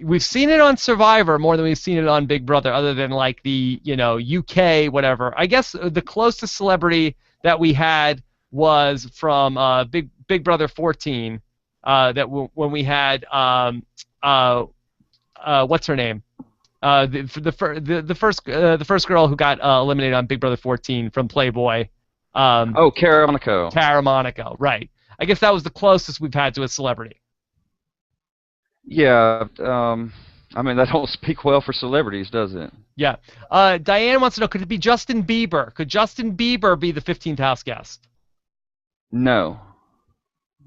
A: We've seen it on Survivor more than we've seen it on Big Brother, other than like the UK whatever. I guess the closest celebrity that we had was from Big Brother 14. When we had what's her name? The first girl who got eliminated on Big Brother 14 from Playboy.
B: Cara Monaco.
A: Cara Monaco, right. I guess that was the closest we've had to a celebrity.
B: Yeah, I mean, that don't speak well for celebrities, does it?
A: Yeah. Diane wants to know, could it be Justin Bieber? Could Justin Bieber be the 15th house guest?
B: No.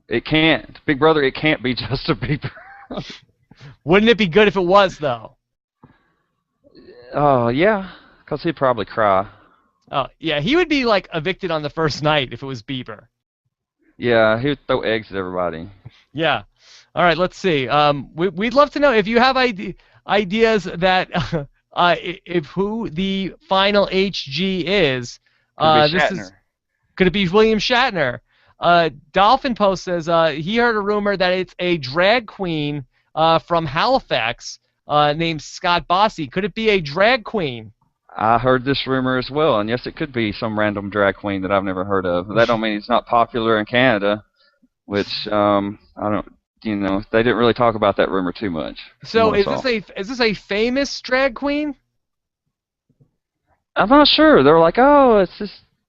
B: It can't. Big Brother, it can't be Justin Bieber.
A: Wouldn't it be good if it was, though?
B: Oh, yeah, because he'd probably cry.
A: Oh, yeah, he would be, like, evicted on the first night if it was Bieber.
B: Yeah, he would throw eggs at everybody.
A: Yeah. All right, let's see. We'd love to know if you have ideas that if who the final HG is.
B: Could be
A: This is
B: Shatner.
A: Could it be William Shatner? Dolphin Post says he heard a rumor that it's a drag queen from Halifax named Scott Bossy. Could it be a drag queen?
B: I heard this rumor as well, and yes, it could be some random drag queen that I've never heard of. That don't mean it's not popular in Canada, which I don't. They didn't really talk about that rumor too much.
A: So is this a famous drag queen?
B: I'm not sure. They're like, oh, it's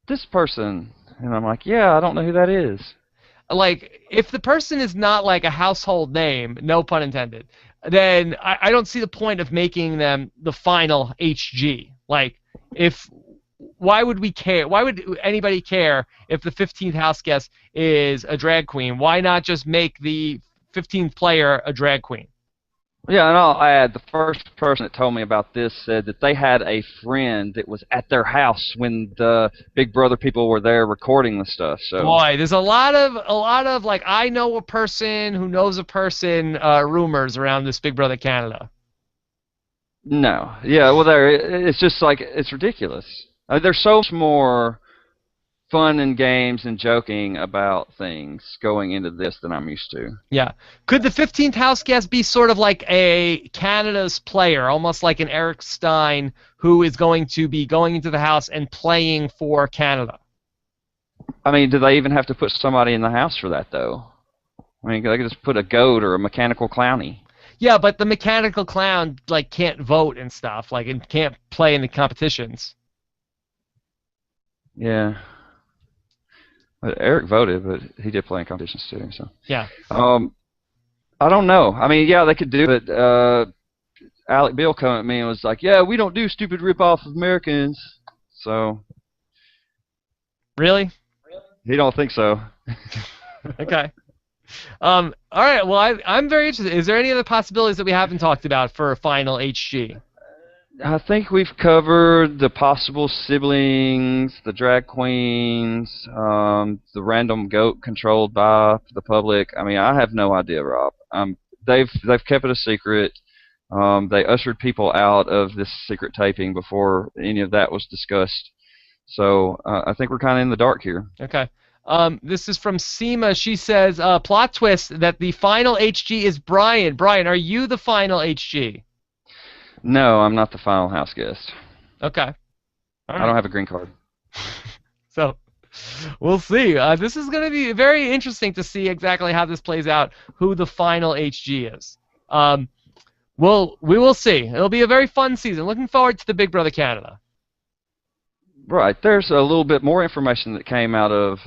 B: this person, and I'm like, yeah, I don't know who that is.
A: Like, if the person is not like a household name, no pun intended, then I don't see the point of making them the final HG. Like, why would we care? Why would anybody care if the 15th house guest is a drag queen? Why not just make the 15th player a drag queen?
B: Yeah, and I'll add, the first person that told me about this said that they had a friend that was at their house when the Big Brother people were there recording the stuff. So
A: boy, there's a lot of like I know a person who knows a person rumors around this Big Brother Canada.
B: no, yeah, well, it's just like it's ridiculous. There's so much more fun and games and joking about things going into this than I'm used to.
A: Yeah. Could the 15th house guest be sort of like a Canada's player, almost like an Eric Stein who is going to be going into the house and playing for Canada?
B: I mean, do they even have to put somebody in the house for that, though? I mean, they could just put a goat or a mechanical clowny.
A: Yeah, but the mechanical clown like can't vote and stuff, like and can't play in the competitions.
B: Yeah. Eric voted, but he did play in competitions too. So
A: Yeah.
B: I don't know. I mean, yeah, they could do it. Alec Bill came at me and was like, "Yeah, we don't do stupid rip-off of Americans." So
A: Really?
B: he don't think so.
A: Okay. All right. Well, I'm very interested. Is there any other possibilities that we haven't talked about for a final HG?
B: I think we've covered the possible siblings, the drag queens, the random goat controlled by the public. I mean, I have no idea, Rob. They've kept it a secret. They ushered people out of this secret taping before any of that was discussed. So I think we're kind of in the dark here.
A: Okay. This is from Seema. She says, plot twist that the final HG is Brian. Brian, are you the final HG?
B: No, I'm not the final house guest.
A: Okay. All right.
B: I don't have a green card.
A: So we'll see. This is going to be very interesting to see exactly how this plays out, who the final HG is. We will see. It'll be a very fun season. Looking forward to the Big Brother Canada.
B: Right. There's a little bit more information that came out of,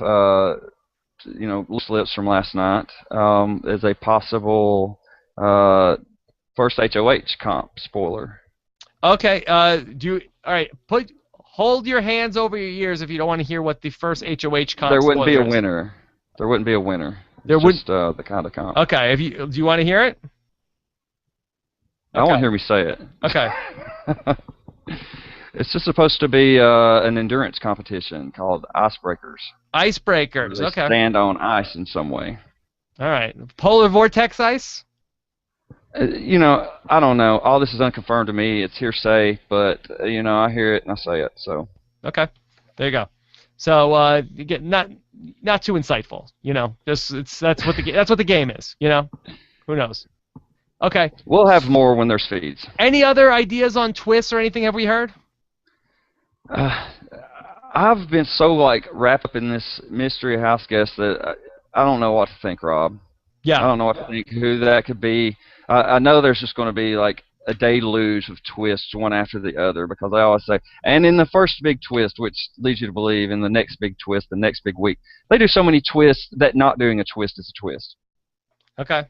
B: loose lips from last night as a possible first HOH comp spoiler.
A: Okay. All right. Hold your hands over your ears if you don't want to hear what the first HOH comp.
B: There wouldn't be a
A: is.
B: winner. There wouldn't be a winner.
A: There would
B: just the kind of comp.
A: Okay. Do you want to hear it?
B: I want to hear me say it.
A: Okay.
B: It's just supposed to be an endurance competition called Icebreakers.
A: Icebreakers.
B: They
A: Okay.
B: stand on ice in some way.
A: All right. Polar vortex ice.
B: I don't know. All this is unconfirmed to me. It's hearsay, but I hear it and I say it. So.
A: Okay. There you go. So you get not too insightful. That's what the game is. Who knows? Okay.
B: We'll have more when there's feeds.
A: Any other ideas on twists or anything have we heard?
B: I've been so wrapped up in this mystery house guest that I don't know what to think, Rob.
A: Yeah.
B: I don't know what to think who that could be. I know there's just going to be a deluge of twists one after the other because I always say, and in the first big twist, which leads you to believe in the next big twist, the next big week, they do so many twists that not doing a twist is a twist.
A: Okay.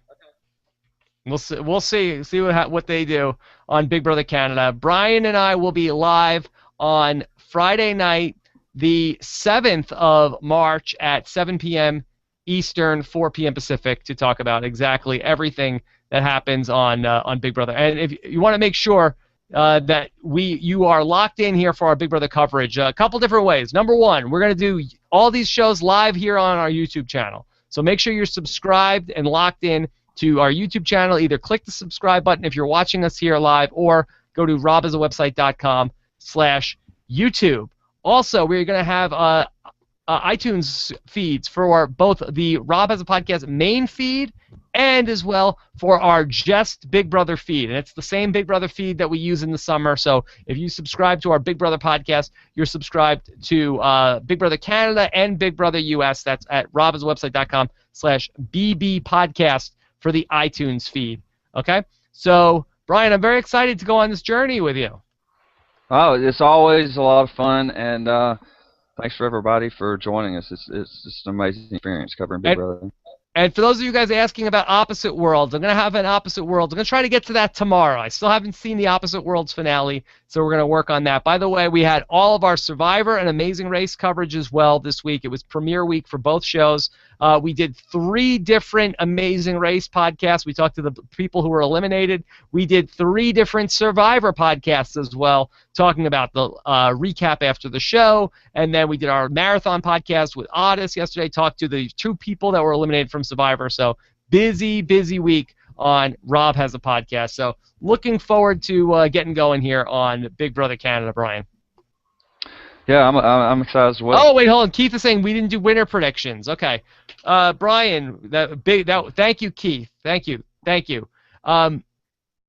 A: We'll see what they do on Big Brother Canada. Brian and I will be live on Friday night, the 7th of March at 7 p.m. Eastern, 4 p.m. Pacific to talk about exactly everything that happens on Big Brother. And if you want to make sure that you are locked in here for our Big Brother coverage, a couple different ways. Number one, we're going to do all these shows live here on our YouTube channel. So make sure you're subscribed and locked in to our YouTube channel. Either click the subscribe button if you're watching us here live, or go to robasawebsite.com/YouTube. Also, we're going to have iTunes feeds for both the Rob Has a Podcast main feed and as well for our Just Big Brother feed. And it's the same Big Brother feed that we use in the summer. So if you subscribe to our Big Brother podcast, you're subscribed to Big Brother Canada and Big Brother US. That's at robhasawebsite.com/BB podcast for the iTunes feed. Okay? So, Brian, I'm very excited to go on this journey with you.
B: Oh, it's always a lot of fun, and thanks for everybody for joining us. It's just an amazing experience covering Big Brother.
A: And for those of you guys asking about Opposite Worlds, I'm going to have an Opposite Worlds. I'm going to try to get to that tomorrow. I still haven't seen the Opposite Worlds finale, so we're going to work on that. By the way, we had all of our Survivor and Amazing Race coverage as well this week. It was premiere week for both shows. We did 3 different Amazing Race podcasts. We talked to the people who were eliminated. We did 3 different Survivor podcasts as well, talking about the recap after the show. And then we did our marathon podcast with Otis yesterday, talked to the 2 people that were eliminated from Survivor. So busy, busy week on Rob Has a Podcast. So looking forward to getting going here on Big Brother Canada, Brian.
B: Yeah, I'm excited as well.
A: Oh, wait, hold on. Keith is saying we didn't do winner predictions. Okay. Brian, thank you, Keith. Thank you.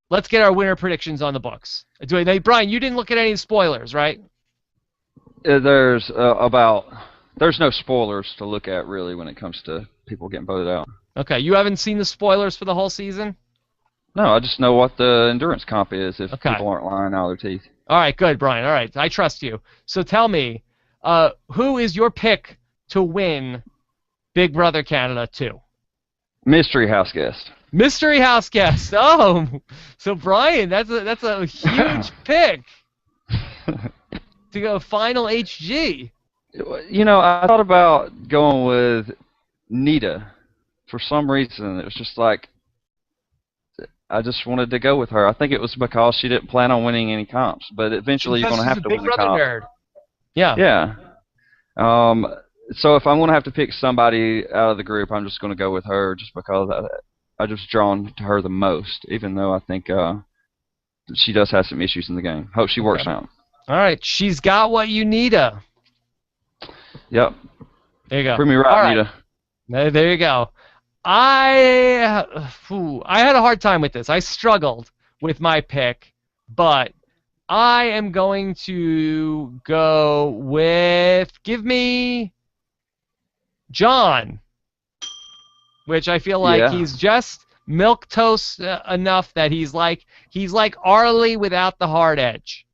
A: Let's get our winner predictions on the books. Now, Brian, you didn't look at any spoilers, right?
B: There's no spoilers to look at, really, when it comes to people getting voted out.
A: Okay, you haven't seen the spoilers for the whole season?
B: No, I just know what the endurance comp is if people aren't lying out of their teeth.
A: All right, good, Brian. All right, I trust you. So tell me, who is your pick to win Big Brother Canada 2?
B: Mystery Houseguest.
A: Mystery Houseguest. Oh, so Brian, that's a huge pick to go final HG.
B: You know, I thought about going with Nita. For some reason, it was just like I just wanted to go with her. I think it was because she didn't plan on winning any comps, but eventually you're going to have to win the comp.
A: Nerd. Yeah.
B: Yeah. So if I'm going to have to pick somebody out of the group, I'm just going to go with her just because I just drawn to her the most, even though I think she does have some issues in the game. Hope she works out.
A: All right. She's got what you need her.
B: Yep.
A: There you go.
B: Prove me right, Nita.
A: There you go. I had a hard time with this. I struggled with my pick, but I am going to go with give me John, which I feel like he's just milquetoast enough that he's like Arlie without the hard edge.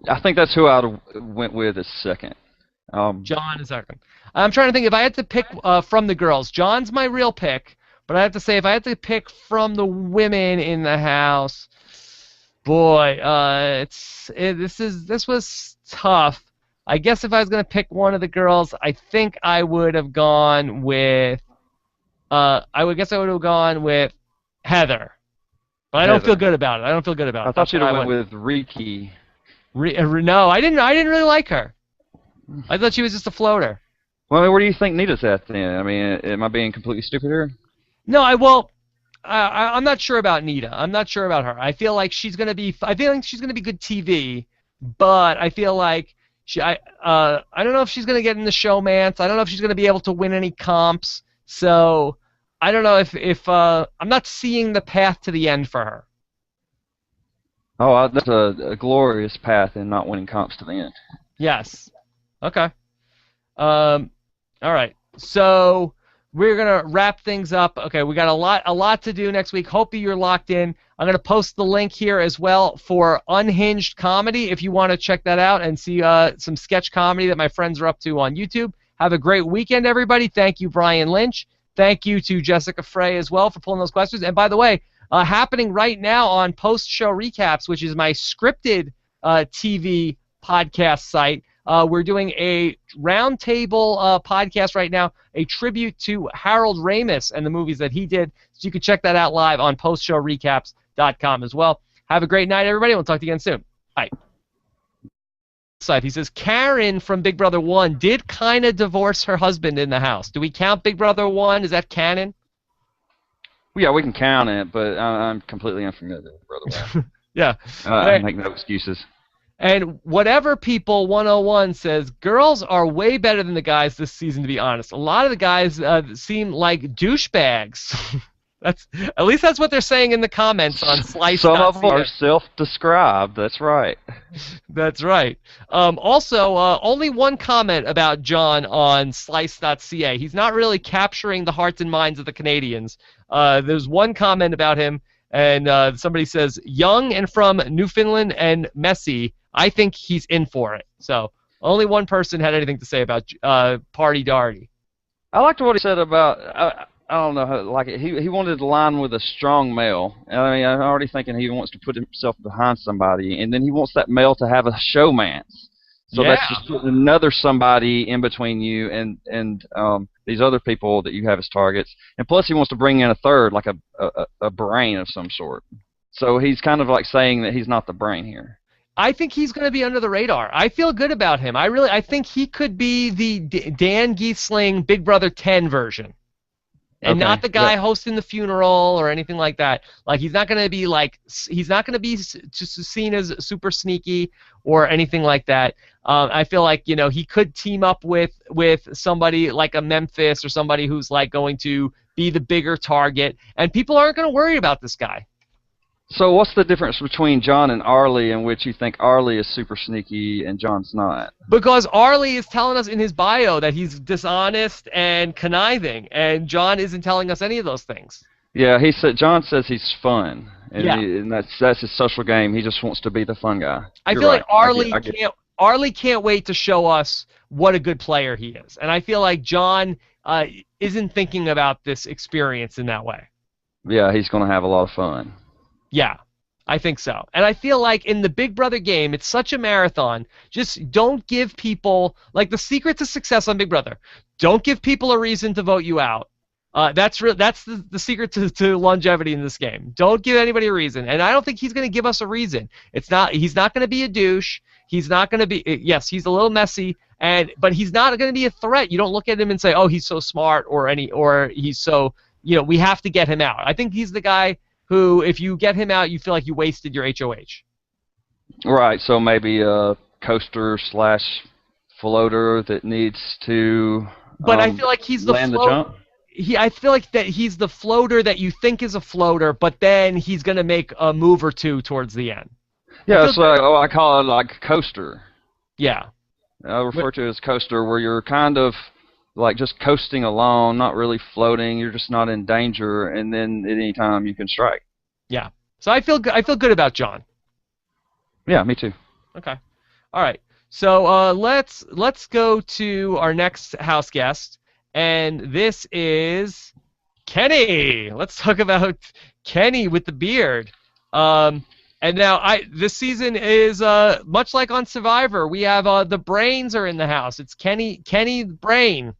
B: I think that's who I went with as second.
A: John is second. I'm trying to think if I had to pick from the girls. John's my real pick, but I have to say if I had to pick from the women in the house, boy, this was tough. I guess if I was gonna pick one of the girls, I think I would have gone with Heather, but I don't feel good about it.
B: I thought you'd have went with Riki.
A: No, I didn't really like her. I thought she was just a floater.
B: Well, where do you think Nita's at then? I mean, am I being completely stupid here?
A: No, I'm not sure about Nita. I'm not sure about her. I feel like she's gonna be good TV, but I feel like I don't know if she's gonna get in the showmance. I don't know if she's gonna be able to win any comps. So I don't know if I'm not seeing the path to the end for her.
B: Oh, that's a glorious path in not winning comps to the end.
A: Yes. Okay. All right. So we're gonna wrap things up. Okay, we got a lot to do next week. Hope you're locked in. I'm gonna post the link here as well for Unhinged Comedy if you want to check that out and see some sketch comedy that my friends are up to on YouTube. Have a great weekend, everybody. Thank you, Brian Lynch. Thank you to Jessica Frey as well for pulling those questions. And by the way, happening right now on Post Show Recaps, which is my scripted TV podcast site. We're doing a roundtable podcast right now, a tribute to Harold Ramis and the movies that he did. So you can check that out live on postshowrecaps.com as well. Have a great night, everybody. We'll talk to you again soon. Bye. He says Karen from Big Brother 1 did kind of divorce her husband in the house. Do we count Big Brother 1? Is that canon?
B: Yeah, we can count it, but I'm completely unfamiliar with Brother One.
A: Yeah.
B: I make no excuses.
A: And whatever people 101 says, girls are way better than the guys this season, to be honest. A lot of the guys seem like douchebags. At least that's what they're saying in the comments on Slice.
B: Some of them are self-described. That's right.
A: That's right. Also, only one comment about John on Slice.ca. He's not really capturing the hearts and minds of the Canadians. There's one comment about him, and somebody says, young and from Newfoundland and messy, I think he's in for it. So only one person had anything to say about Party Darty.
B: I liked what he said about, I don't know, like he wanted to line with a strong male. I mean, I'm already thinking he wants to put himself behind somebody, and then he wants that male to have a showmance. So that's just putting another somebody in between you and these other people that you have as targets. And plus he wants to bring in a third, like a brain of some sort. So he's kind of like saying that he's not the brain here.
A: I think he's going to be under the radar. I feel good about him. I think he could be the Dan Giesling Big Brother 10 version. And not the guy hosting the funeral or anything like that. Like he's not going to be just seen as super sneaky or anything like that. I feel like he could team up with somebody like a Memphis or somebody who's like going to be the bigger target, and people aren't going to worry about this guy.
B: So what's the difference between John and Arlie in which you think Arlie is super sneaky and John's not?
A: Because Arlie is telling us in his bio that he's dishonest and conniving, and John isn't telling us any of those things.
B: Yeah, John says he's fun, and that's his social game. He just wants to be the fun guy.
A: I feel like Arlie can't wait to show us what a good player he is, and I feel like John isn't thinking about this experience in that way.
B: Yeah, he's going to have a lot of fun.
A: Yeah, I think so. And I feel like in the Big Brother game, it's such a marathon. Just don't give people, like the secret to success on Big Brother, don't give people a reason to vote you out. That's the secret to longevity in this game. Don't give anybody a reason. And I don't think he's going to give us a reason. He's not going to be a douche. He's not going to be, yes, he's a little messy, but he's not going to be a threat. You don't look at him and say, oh, he's so smart or he's so, we have to get him out. I think he's the guy who, if you get him out, you feel like you wasted your HOH.
B: Right, so maybe a coaster / floater that needs to
A: But I feel like he's the
B: land the jump.
A: I feel like that he's the floater that you think is a floater, but then he's going to make a move or two towards the end.
B: Yeah, so I call it like coaster.
A: Yeah.
B: I refer to it as coaster, where you're kind of like just coasting along, not really floating. You're just not in danger, and then at any time you can strike.
A: Yeah. So I feel good about John.
B: Yeah, me too.
A: Okay. All right. So let's go to our next house guest, and this is Kenny. Let's talk about Kenny with the beard. And now this season is much like on Survivor. We have the brains are in the house. It's Kenny Brain.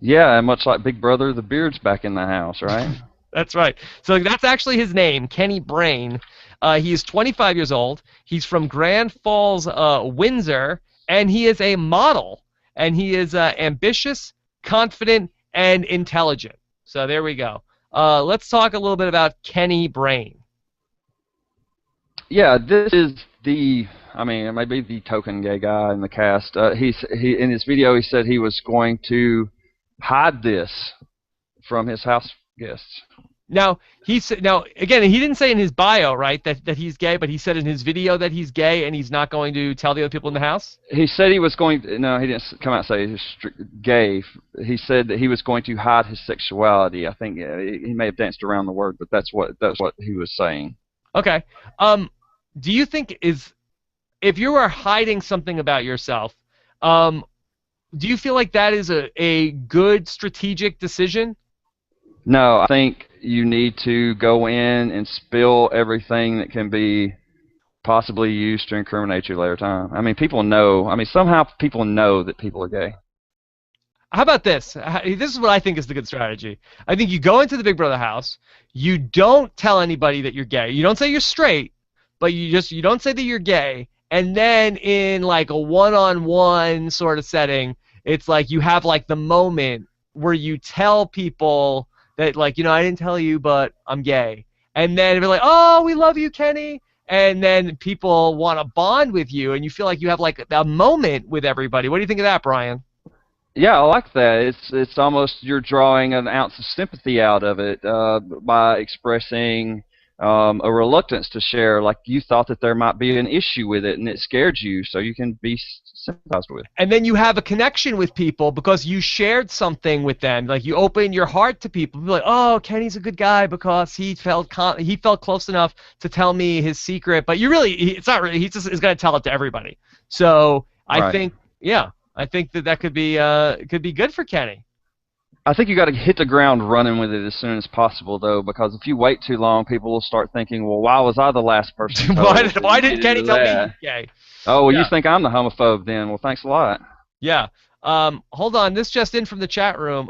B: Yeah, and much like Big Brother, the beard's back in the house, right?
A: That's right. So that's actually his name, Kenny Brain. He is 25 years old. He's from Grand Falls, Windsor, and he is a model. And he is ambitious, confident, and intelligent. So there we go. Let's talk a little bit about Kenny Brain.
B: Yeah, this is maybe the token gay guy in the cast. He in his video he said he was going to hide this from his house guests.
A: Now again, he didn't say in his bio, right, that he's gay, but he said in his video that he's gay and he's not going to tell the other people in the house?
B: He said he was going to, no, he didn't come out and say he's gay. He said that he was going to hide his sexuality. I think he may have danced around the word, but that's what he was saying.
A: Okay. Do you think if you were hiding something about yourself, do you feel like that is a good strategic decision?
B: No, I think you need to go in and spill everything that can be possibly used to incriminate you later time. I mean, people know. I mean, somehow people know that people are gay.
A: How about this? This is what I think is the good strategy. I think you go into the Big Brother house. You don't tell anybody that you're gay. You don't say you're straight, but you don't say that you're gay. And then in like a one-on-one sort of setting, it's like you have like the moment where you tell people that like, I didn't tell you, but I'm gay. And then they're like, oh, we love you, Kenny. And then people want to bond with you, and you feel like you have like a moment with everybody. What do you think of that, Brian?
B: Yeah, I like that. It's almost you're drawing an ounce of sympathy out of it by expressing a reluctance to share. Like you thought that there might be an issue with it, and it scared you, so you can be sympathized with.
A: And then you have a connection with people because you shared something with them. Like you open your heart to people. People are like, oh, Kenny's a good guy because he felt close enough to tell me his secret. But it's not really. He just is going to tell it to everybody. So I think, yeah. I think that could be good for Kenny.
B: I think you got to hit the ground running with it as soon as possible, though, because if you wait too long, people will start thinking, "Well, why was I the last person?"
A: why did Kenny tell me he's gay?
B: Oh, well, you think I'm the homophobe then? Well, thanks a lot.
A: Yeah. Hold on. This just in from the chat room.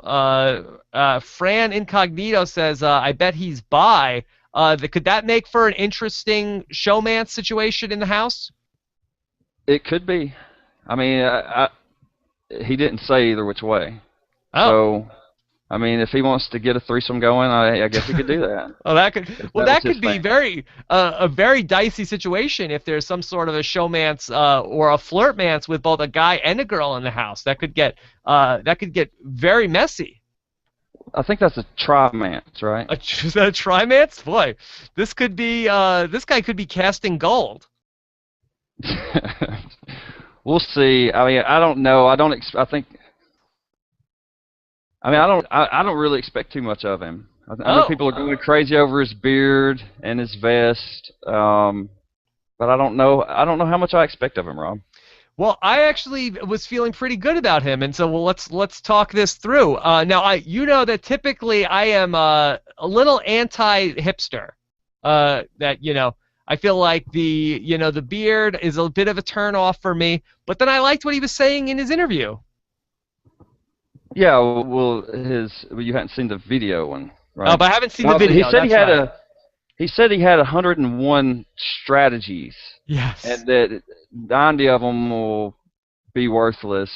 A: Fran Incognito says, "I bet he's bi." Could that make for an interesting showmance situation in the house?
B: It could be. I mean, he didn't say either which way.
A: Oh.
B: So, I mean, if he wants to get a threesome going, I guess he could do that.
A: Oh, that could be a very dicey situation if there's some sort of a showmance or a flirtmance with both a guy and a girl in the house. That could get very messy.
B: I think that's a trimance, right?
A: Is that a trimance? Boy, this guy could be casting gold.
B: We'll see. I mean, I don't know. I don't really expect too much of him. I know people are going crazy over his beard and his vest, but I don't know. I don't know how much I expect of him, Rob.
A: Well, I actually was feeling pretty good about him, and so let's talk this through. Now, you know that typically I am a little anti-hipster. I feel like the beard is a bit of a turn off for me, but then I liked what he was saying in his interview.
B: Yeah, well, you hadn't seen the video one, right?
A: Oh, but I haven't seen the video.
B: He said he had 101 strategies.
A: Yes.
B: And that 90 of them will be worthless,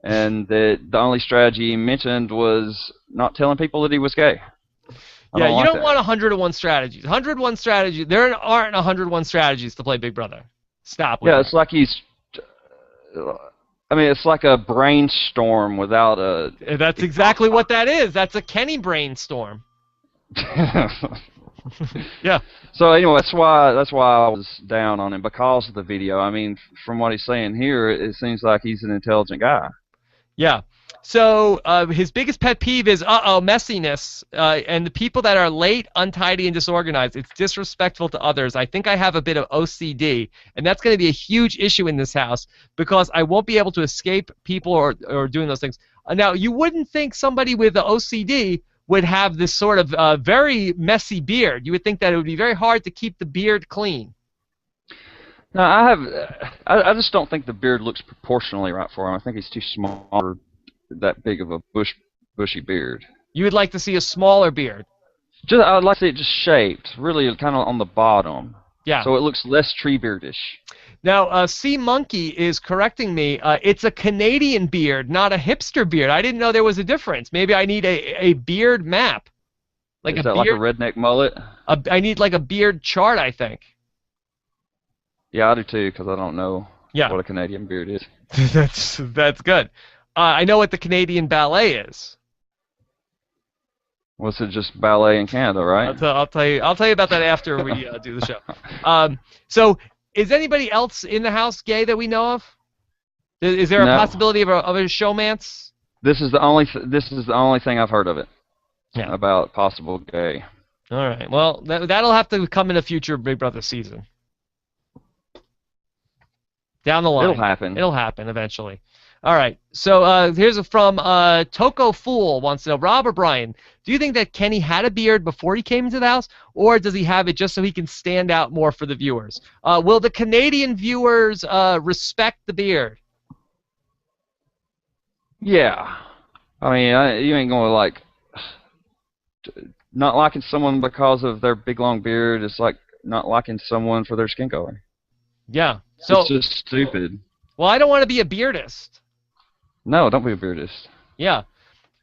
B: and that the only strategy he mentioned was not telling people that he was gay.
A: Yeah, you don't want 101 strategies. 101 strategies. There aren't 101 strategies to play Big Brother. Stop with that.
B: It's like it's like a brainstorm without a...
A: That's exactly what that is. That's a Kenny brainstorm. Yeah. So
B: anyway, that's why I was down on him, because of the video. I mean, from what he's saying here, it seems like he's an intelligent guy.
A: Yeah. So his biggest pet peeve is messiness, and the people that are late, untidy, and disorganized. It's disrespectful to others. I think I have a bit of OCD, and that's going to be a huge issue in this house because I won't be able to escape people or doing those things. Now, you wouldn't think somebody with the OCD would have this sort of very messy beard. You would think that it would be very hard to keep the beard clean.
B: No, I just don't think the beard looks proportionally right for him. I think he's too small for that big of a bushy beard.
A: You would like to see a smaller beard.
B: I'd like to see it just shaped, really kind of on the bottom.
A: Yeah.
B: So it looks less Treebeardish.
A: Now, C Monkey is correcting me. It's a Canadian beard, not a hipster beard. I didn't know there was a difference. Maybe I need a beard map.
B: Like a redneck mullet?
A: I need like a beard chart, I think.
B: Yeah, I do too, because I don't know what a Canadian beard is.
A: That's good. I know what the Canadian ballet is.
B: What's it? Just ballet in Canada, right?
A: I'll tell you about that after we do the show. So, is anybody else in the house gay that we know of? Is there a possibility of a showmance?
B: This is the only thing I've heard of it. Yeah. About possible gay.
A: All right. Well, that'll have to come in a future Big Brother season. Down the line.
B: It'll happen.
A: It'll happen eventually. All right. So here's from Toko Fool wants to know, Rob or Brian, do you think that Kenny had a beard before he came into the house, or does he have it just so he can stand out more for the viewers? Will the Canadian viewers respect the beard?
B: Yeah. I mean, you ain't gonna like not liking someone because of their big long beard is like not liking someone for their skin color.
A: Yeah.
B: It's
A: So,
B: just stupid.
A: well, I don't want to be a beardist.
B: No, don't be a beardist.
A: Yeah.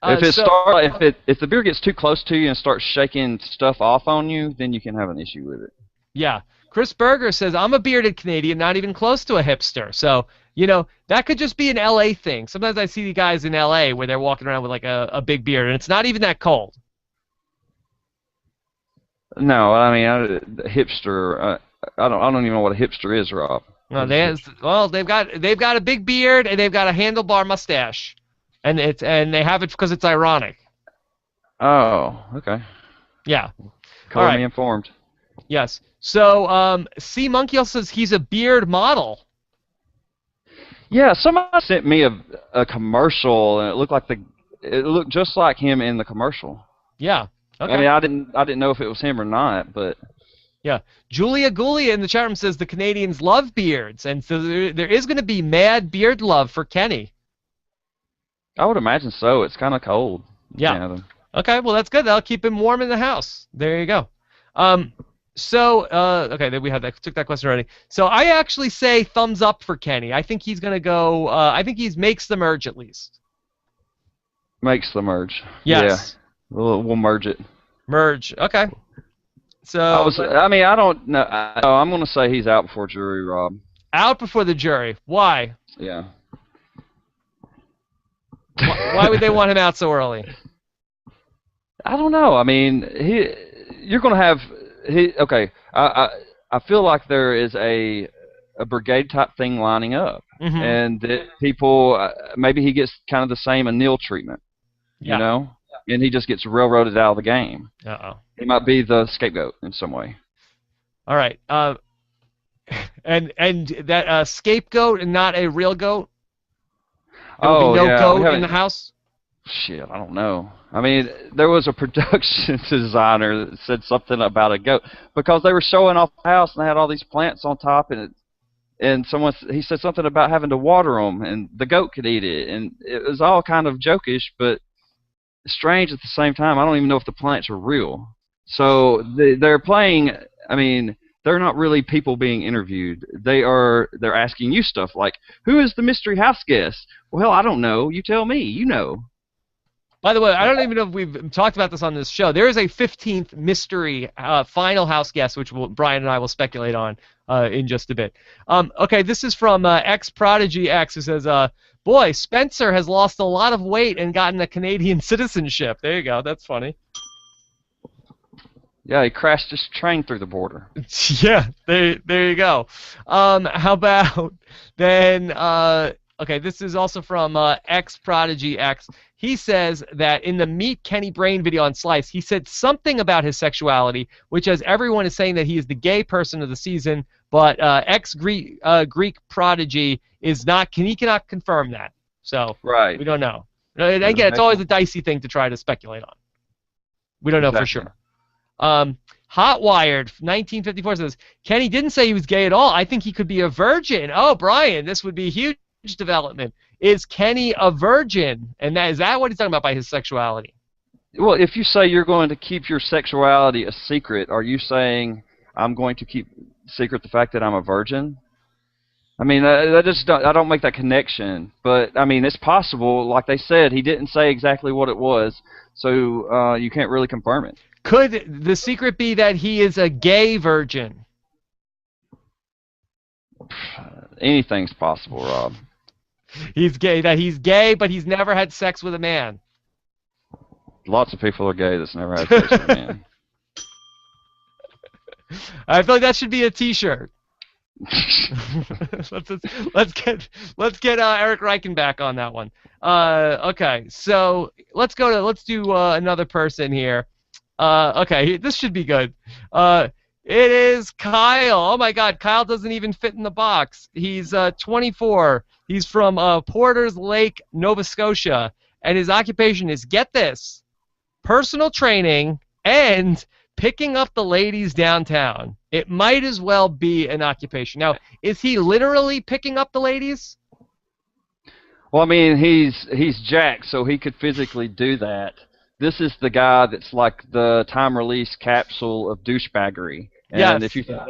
B: If the beard gets too close to you and starts shaking stuff off on you, then you can have an issue with it.
A: Yeah. Chris Berger says, I'm a bearded Canadian, not even close to a hipster. So, that could just be an LA thing. Sometimes I see the guys in LA where they're walking around with like a big beard, and it's not even that cold.
B: No, I mean, hipster. I don't even know what a hipster is, Rob.
A: No, they've got a big beard and they've got a handlebar mustache, and they have it because it's ironic.
B: Oh, okay.
A: Yeah.
B: Color
A: All right.
B: me informed.
A: Yes. So, C Monkey also says he's a beard model.
B: Yeah, somebody sent me a commercial, and it looked just like him in the commercial.
A: Yeah. Okay.
B: I mean, I didn't know if it was him or not, but
A: yeah. Julia Gulia in the chat room says the Canadians love beards, and so there is going to be mad beard love for Kenny.
B: I would imagine so. It's kind of cold.
A: Yeah. Okay. Well, that's good. That'll keep him warm in the house. There you go. Okay, then we had that. Took that question already. So I actually say thumbs up for Kenny. I think he's going to go. I think he makes the merge at least.
B: Makes the merge.
A: Yes.
B: Yeah. We'll merge it.
A: Merge. Okay. So
B: I don't know. I'm going to say he's out before jury, Rob.
A: Out before the jury. Why?
B: Yeah.
A: Why would they want him out so early?
B: I don't know. I mean, you're going to have okay. I feel like there is a brigade type thing lining up, and that people maybe he gets kind of the same Anil treatment, you know, and he just gets railroaded out of the game. He might be the scapegoat in some way.
A: All right. And that scapegoat and not a real goat. There will be no goat in the house.
B: Shit, I don't know. I mean, there was a production designer that said something about a goat because they were showing off the house and they had all these plants on top, and he said something about having to water them and the goat could eat it, and it was all kind of jokish but strange at the same time. I don't even know if the plants are real. So they're playing. I mean, they're not really people being interviewed. They're asking you stuff like, "Who is the mystery house guest?" Well, I don't know. You tell me. You know.
A: By the way, I don't even know if we've talked about this on this show. There is a 15th mystery final house guest, which Brian and I will speculate on in just a bit. Okay, this is from X Prodigy X, who says, boy, Spencer has lost a lot of weight and gotten a Canadian citizenship. There you go. That's funny.
B: Yeah, he crashed his train through the border.
A: Yeah, there you go. How about then... okay, this is also from X Prodigy X. He says that in the Meet Kenny Brain video on Slice, he said something about his sexuality, which as everyone is saying that he is the gay person of the season, but Greek Prodigy is not. He cannot confirm that. So
B: right.
A: We don't know. And again, it's always a dicey thing to try to speculate on. We don't know for sure. Hotwired 1954 says Kenny didn't say he was gay at all. I think he could be a virgin. Oh, Brian, this would be huge development. Is Kenny a virgin? And is that what he's talking about by his sexuality?
B: Well, if you say you're going to keep your sexuality a secret, are you saying I'm going to keep secret the fact that I'm a virgin? I mean, I don't make that connection. But I mean, it's possible. Like they said, he didn't say exactly what it was, so you can't really confirm it.
A: Could the secret be that he is a gay virgin?
B: Anything's possible, Rob.
A: He's gay. That he's gay, but he's never had sex with a man.
B: Lots of people are gay that's never had sex with a man.
A: I feel like that should be a T-shirt. let's get Eric Reichenbach on that one. Okay, so let's do another person here. Okay, this should be good. It is Kyle. Oh my God, Kyle doesn't even fit in the box. He's 24. He's from Porters Lake, Nova Scotia, and his occupation is, get this, personal training and picking up the ladies downtown. It might as well be an occupation. Now, is he literally picking up the ladies?
B: Well, I mean, he's Jack, so he could physically do that. This is the guy that's like the time release capsule of douchebaggery.
A: Yes.
B: And if you think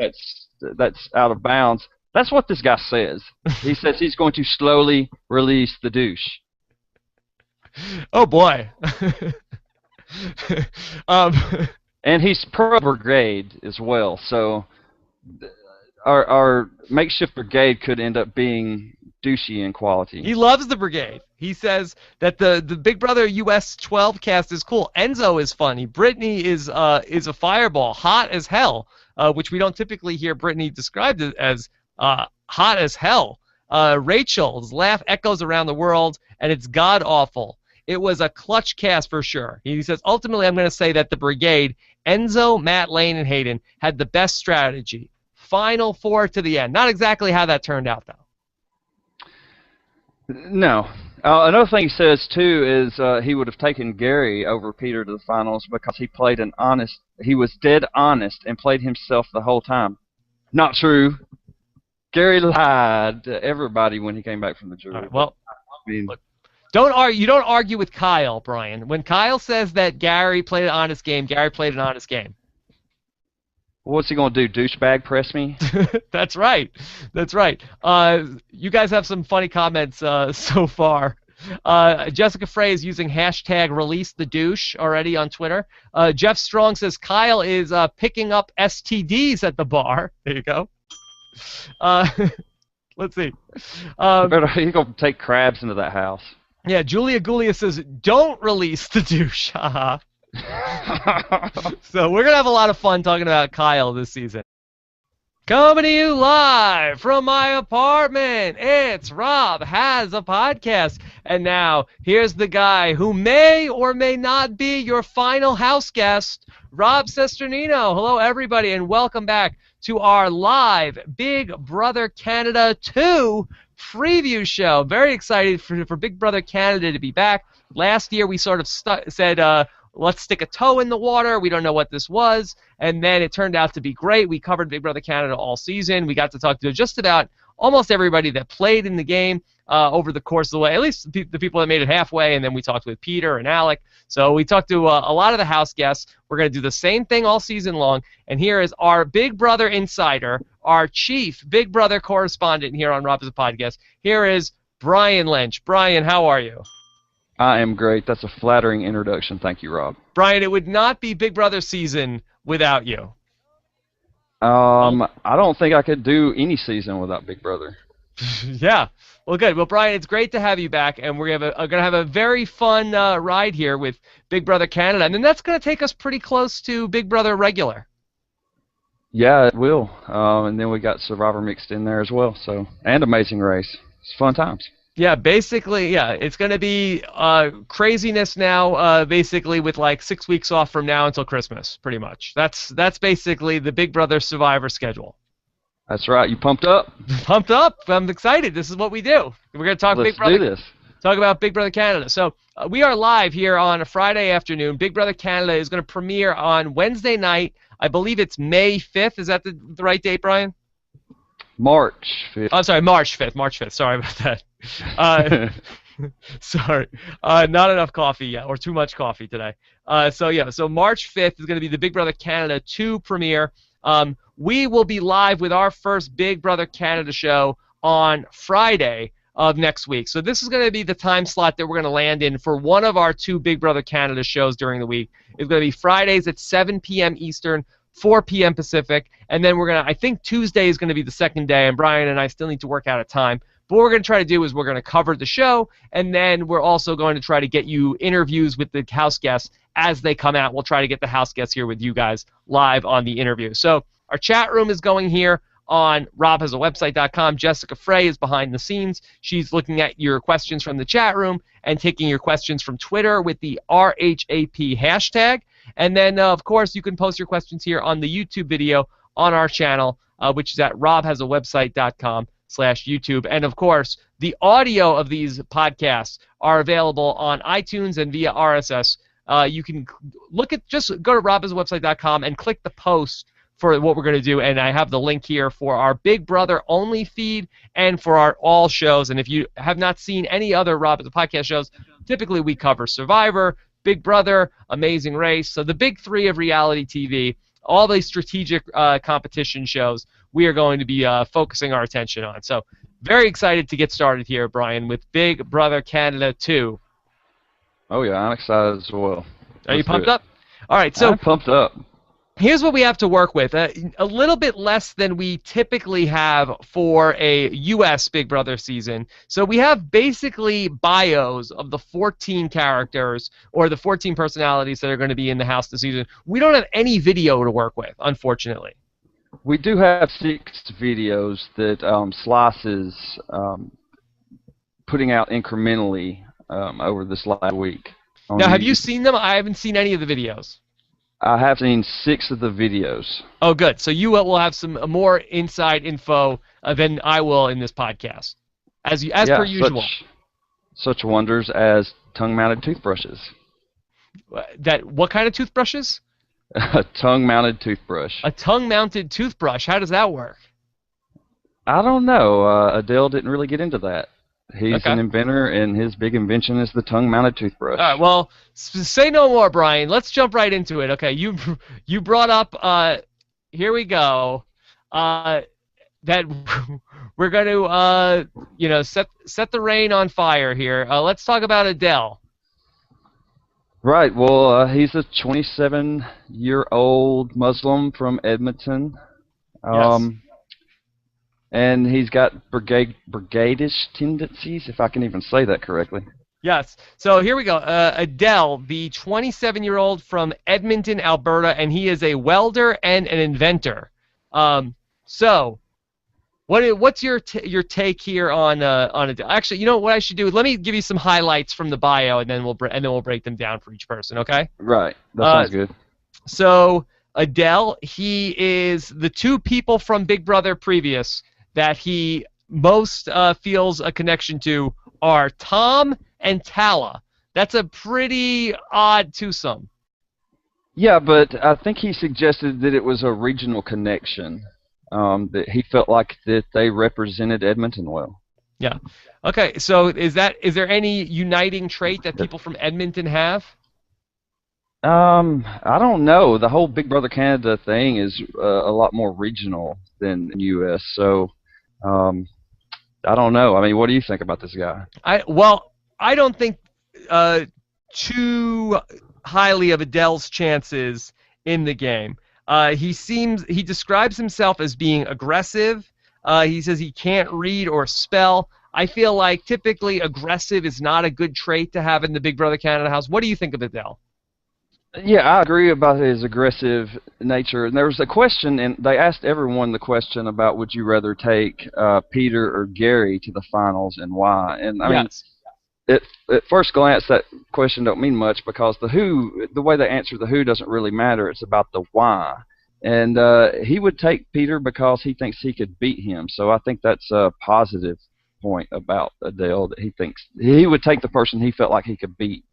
B: that's out of bounds, that's what this guy says. He says he's going to slowly release the douche.
A: Oh boy. um,
B: And he's pro brigade as well, so our makeshift brigade could end up being douchey in quality.
A: He loves the brigade. He says that the Big Brother US 12 cast is cool. Enzo is funny. Brittany is a fireball, hot as hell, which we don't typically hear Brittany described as hot as hell. Rachel's laugh echoes around the world, and it's god awful. It was a clutch cast for sure. He says, ultimately, I'm going to say that the brigade, Enzo, Matt, Lane, and Hayden, had the best strategy. Final four to the end. Not exactly how that turned out, though.
B: No. Another thing he says, too, is he would have taken Gary over Peter to the finals because he was dead honest and played himself the whole time. Not true. Gary lied to everybody when he came back from the jury.
A: Right, well,
B: I mean,
A: look, you don't argue with Kyle, Brian. When Kyle says that Gary played an honest game, Gary played an honest game.
B: What's he going to do, douchebag press me?
A: That's right. That's right. You guys have some funny comments so far. Jessica Frey is using hashtag release the douche already on Twitter. Jeff Strong says Kyle is picking up STDs at the bar. There you go. Let's see.
B: He's going to take crabs into that house.
A: Yeah, Julia Gulia says, don't release the douche. So we're going to have a lot of fun talking about Kyle this season. Coming to you live from my apartment, it's Rob Has a Podcast. And now, here's the guy who may or may not be your final house guest, Rob Sesternino. Hello, everybody, and welcome back to our live Big Brother Canada 2 preview show. Very excited for Big Brother Canada to be back. Last year, we sort of said, let's stick a toe in the water. We don't know what this was. And then it turned out to be great. We covered Big Brother Canada all season. We got to talk to just about almost everybody that played in the game over the course of the way, at least the people that made it halfway. And then we talked with Peter and Alec. So we talked to a lot of the house guests. We're going to do the same thing all season long. And here is our Big Brother insider, our chief Big Brother correspondent here on Rob Has a Podcast. Here is Brian Lynch. Brian, how are you?
B: I am great. That's a flattering introduction. Thank you, Rob.
A: Brian, it would not be Big Brother season without you.
B: I don't think I could do any season without Big Brother.
A: Yeah. Well, good. Well, Brian, it's great to have you back, and we're going to have a very fun ride here with Big Brother Canada, and then that's going to take us pretty close to Big Brother regular.
B: Yeah, it will. And then we got Survivor mixed in there as well. So, and Amazing Race. It's fun times.
A: Yeah, basically, yeah, it's going to be craziness now, basically with like 6 weeks off from now until Christmas, pretty much. That's basically the Big Brother Survivor schedule.
B: That's right. You pumped up?
A: Pumped up. I'm excited. This is what we do. We're going to talk Big Brother.
B: Let's do this.
A: Talk about Big Brother Canada. So we are live here on a Friday afternoon. Big Brother Canada is going to premiere on Wednesday night. I believe it's May 5th. Is that the right date, Brian?
B: March 5th.
A: Oh, sorry, March 5th. March 5th. Sorry about that. Sorry. Not enough coffee yet, or too much coffee today. So March 5th is going to be the Big Brother Canada 2 premiere. We will be live with our first Big Brother Canada show on Friday of next week. So this is going to be the time slot that we're going to land in for one of our 2 Big Brother Canada shows during the week. It's going to be Fridays at 7 p.m. Eastern, 4 p.m. Pacific, and then I think Tuesday is going to be the second day, and Brian and I still need to work out a time. But what we're going to try to do is we're going to cover the show, and then we're also going to try to get you interviews with the house guests as they come out. We'll try to get the house guests here with you guys live on the interview. So our chat room is going here on robhasawebsite.com. Jessica Frey is behind the scenes. She's looking at your questions from the chat room and taking your questions from Twitter with the RHAP hashtag. And then, of course, you can post your questions here on the YouTube video on our channel, which is at robhasawebsite.com/YouTube. And of course, the audio of these podcasts are available on iTunes and via RSS. You can just go to robhasawebsite.com and click the post for what we're going to do, and I have the link here for our Big Brother only feed and for our all shows. And if you have not seen any other Rob as a Podcast shows, typically we cover Survivor, Big Brother, Amazing Race, so the big three of reality TV, all these strategic competition shows we are going to be focusing our attention on. So very excited to get started here, Brian, with Big Brother Canada 2.
B: Oh yeah, I'm excited as well.
A: Are you pumped up? All right, so
B: I'm pumped up.
A: Here's what we have to work with. A little bit less than we typically have for a U.S. Big Brother season. So we have basically bios of the 14 characters or the 14 personalities that are going to be in the house this season. We don't have any video to work with, unfortunately.
B: We do have 6 videos that Slice is putting out incrementally over this last week.
A: Now, have you seen them? I haven't seen any of the videos.
B: I have seen 6 of the videos.
A: Oh, good. So you will have some more inside info than I will in this podcast, as per usual.
B: Such wonders as tongue-mounted toothbrushes.
A: What kind of toothbrushes?
B: A tongue-mounted toothbrush.
A: A tongue-mounted toothbrush. How does that work?
B: I don't know. Adele didn't really get into that. He's an inventor, and his big invention is the tongue-mounted toothbrush.
A: All right, well, say no more, Brian. Let's jump right into it. Okay, you brought up, here we go, that we're going to, set the rain on fire here. Let's talk about Adele.
B: Right, well, he's a 27-year-old Muslim from Edmonton.
A: Yes.
B: And he's got brigadish tendencies, if I can even say that correctly.
A: Yes. So here we go. Adele, the 27-year-old from Edmonton, Alberta, and he is a welder and an inventor. So, what's your take here on Adele? Actually, you know what I should do? Let me give you some highlights from the bio, and then we'll break them down for each person. Okay?
B: Right. That sounds good.
A: So Adele, he is the 2 people from Big Brother previous that he most feels a connection to are Tom and Tala. That's a pretty odd twosome.
B: Yeah, but I think he suggested that it was a regional connection, that he felt like that they represented Edmonton well.
A: Yeah. Okay, so is there any uniting trait that people from Edmonton have?
B: I don't know. The whole Big Brother Canada thing is a lot more regional than U.S., so I don't know. I mean, what do you think about this guy?
A: I don't think too highly of Adele's chances in the game. He describes himself as being aggressive. He says he can't read or spell. I feel like typically aggressive is not a good trait to have in the Big Brother Canada house. What do you think of Adele?
B: Yeah, I agree about his aggressive nature. And there was a question, and they asked everyone the question about would you rather take Peter or Gary to the finals and why. And I mean, at first glance, that question don't mean much because the way they answer the who doesn't really matter. It's about the why. And he would take Peter because he thinks he could beat him. So I think that's a positive point about Adele, that he thinks he would take the person he felt like he could beat.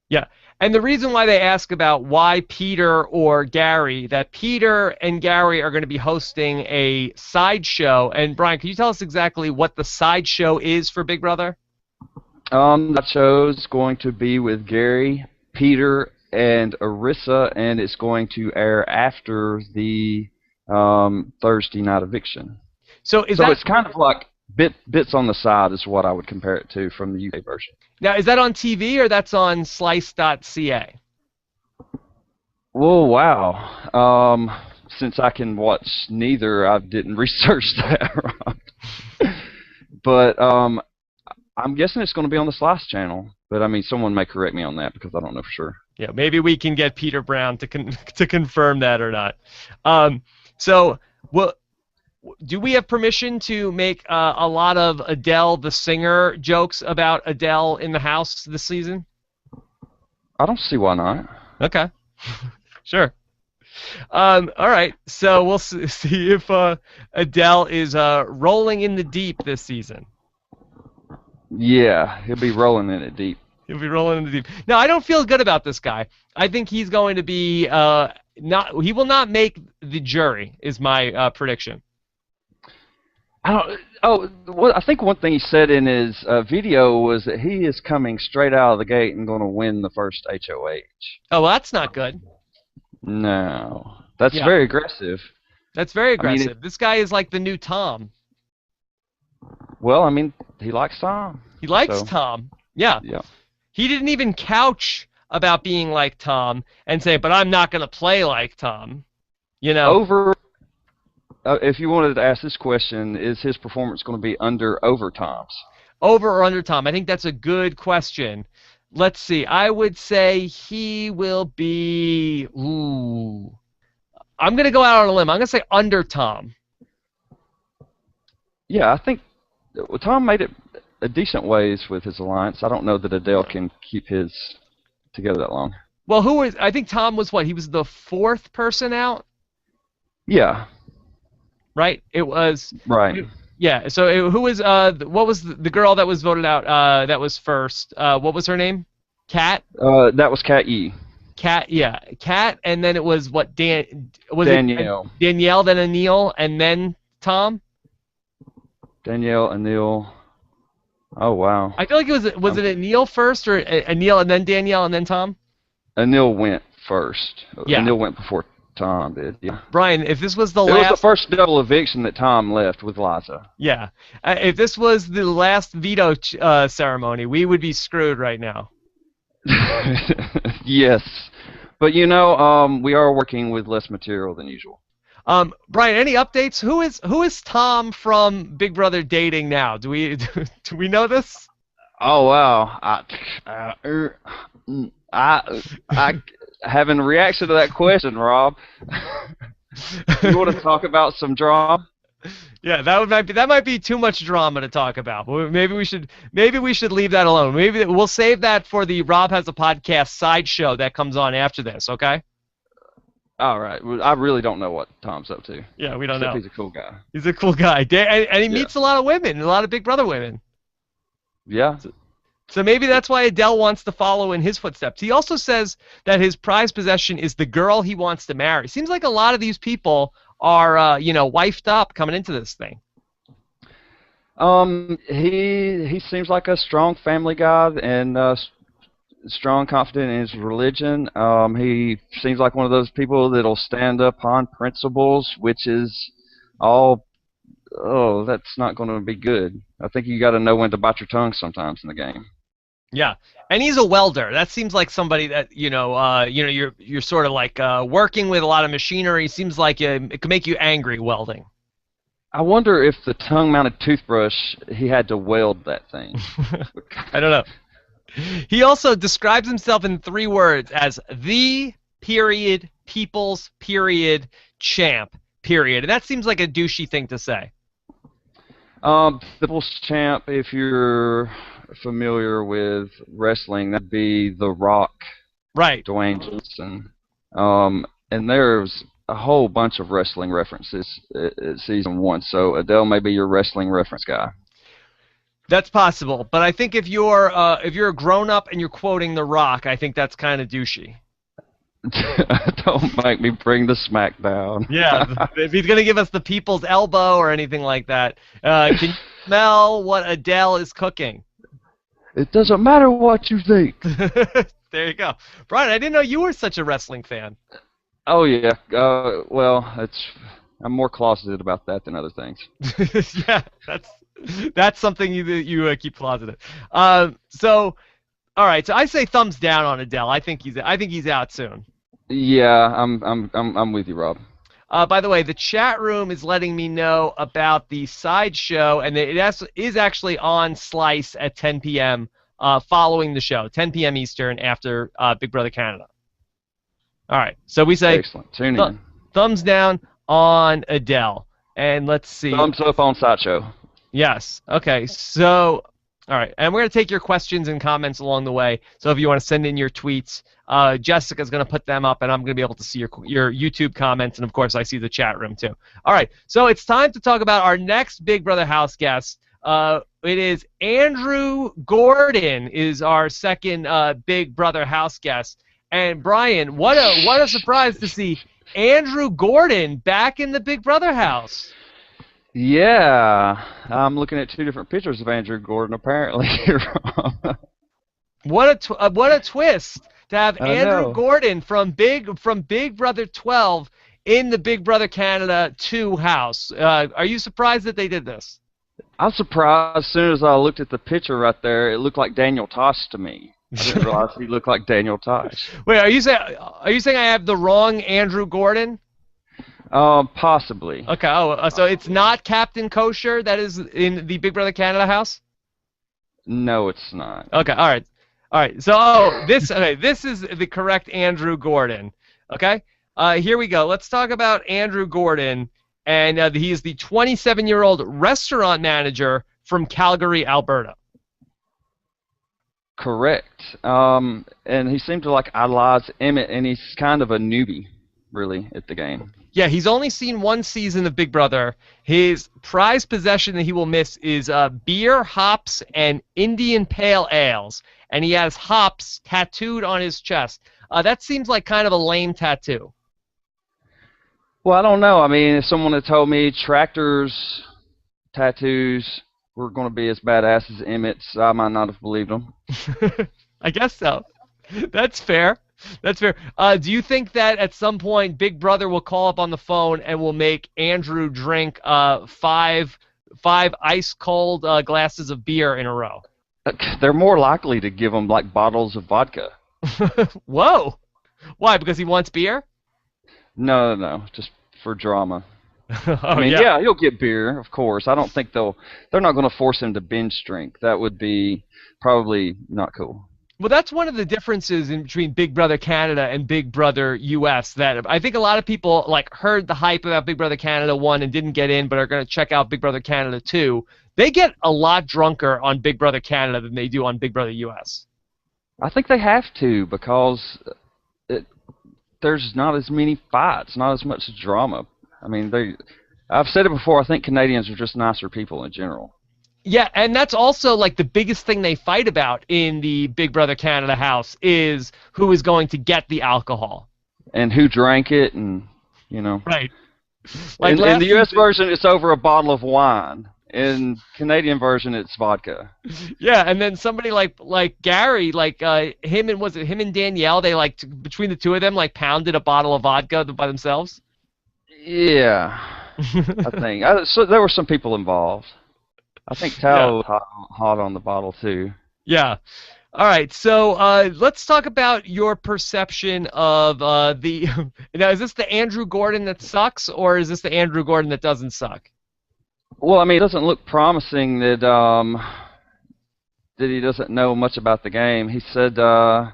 A: Yeah, and the reason why they ask about why Peter or Gary, that Peter and Gary are going to be hosting a sideshow. And Brian, can you tell us exactly what the sideshow is for Big Brother?
B: That show's going to be with Gary, Peter, and Arissa, and it's going to air after the Thursday night eviction.
A: So
B: it's kind of like bits on the side is what I would compare it to from the UK version.
A: Now, is that on TV or that's on slice.ca?
B: Whoa, wow. Since I can watch neither, I didn't research that. But I'm guessing it's going to be on the Slice channel. But I mean, someone may correct me on that because I don't know for sure.
A: Yeah, maybe we can get Peter Brown to confirm that or not. Do we have permission to make a lot of Adele the singer jokes about Adele in the house this season?
B: I don't see why not.
A: Okay. Sure. All right, so we'll see if Adele is rolling in the deep this season.
B: Yeah, he'll be rolling in it deep.
A: He'll be rolling in the deep. No, I don't feel good about this guy. I think he's going to be not. He will not make the jury. Is my prediction.
B: I don't. Oh, well, I think one thing he said in his video was that he is coming straight out of the gate and going to win the first HOH.
A: Oh, well, that's not good.
B: No, that's
A: Yeah.
B: very aggressive.
A: That's very
B: I mean,
A: aggressive. This guy is like the new Tom.
B: well, I mean, he likes Tom.
A: He likes
B: So,
A: Tom. Yeah.
B: yeah.
A: He didn't even couch about being like Tom and say, but I'm not going to play like Tom. You know?
B: Over. If you wanted to ask this question, is his performance going to be under over Tom's?
A: Over or under Tom? I think that's a good question. Let's see. I would say he will be. Ooh. I'm going to go out on a limb. I'm going to say under Tom.
B: Yeah, I think Tom made it a decent ways with his alliance. I don't know that Adele can keep his together that long.
A: Well, who was? I think Tom was what? He was the fourth person out,
B: Yeah,
A: right? It was.
B: right.
A: Yeah. So who was? What was the girl that was voted out? That was first. What was her name? Kat.
B: That was Cat E.
A: Kat. Yeah. Kat, and then it was what? Was
B: Danielle.
A: it Danielle, then Anil, and then Tom?
B: Danielle, Anil. Oh, wow.
A: I feel like it was it Anil first or Anil and then Danielle and then Tom?
B: Anil went first.
A: Yeah.
B: Anil went before Tom did, yeah.
A: Brian, if this was the
B: It was
A: last,
B: the first double eviction that Tom left with Liza.
A: yeah, if this was the last veto ceremony, we would be screwed right now.
B: Yes. But, you know, we are working with less material than usual.
A: Brian, any updates? Who is Tom from Big Brother dating now? Do we know this?
B: Oh, wow. I having a reaction to that question, Rob. You want to talk about some drama?
A: Yeah, that might be too much drama to talk about. Maybe we should leave that alone. Maybe we'll save that for the Rob Has a Podcast sideshow that comes on after this. Okay.
B: All right. Well, I really don't know what Tom's up to.
A: Yeah, we don't know.
B: He's a cool guy.
A: He's a cool guy, and he meets a lot of women, a lot of Big Brother women.
B: Yeah.
A: So maybe that's why Adele wants to follow in his footsteps. He also says that his prized possession is the girl he wants to marry. Seems like a lot of these people are, wifed up coming into this thing.
B: He seems like a strong family guy and strong, confident in his religion. He seems like one of those people that'll stand up on principles, which is all. Oh, that's not going to be good. I think you got to know when to bite your tongue sometimes in the game.
A: Yeah, and he's a welder. That seems like somebody that you're sort of like working with a lot of machinery. Seems like it could make you angry welding.
B: I wonder if the tongue-mounted toothbrush, he had to weld that thing.
A: I don't know. He also describes himself in 3 words as the people's champ, and that seems like a douchey thing to say.
B: The People's Champ, if you're familiar with wrestling, that'd be The Rock,
A: right?
B: Dwayne Johnson. And there's a whole bunch of wrestling references in season 1, so Adele may be your wrestling reference guy.
A: That's possible, but I think if you're a grown up and you're quoting The Rock, I think that's kind of douchey.
B: Don't make me bring the smack down.
A: Yeah, if he's gonna give us the people's elbow or anything like that, can you smell what Adele is cooking?
B: It doesn't matter what you think.
A: There you go, Brian. I didn't know you were such a wrestling fan.
B: Oh yeah. Well, I'm more closeted about that than other things.
A: Yeah, that's something you keep closeted. So. All right, so I say thumbs down on Adele. I think he's out soon.
B: Yeah, I'm with you, Rob.
A: By the way, the chat room is letting me know about the sideshow, and it is actually on Slice at 10 p.m. Following the show, 10 p.m. Eastern after Big Brother Canada. All right, so we say
B: excellent. Tune in.
A: Thumbs down on Adele, and let's see.
B: Thumbs up on Sideshow.
A: Yes. Okay. So All right, and we're going to take your questions and comments along the way. So if you want to send in your tweets, Jessica's going to put them up, and I'm going to be able to see your YouTube comments, and of course I see the chat room too. All right, so it's time to talk about our next Big Brother house guest. It is Andrew Gordon is our second Big Brother house guest, and Brian, what a surprise to see Andrew Gordon back in the Big Brother house.
B: Yeah, I'm looking at two different pictures of Andrew Gordon. Apparently,
A: what a twist to have
B: I
A: Andrew
B: know.
A: Gordon from Big Brother 12 in the Big Brother Canada 2 house. Are you surprised that they did this?
B: I'm surprised. As soon as I looked at the picture right there, it looked like Daniel Tosh to me. I didn't realize he looked like Daniel Tosh.
A: Wait, are you saying I have the wrong Andrew Gordon?
B: Possibly.
A: Okay. Oh, so it's not Captain Kosher that is in the Big Brother Canada house?
B: No, it's not.
A: Okay. All right. So this is the correct Andrew Gordon. Okay. Here we go. Let's talk about Andrew Gordon, and he is the 27-year-old restaurant manager from Calgary, Alberta.
B: Correct. And he seemed to like idolize Emmett, and he's kind of a newbie, really, at the game.
A: Yeah, he's only seen one season of Big Brother. His prized possession that he will miss is beer, hops, and Indian Pale Ales. And he has hops tattooed on his chest. That seems like kind of a lame tattoo.
B: Well, I don't know. I mean, if someone had told me tractors, tattoos were going to be as badass as Emmett's, I might not have believed them.
A: I guess so. That's fair. That's fair. Do you think that at some point Big Brother will call up on the phone and will make Andrew drink five ice cold glasses of beer in a row?
B: They're more likely to give him like bottles of vodka.
A: Whoa! Why? Because he wants beer?
B: No, just for drama.
A: Oh,
B: I mean, yeah, he'll get beer, of course. I don't think they're not going to force him to binge drink. That would be probably not cool.
A: Well, that's one of the differences in between Big Brother Canada and Big Brother US. That I think a lot of people like heard the hype about Big Brother Canada 1 and didn't get in, but are going to check out Big Brother Canada 2. They get a lot drunker on Big Brother Canada than they do on Big Brother US.
B: I think they have to because there's not as many fights, not as much drama. I mean, I've said it before. I think Canadians are just nicer people in general.
A: Yeah, and that's also like the biggest thing they fight about in the Big Brother Canada house is who is going to get the alcohol.
B: And who drank it, and, you know.
A: Right. Like
B: in the U.S. version, it's over a bottle of wine. In Canadian version, it's vodka.
A: Yeah, and then somebody like Gary, him and Danielle, they between the two of them pounded a bottle of vodka by themselves.
B: Yeah, I think. So there were some people involved. I think Tal was hot on the bottle too.
A: Yeah. All right. So let's talk about your perception of the. Now, is this the Andrew Gordon that sucks, or is this the Andrew Gordon that doesn't suck?
B: Well, I mean, it doesn't look promising that he doesn't know much about the game. He said, I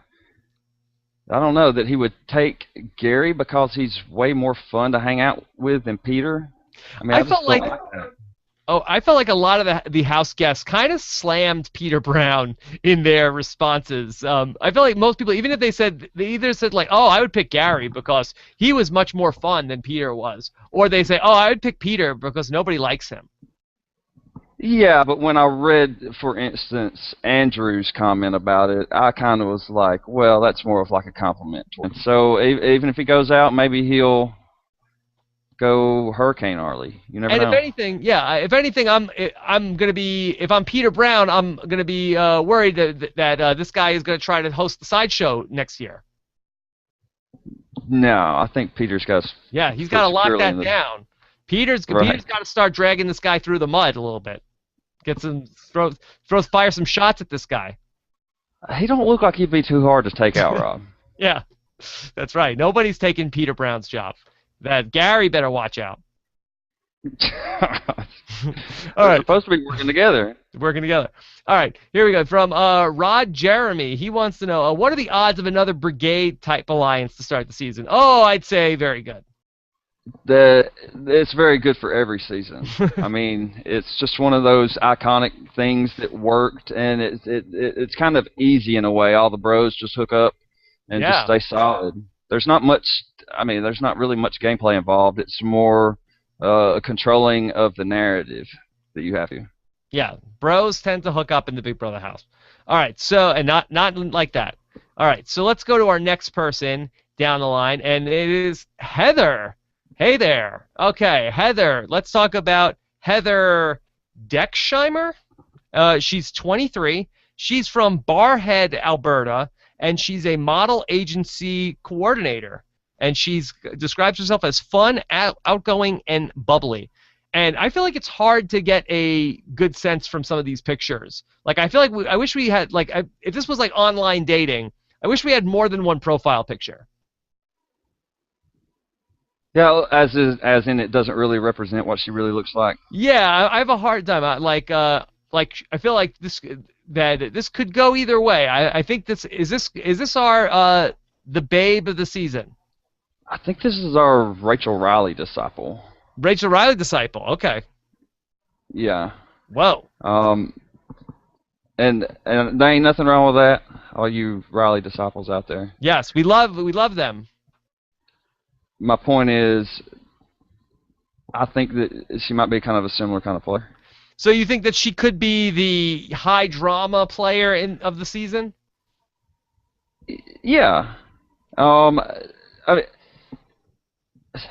B: don't know, that he would take Gary because he's way more fun to hang out with than Peter. I mean, I felt like that.
A: I felt like a lot of the house guests kind of slammed Peter Brown in their responses. I feel like most people, even if they either said oh, I would pick Gary because he was much more fun than Peter was, or they say, oh, I would pick Peter because nobody likes him.
B: Yeah, but when I read, for instance, Andrew's comment about it, I kind of was like, well, that's more of like a compliment. And so even if he goes out, maybe he'll go Hurricane Arlie. You never know.
A: And if anything, I'm gonna be, if I'm Peter Brown, I'm gonna be worried that this guy is gonna try to host the sideshow next year.
B: No, I think Peter's got.
A: Yeah, he's got to lock that down. Peter's got to start dragging this guy through the mud a little bit. Get some fire some shots at this guy.
B: He don't look like he'd be too hard to take out, Rob.
A: Yeah, that's right. Nobody's taking Peter Brown's job. That Gary better watch out. All right.
B: Supposed to be working together.
A: Working together. All right. Here we go. From Rod Jeremy. He wants to know, what are the odds of another brigade-type alliance to start the season? Oh, I'd say very good.
B: It's very good for every season. I mean, it's just one of those iconic things that worked, and it's kind of easy in a way. All the bros just hook up and just
A: Yeah.
B: stay solid. There's not much. I mean, there's not really much gameplay involved. It's more controlling of the narrative that you have to.
A: Yeah, bros tend to hook up in the Big Brother house. All right, so and not like that. All right, so let's go to our next person down the line, and it is Heather. Hey there. Okay, Heather. Let's talk about Heather Decksheimer. She's 23. She's from Barhead, Alberta, and she's a model agency coordinator. And she's describes herself as fun, outgoing, and bubbly. And I feel like it's hard to get a good sense from some of these pictures. Like I feel like I wish we had if this was like online dating, I wish we had more than one profile picture.
B: Yeah, as in it doesn't really represent what she really looks like.
A: Yeah, I have a hard time. Like I feel like this could go either way. I think this our the babe of the season.
B: I think this is our Rachel Riley disciple.
A: Rachel Riley disciple. Okay.
B: Yeah.
A: Whoa.
B: And there ain't nothing wrong with that. All you Riley disciples out there.
A: Yes, we love them.
B: My point is, I think that she might be kind of a similar kind of player.
A: So you think that she could be the high drama player of the season?
B: Yeah. I mean,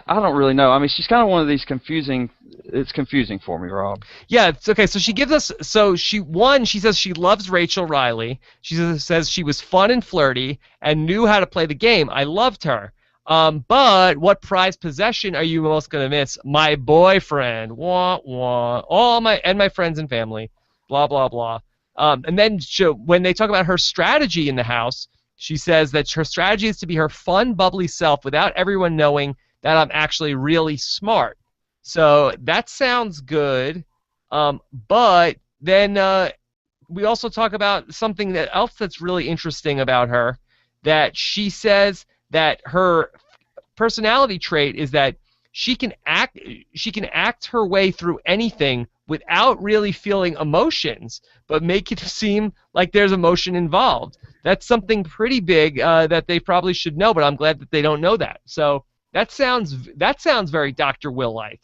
B: I don't really know. I mean, she's kind of one of these confusing. It's confusing for me, Rob.
A: Yeah, it's okay. So she gives us. So she says she loves Rachel Riley. She says she was fun and flirty and knew how to play the game. I loved her. But what prized possession are you most gonna miss? My boyfriend. Wah wah. All my friends and family. Blah blah blah. And then when they talk about her strategy in the house, she says that her strategy is to be her fun, bubbly self without everyone knowing that I'm actually really smart. So that sounds good. But then we also talk about something else that's really interesting about her, that she says that her personality trait is that she can act her way through anything without really feeling emotions, but make it seem like there's emotion involved. That's something pretty big that they probably should know, but I'm glad that they don't know that. So that sounds very Dr. Will-like.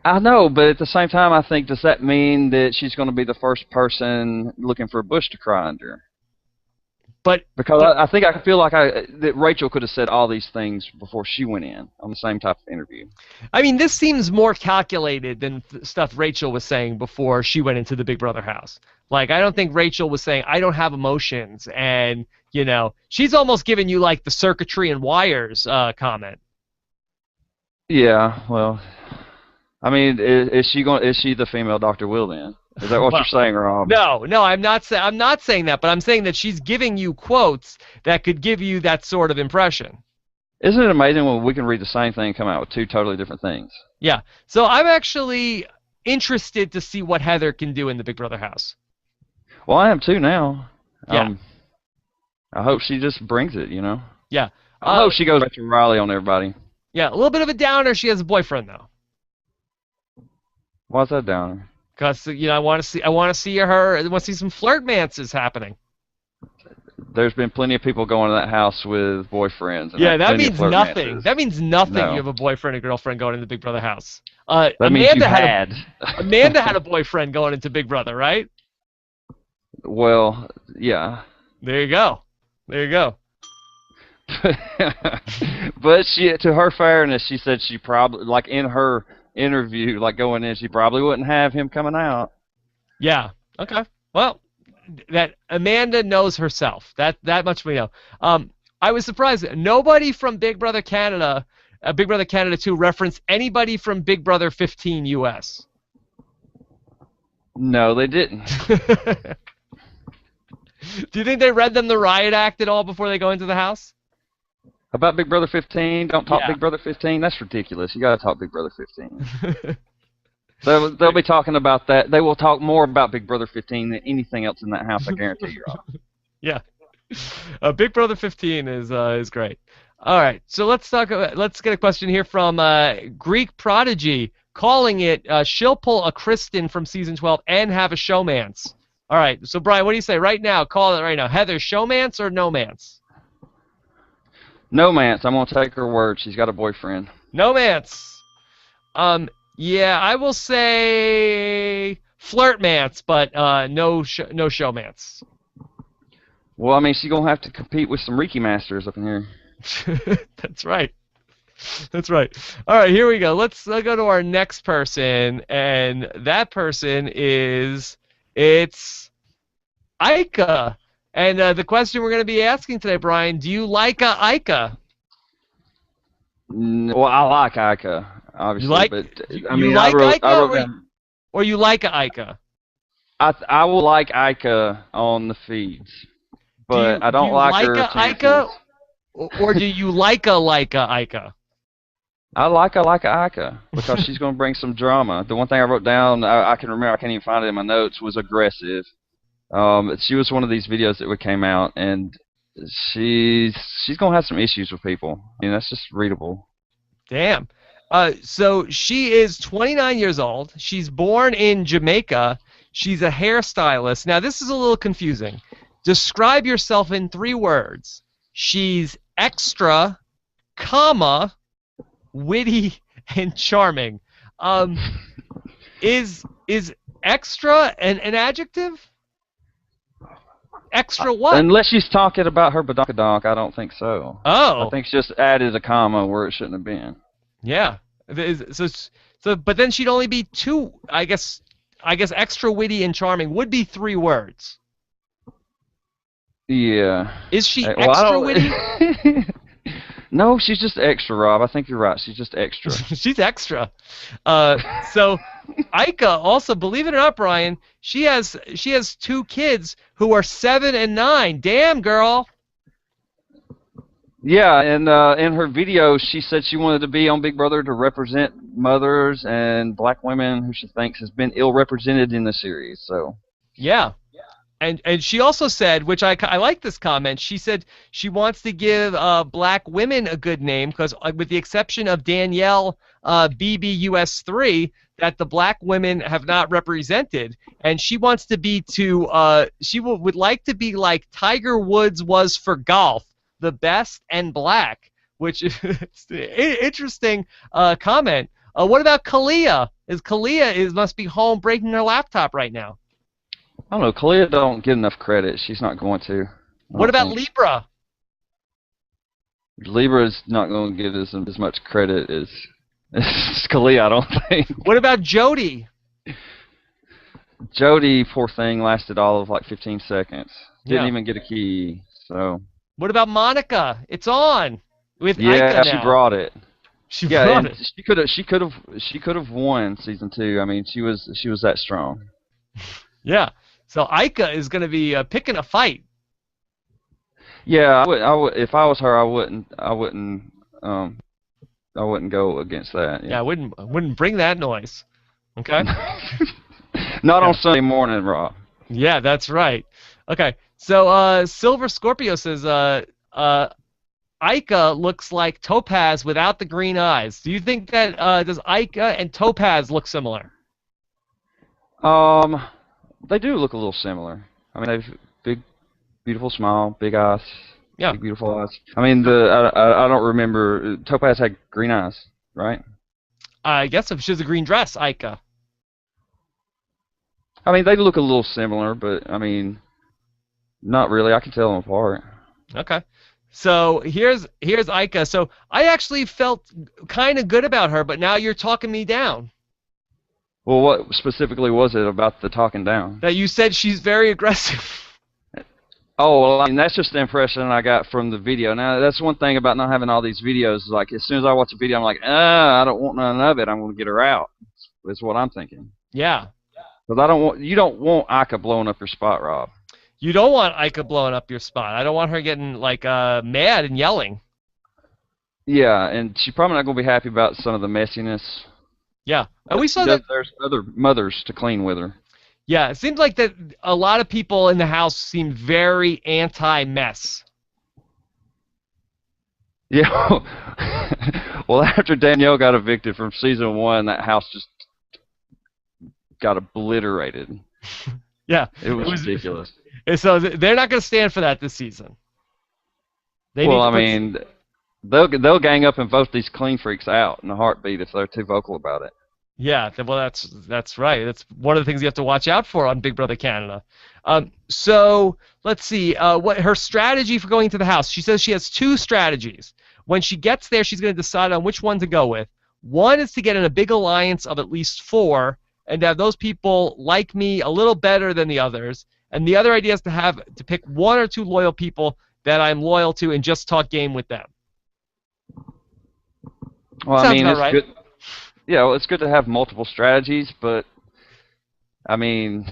B: I know, but at the same time, I think, does that mean that she's going to be the first person looking for a bush to cry under? Because I feel like that Rachel could have said all these things before she went in on the same type of interview.
A: I mean, this seems more calculated than stuff Rachel was saying before she went into the Big Brother house. Like, I don't think Rachel was saying, I don't have emotions, and, she's almost giving you, like, the circuitry and wires comment.
B: Yeah, well, I mean, is she the female Dr. Will then? Is that what you're saying, Rob?
A: No, I'm not saying that, but I'm saying that she's giving you quotes that could give you that sort of impression.
B: Isn't it amazing when we can read the same thing and come out with two totally different things?
A: Yeah. So I'm actually interested to see what Heather can do in the Big Brother house.
B: Well, I am too now.
A: Yeah.
B: I hope she just brings it,
A: Yeah.
B: I hope she goes back to Riley on everybody.
A: Yeah, a little bit of a downer. She has a boyfriend though.
B: Why's that downer?
A: Because I want to see her. I want to see some flirtmances happening.
B: There's been plenty of people going to that house with boyfriends. And
A: yeah, that means nothing. That means nothing.
B: No.
A: You have a boyfriend or girlfriend going into Big Brother house.
B: That means you had.
A: Amanda had a boyfriend going into Big Brother, right?
B: Well, yeah.
A: There you go.
B: But to her fairness, she said she probably, like in her interview, like going in, she probably wouldn't have him coming out.
A: Yeah. Okay. Well, that Amanda knows herself. That much we know. I was surprised that nobody from Big Brother Canada, Big Brother Canada 2, referenced anybody from Big Brother 15 US.
B: No, they didn't.
A: Do you think they read them the riot act at all before they go into the house?
B: About Big Brother 15? Don't talk Big Brother 15? That's ridiculous. You got to talk Big Brother 15. They'll be talking about that. They will talk more about Big Brother 15 than anything else in that house, I guarantee you, Rob.
A: Yeah. Big Brother 15 is great. All right, so let's get a question here from Greek Prodigy, calling it she'll pull a Kristen from season 12 and have a showmance. All right, so Brian, what do you say right now? Call it right now. Heather, showmance or no mance?
B: No, Mance. I'm gonna take her word. She's got a boyfriend.
A: No mance. Yeah, I will say flirtmance, but no showmance.
B: Well, I mean, she's gonna have to compete with some Reiki masters up in here.
A: That's right. That's right. All right, here we go. Let's go to our next person, and that person is it's Ica. And the question we're going to be asking today, Brian, do you like Ica?
B: Well, I like Ica,
A: You
B: obviously,
A: like
B: but I
A: you
B: mean,
A: like
B: I
A: Ica,
B: wrote down.
A: or you like Ica?
B: I will like Ica on the feeds, but I
A: Do
B: don't
A: you
B: like
A: like
B: her chances.
A: Ica, or do you like Ica?
B: I like Ica because she's going to bring some drama. The one thing I wrote down, I can remember, I can't even find it in my notes, was aggressive. She was one of these videos that came out, and she's going to have some issues with people. I mean, that's just readable.
A: Damn. So she is 29 years old. She's born in Jamaica. She's a hairstylist. Now, this is a little confusing. Describe yourself in 3 words. She's extra, comma, witty, and charming. Is extra an adjective? Extra what?
B: Unless she's talking about her badonkadonk, I don't think so. I
A: Oh,
B: think she just added a comma where it shouldn't have been.
A: yeah. But then she'd only be 2. I guess extra witty and charming would be 3 words.
B: Yeah.
A: Is she
B: Well, I
A: extra
B: don't.
A: witty?
B: No, she's just extra, Rob. I think you're right. She's just extra.
A: She's extra. So Ica also, believe it or not, Brian, she has 2 kids who are 7 and 9. Damn, girl.
B: Yeah, and in her video, she said she wanted to be on Big Brother to represent mothers and black women who she thinks has been ill represented in the series. So.
A: Yeah. And she also said, which I like this comment, she said she wants to give black women a good name because with the exception of Danielle BBUS3 that the black women have not represented, and she wants to be she would like to be like Tiger Woods was for golf, the best and black, which is an interesting comment. What about Kalia? Kalia must be home breaking her laptop right now.
B: I don't know. Kalia don't get enough credit. She's not going to.
A: What about Libra?
B: Libra's not going to get as much credit as Kalia, I don't think.
A: What about Jody?
B: Jody, poor thing, lasted all of like 15 seconds. Didn't
A: Yeah.
B: even get a key. So.
A: What about Monica? It's on with
B: Yeah,
A: Ica
B: she
A: now.
B: brought it.
A: She
B: Yeah,
A: brought
B: and
A: it.
B: she could have won season 2. I mean, she was that strong.
A: Yeah. So Ica is going to be picking a fight.
B: Yeah, I would if I was her, I wouldn't go against that.
A: Yeah, I wouldn't bring that noise. Okay.
B: Not
A: Yeah.
B: on Sunday morning, Rob.
A: Yeah, that's right. Okay. So Silver Scorpio says Ica looks like Topaz without the green eyes. Do you think that does Ica and Topaz look similar?
B: They do look a little similar. I mean, they've big, beautiful smile, big eyes,
A: Yeah.
B: big, beautiful eyes. I mean, I don't remember. Topaz had green eyes, right?
A: I guess if she has a green dress, Ica.
B: I mean, they look a little similar, but I mean, not really. I can tell them apart.
A: Okay. So here's Ica. So I actually felt kind of good about her, but now you're talking me down.
B: Well, what specifically was it about the talking down?
A: That you said she's very aggressive.
B: Oh, well, I mean, that's just the impression I got from the video. Now, that's one thing about not having all these videos. Like, as soon as I watch a video, I'm like, I don't want none of it. I'm going to get her out. That's what I'm thinking.
A: Yeah.
B: Because you don't want Ica blowing up your spot, Rob.
A: You don't want Ica blowing up your spot. I don't want her getting like mad and yelling.
B: Yeah, and she's probably not going to be happy about some of the messiness.
A: Yeah. And we saw that.
B: There's other mothers to clean with her.
A: Yeah, it seems like that a lot of people in the house seem very anti-mess.
B: Yeah. Well, after Danielle got evicted from season one, that house just got obliterated.
A: Yeah,
B: It
A: it
B: was
A: was.
B: ridiculous.
A: So they're not going to stand for that this season. They
B: Well,
A: need to
B: I
A: put.
B: mean, they'll gang up and vote these clean freaks out in a heartbeat if they're too vocal about it.
A: Yeah, well, that's right. That's one of the things you have to watch out for on Big Brother Canada. So let's see. What her strategy for going to the house? She says she has two strategies. When she gets there, she's going to decide on which one to go with. One is to get in a big alliance of at least four, and have those people like me a little better than the others. And the other idea is to pick one or two loyal people that I'm loyal to and just talk game with them.
B: Well, I
A: Sounds
B: mean,
A: about
B: it's
A: right.
B: good. Yeah, well, it's good to have multiple strategies, but I mean,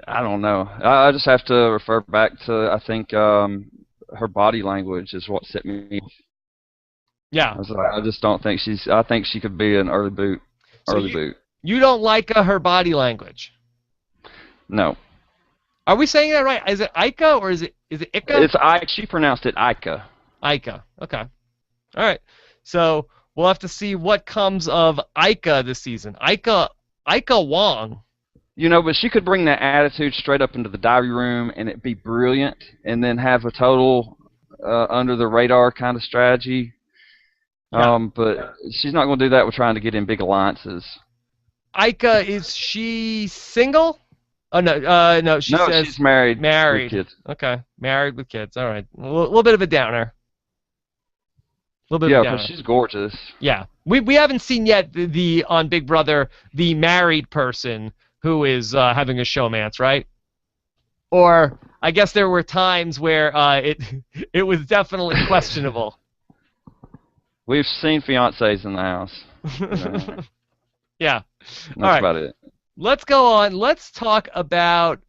B: I don't know. I just have to refer back to I think her body language is what set me.
A: Yeah.
B: I just don't think she's. I think she could be an early boot.
A: So
B: Early
A: you
B: boot.
A: you don't like her body language.
B: No,
A: Are we saying that right? Is it Ika or is it Ika?
B: it's I. She pronounced it Ika.
A: Ika. Okay. All right. So we'll have to see what comes of Ika this season. Ika Wong.
B: You know, but she could bring that attitude straight up into the diary room, and it'd be brilliant. And then have a total under the radar kind of strategy.
A: Yeah.
B: But she's not going to do that with trying to get in big alliances.
A: Ika, is she single? Oh no, no. She
B: No,
A: says
B: she's married with
A: married.
B: kids.
A: Okay, married with kids. All right, a little bit of a downer. A little bit of a
B: Yeah, because
A: downer.
B: she's gorgeous.
A: Yeah, we haven't seen yet the on Big Brother the married person who is having a showmance, right? Or I guess there were times where it it was definitely questionable.
B: We've seen fiancés in the house. You know,
A: Yeah. All
B: that's
A: right.
B: about it.
A: Let's go on. Let's talk about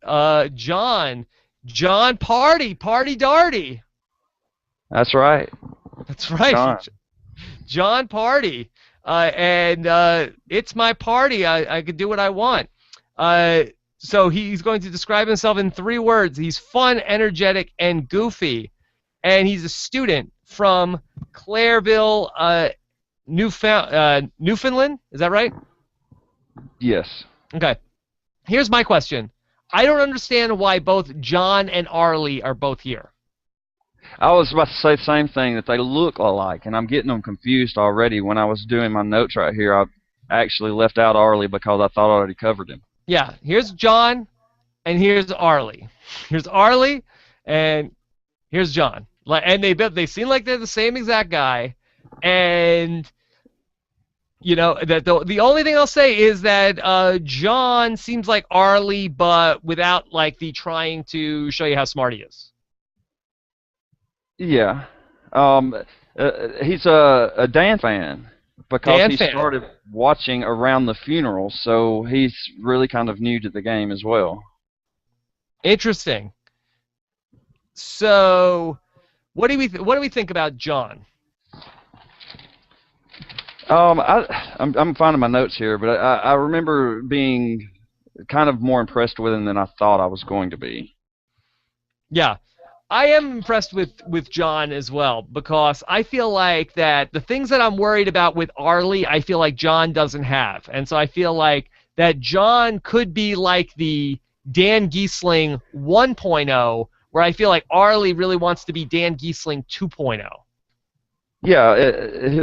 A: John. John Party Darty.
B: That's right,
A: That's right.
B: John.
A: John Party. And it's my party. I could do what I want. Uh, so he's going to describe himself in 3 words. He's fun, energetic, and goofy. And he's a student from Clareville, Newfoundland. Is that right?
B: Yes.
A: Okay. Here's my question. I don't understand why both John and Arlie are both here.
B: I was about to say the same thing, that they look alike, and I'm getting them confused already. When I was doing my notes right here, I actually left out Arlie because I thought I already covered him.
A: Yeah, here's John and here's Arlie. Here's Arlie and here's John. And they seem like they're the same exact guy. And you know that the only thing I'll say is that John seems like Arlie, but without like the trying to show you how smart he is.
B: Yeah. He's a Dan fan because
A: Dan
B: he
A: fan.
B: started watching around the funeral, so he's really kind of new to the game as well.
A: Interesting. So, what do we think about John?
B: I'm finding my notes here, but I remember being kind of more impressed with him than I thought I was going to be.
A: Yeah, I am impressed with John as well because I feel like that the things that I'm worried about with Arlie, I feel like John doesn't have, and so I feel like that John could be like the Dan Giesling 1.0, where I feel like Arlie really wants to be Dan Giesling 2.0.
B: Yeah,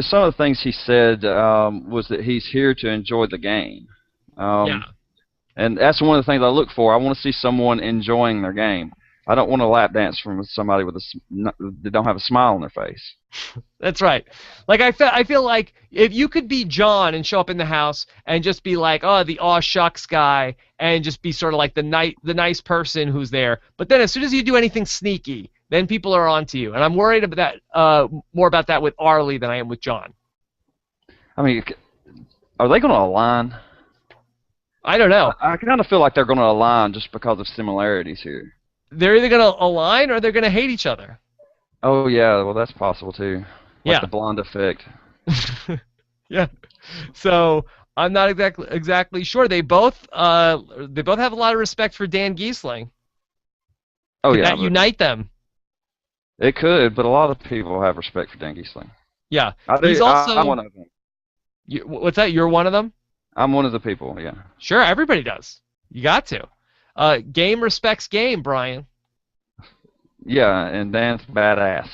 B: some of the things he said was that he's here to enjoy the game.
A: Yeah.
B: And that's one of the things I look for. I want to see someone enjoying their game. I don't want a lap dance from somebody with that don't have a smile on their face.
A: That's right. Like I feel like if you could be John and show up in the house and just be like, oh, the aw shucks guy, and just be sort of like the nice person who's there. But then as soon as you do anything sneaky, then people are onto you. And I'm worried about that more about that with Arlie than I am with John.
B: I mean, are they going to align?
A: I don't know.
B: I kind of feel like they're going to align just because of similarities here.
A: They're either gonna align or they're gonna hate each other.
B: Oh yeah, well that's possible too. Like
A: Yeah.
B: the blonde effect.
A: Yeah. So I'm not exactly sure. They both have a lot of respect for Dan Giesling.
B: Oh
A: Could
B: yeah,
A: that unite them?
B: It could, but a lot of people have respect for Dan Gheesling.
A: Yeah,
B: I
A: he's
B: do. I'm
A: also.
B: one of them.
A: What's that? You're one of them?
B: I'm one of the people. Yeah.
A: Sure, everybody does. You got to. Game respects game, Brian.
B: Yeah, and Dan's badass.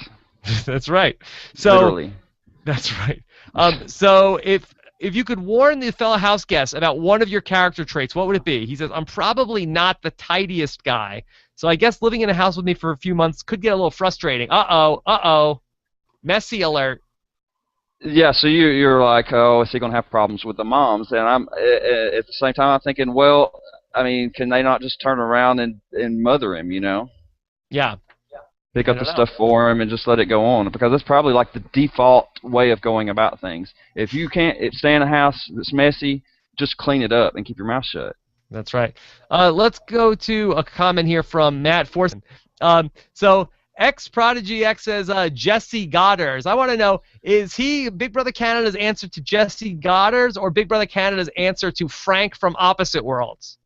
A: That's right. So
B: Literally.
A: that's right. So if you could warn the fellow house guests about one of your character traits, what would it be? He says, I'm probably not the tidiest guy, so I guess living in a house with me for a few months could get a little frustrating. Uh-oh. Messy alert.
B: Yeah, so you're like, oh, is he gonna have problems with the moms? And I'm at the same time, I'm thinking, well, I mean, can they not just turn around and mother him?
A: Yeah,
B: Pick
A: I
B: up
A: don't
B: the
A: know.
B: stuff for him and just let it go on, because that's probably like the default way of going about things. If you can't stay in a house that's messy, just clean it up and keep your mouth shut.
A: That's right. Let's go to a comment here from Matt Forson. So X Prodigy X says Jesse Goddard's. I want to know, is he Big Brother Canada's answer to Jesse Goddard's or Big Brother Canada's answer to Frank from Opposite Worlds?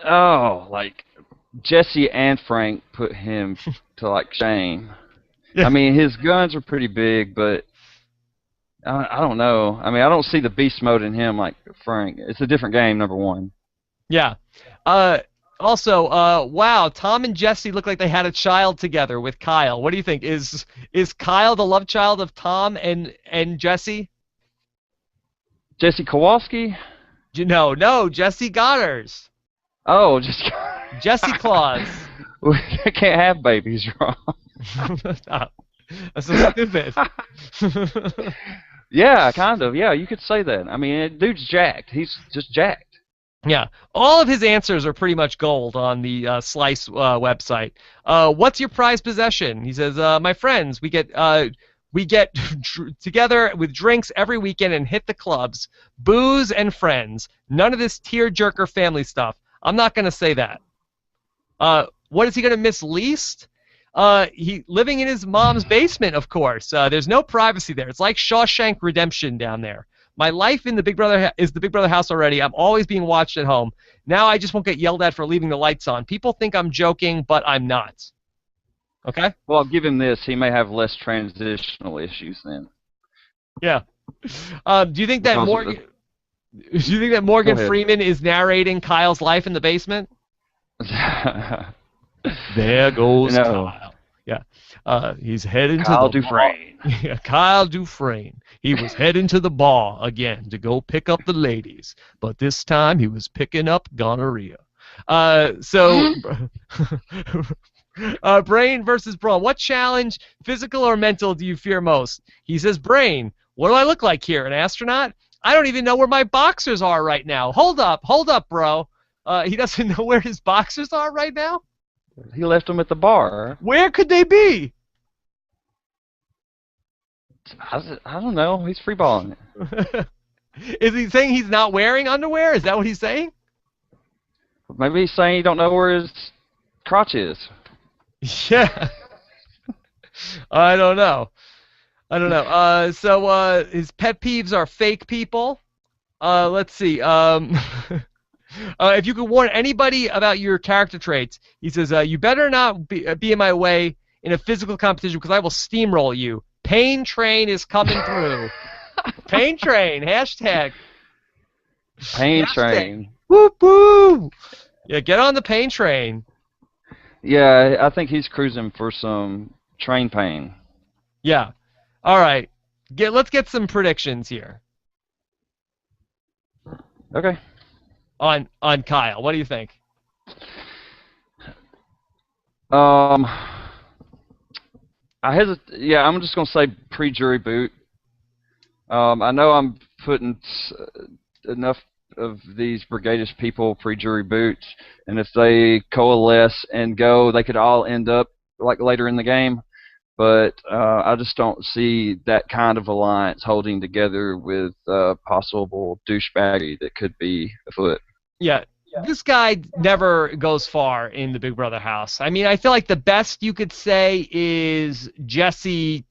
B: Oh, like Jesse and Frank put him to like shame.
A: Yeah.
B: I mean, his guns are pretty big, but I don't know. I mean, I don't see the beast mode in him like Frank. It's a different game, number one.
A: Yeah. Also, wow, Tom and Jesse look like they had a child together with Kyle. What do you think? Is Kyle the love child of Tom and Jesse?
B: Jesse Kowalski?
A: No, Jesse Goddard's.
B: Oh, just
A: Jesse Claus.
B: I can't have babies, wrong.
A: Stop. That's so stupid.
B: Yeah, kind of. Yeah, you could say that. I mean, dude's jacked. He's just jacked.
A: Yeah, all of his answers are pretty much gold on the Slice website. What's your prized possession? He says, my friends, we get together with drinks every weekend and hit the clubs, booze and friends. None of this tearjerker family stuff. I'm not gonna say that. What is he gonna miss least? He living in his mom's basement, of course. There's no privacy there. It's like Shawshank Redemption down there. My life in the Big Brother is the Big Brother house already. I'm always being watched at home. Now I just won't get yelled at for leaving the lights on. People think I'm joking, but I'm not. Okay?
B: Well, I'll give him this. He may have less transitional issues then.
A: Yeah. Do you think that
B: Because
A: Morgan? Do you think that Morgan
B: Go ahead.
A: Freeman is narrating Kyle's life in the basement? There goes
B: No.
A: Kyle. Yeah. He's heading
B: Kyle
A: to the
B: Dufresne.
A: bar. Yeah, Kyle Dufresne. He was heading to the bar again to go pick up the ladies, but this time he was picking up gonorrhea. Brain versus Brawn. What challenge, physical or mental, do you fear most? He says, Brain. What do I look like here, an astronaut? I don't even know where my boxers are right now. Hold up, bro. He doesn't know where his boxers are right now?
B: He left him at the bar.
A: Where could they be?
B: I don't know. He's freeballing it.
A: Is he saying he's not wearing underwear? Is that what he's saying?
B: Maybe he's saying he don't know where his crotch is.
A: Yeah. I don't know. So his pet peeves are fake people. Let's see. If you could warn anybody about your character traits, he says, you better not be in my way in a physical competition because I will steamroll you. Pain train is coming through. Pain train, hashtag.
B: Pain train.
A: Whoop whoop. Yeah, get on the pain train.
B: Yeah, I think he's cruising for some train pain.
A: Yeah. All right. Let's get some predictions here
B: Okay.
A: on Kyle. What do you think?
B: Yeah, I'm just gonna say pre-jury boot. I know I'm putting enough of these brigadish people pre-jury boot, and if they coalesce and go, they could all end up like later in the game. But I just don't see that kind of alliance holding together with possible douchebaggery that could be afoot.
A: Yeah. This guy never goes far in the Big Brother house. I mean, I feel like the best you could say is Jesse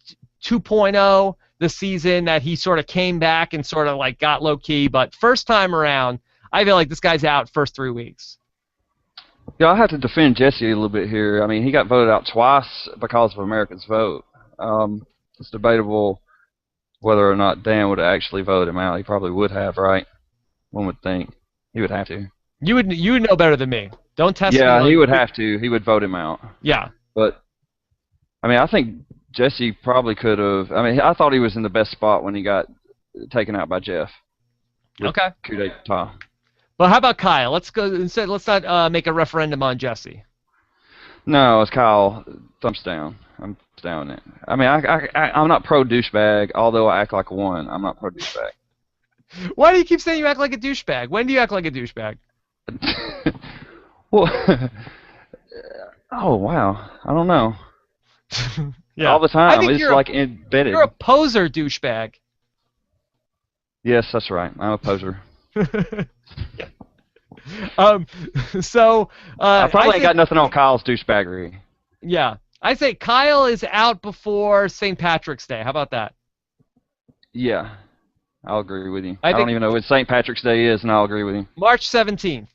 A: 2.0, the season that he sort of came back and sort of like got low key. But first time around, I feel like this guy's out first 3 weeks.
B: Yeah, I have to defend Jesse a little bit here. I mean, he got voted out twice because of Americans' vote. It's debatable whether or not Dan would have actually voted him out. He probably would have, right? One would think he would have to.
A: You would know better than me. Don't test me
B: Yeah,
A: on.
B: he would have to. He would vote him out.
A: Yeah.
B: But I mean, I think Jesse probably could have. I mean, I thought he was in the best spot when he got taken out by Jeff. With
A: Okay.
B: coup d'etat.
A: But how about Kyle? Let's go instead. Let's not make a referendum on Jesse.
B: No, it's Kyle. Thumbs down. I'm down it. I mean, I'm not pro douchebag, although I act like one. I'm not pro douchebag.
A: Why do you keep saying you act like a douchebag? When do you act like a douchebag?
B: Well, oh wow, I don't know.
A: Yeah.
B: All the
A: I
B: time.
A: think
B: It's like embedded.
A: You're a poser douchebag.
B: Yes, that's right. I'm a poser.
A: um, so
B: I probably
A: I
B: ain't got nothing on Kyle's douchebaggery.
A: Yeah, I say Kyle is out before St. Patrick's Day. How about that?
B: Yeah, I'll agree with you.
A: I
B: I don't even know what St. Patrick's Day is, and I'll agree with you.
A: March 17th.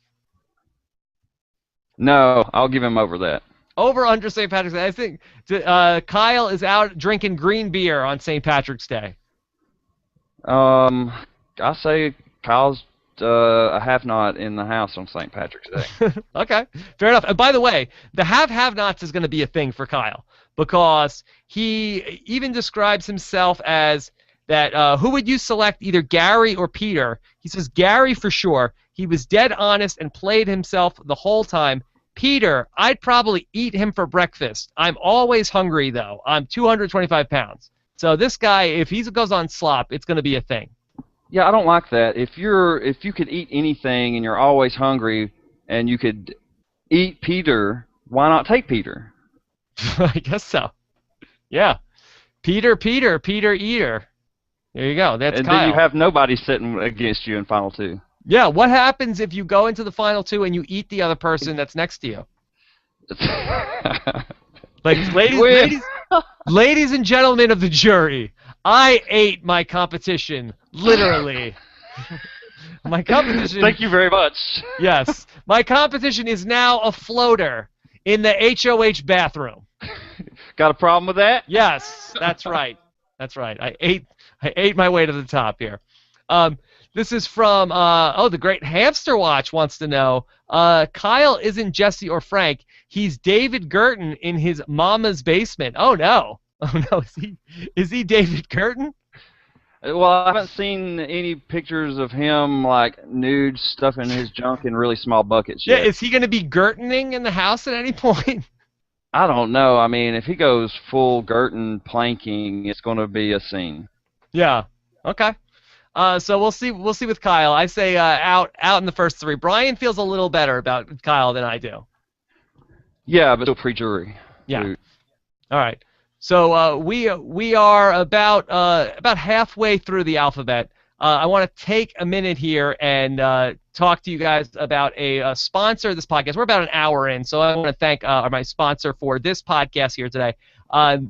B: No, I'll give him over that.
A: Over under St. Patrick's Day. I think Kyle is out drinking green beer on St. Patrick's Day.
B: I say Kyle's a have-not in the house on St. Patrick's Day.
A: Okay, fair enough. And by the way, the have-have-nots is going to be a thing for Kyle because he even describes himself as that. Who would you select, either Gary or Peter? He says Gary for sure. He was dead honest and played himself the whole time. Peter, I'd probably eat him for breakfast. I'm always hungry, though. I'm 225 pounds. So this guy, if he goes on slop, it's going to be a thing.
B: Yeah, I don't like that. If you could eat anything and you're always hungry and you could eat Peter, why not take Peter?
A: I guess so. Yeah. Peter Eater. There you go. That's
B: and
A: Kyle.
B: then you have nobody sitting against you in Final Two.
A: Yeah, what happens if you go into the final two and you eat the other person that's next to you? Like, ladies and gentlemen of the jury, I ate my competition, literally. My competition.
B: Thank you very much.
A: Yes, my competition is now a floater in the HOH bathroom.
B: Got a problem with that?
A: Yes, that's right. That's right. I ate my way to the top here. This is from the great Hamster Watch wants to know. Kyle isn't Jesse or Frank. He's David Girton in his mama's basement. Oh no. Oh no. Is he David Girton?
B: Well, I haven't seen any pictures of him like nude stuffing his junk in really small buckets yet.
A: Yeah, is he going to be Girtoning in the house at any point?
B: I don't know. I mean, if he goes full Girton planking, it's going to be a scene.
A: Yeah. Okay. So we'll see. We'll see with Kyle. I say out in the first three. Brian feels a little better about Kyle than I do.
B: Yeah, but still pre-jury.
A: Yeah.
B: Dude.
A: All right. So we are about halfway through the alphabet. I want to take a minute here and talk to you guys about a sponsor of this podcast. We're about an hour in, so I want to thank my sponsor for this podcast here today.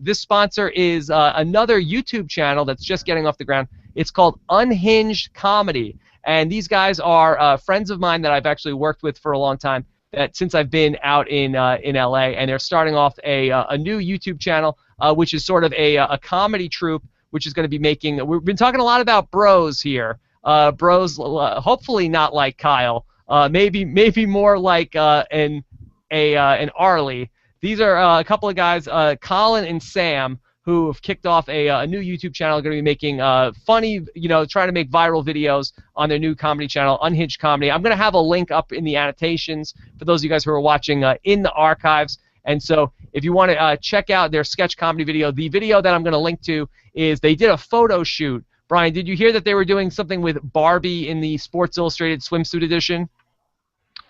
A: This sponsor is another YouTube channel that's just getting off the ground. It's called Unhinged Comedy, and these guys are friends of mine that I've actually worked with for a long time. That since I've been out in LA, and they're starting off a new YouTube channel, which is sort of a comedy troupe, which is going to be making. We've been talking a lot about bros here. Bros, hopefully not like Kyle. Maybe more like an Arlie. These are a couple of guys, Colin and Sam, who have kicked off a new YouTube channel. Going to be making funny, trying to make viral videos on their new comedy channel, Unhinged Comedy. I'm going to have a link up in the annotations for those of you guys who are watching in the archives. And so if you want to check out their sketch comedy video, the video that I'm going to link to is they did a photo shoot. Brian, did you hear that they were doing something with Barbie in the Sports Illustrated swimsuit edition?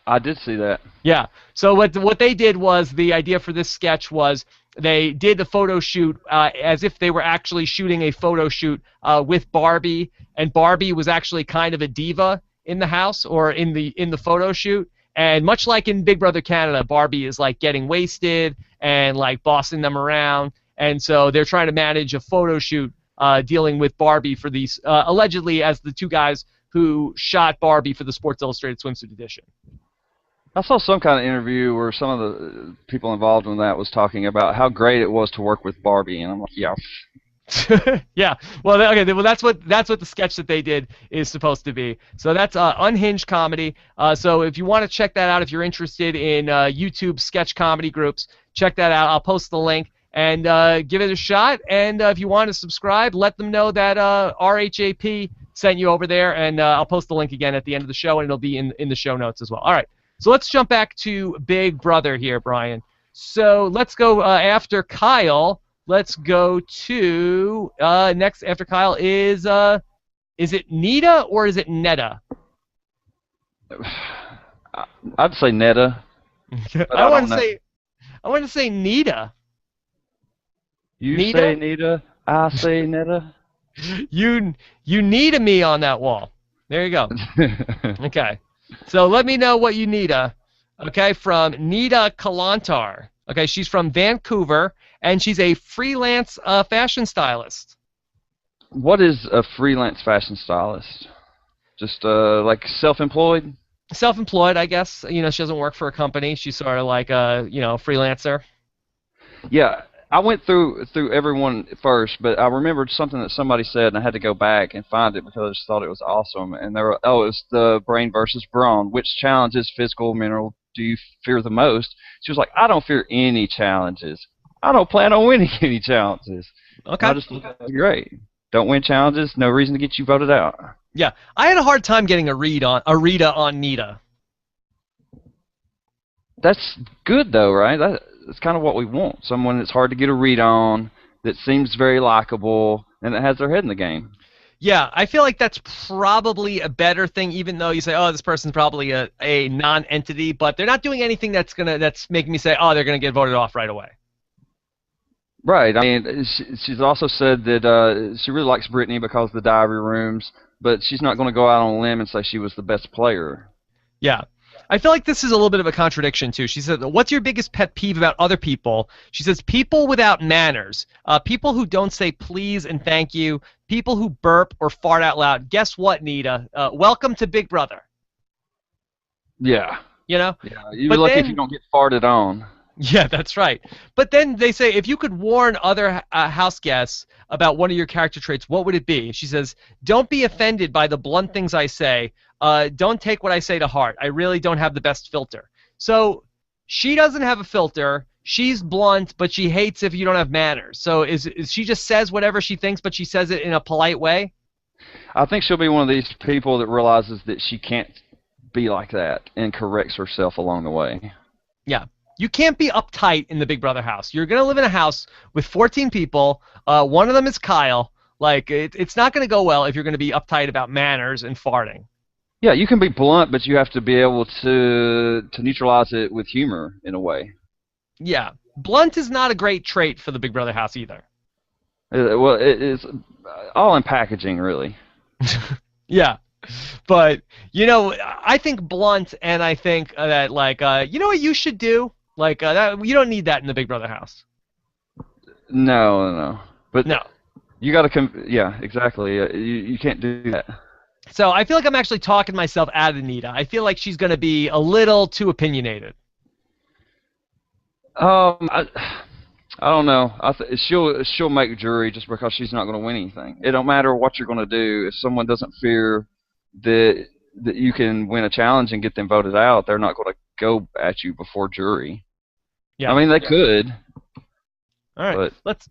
B: I did see that.
A: Yeah. So what they did was, the idea for this sketch was they did the photo shoot as if they were actually shooting a photo shoot with Barbie, and Barbie was actually kind of a diva in the house or in the photo shoot. And much like in Big Brother Canada, Barbie is like getting wasted and like bossing them around. And so they're trying to manage a photo shoot dealing with Barbie for these, allegedly as the two guys who shot Barbie for the Sports Illustrated swimsuit edition.
B: I saw some kind of interview where some of the people involved in that was talking about how great it was to work with Barbie, and I'm like, yeah.
A: Yeah. Well, okay. Well, that's what the sketch that they did is supposed to be. So that's unhinged comedy. So if you want to check that out, if you're interested in YouTube sketch comedy groups, check that out. I'll post the link and give it a shot. And if you want to subscribe, let them know that RHAP sent you over there, and I'll post the link again at the end of the show, and it'll be in the show notes as well. All right. So let's jump back to Big Brother here, Brian. So let's go after Kyle. Let's go to next after Kyle is it Nita or is it Netta?
B: I'd say Netta, but
A: I
B: I
A: want
B: don't
A: to
B: know.
A: say Nita.
B: You
A: Nita?
B: say Nita, I say Netta.
A: You need a me on that wall. There you go. Okay. So let me know what you need. Okay, from Nita Kalantar. Okay, she's from Vancouver, and she's a freelance fashion stylist.
B: What is a freelance fashion stylist? Just like self-employed?
A: Self-employed, I guess. You know, she doesn't work for a company. She's sort of like a freelancer.
B: Yeah, I went through everyone first, but I remembered something that somebody said, and I had to go back and find it because I just thought it was awesome. And there were, it was the brain versus brawn. Which challenges, physical, mental, do you fear the most? She was like, I don't fear any challenges. I don't plan on winning any challenges. And
A: Okay.
B: I just thought that was great. Don't win challenges, no reason to get you voted out.
A: Yeah, I had a hard time getting a read on Nita.
B: That's good though, right? That's kind of what we want. Someone that's hard to get a read on, that seems very likable, and that has their head in the game.
A: Yeah, I feel like that's probably a better thing, even though you say, oh, this person's probably a non-entity, but they're not doing anything that's making me say, oh, they're gonna get voted off right away.
B: Right. I mean, she's also said that she really likes Brittany because of the diary rooms, but she's not going to go out on a limb and say she was the best player.
A: Yeah. I feel like this is a little bit of a contradiction, too. She said, what's your biggest pet peeve about other people? She says, people without manners, people who don't say please and thank you, people who burp or fart out loud. Guess what, Nita? Welcome to Big Brother.
B: Yeah.
A: You know?
B: Yeah. You're
A: But
B: lucky
A: then,
B: if you don't get farted on.
A: yeah, that's right. But then they say, if you could warn other house guests about one of your character traits, what would it be? She says, don't be offended by the blunt things I say. Don't take what I say to heart. I really don't have the best filter. So she doesn't have a filter. She's blunt, but she hates if you don't have manners. So is she just says whatever she thinks, but she says it in a polite way?
B: I think she'll be one of these people that realizes that she can't be like that and corrects herself along the way.
A: Yeah. You can't be uptight in the Big Brother house. You're going to live in a house with 14 people. One of them is Kyle. Like, it's not going to go well if you're going to be uptight about manners and farting.
B: Yeah, you can be blunt, but you have to be able to neutralize it with humor in a way.
A: Yeah. Blunt is not a great trait for the Big Brother house either.
B: Well, it's all in packaging, really.
A: Yeah. But, I think blunt, and I think that, like, you know what you should do? Like, you don't need that in the Big Brother house.
B: No. But
A: No.
B: you got to yeah, exactly. You can't do that.
A: So I feel like I'm actually talking myself out of Anita. I feel like she's going to be a little too opinionated.
B: I don't know. She'll make jury just because she's not going to win anything. It don't matter what you're going to do. If someone doesn't fear that you can win a challenge and get them voted out, they're not going to go at you before jury.
A: Yeah.
B: I mean, they could.
A: All right.
B: But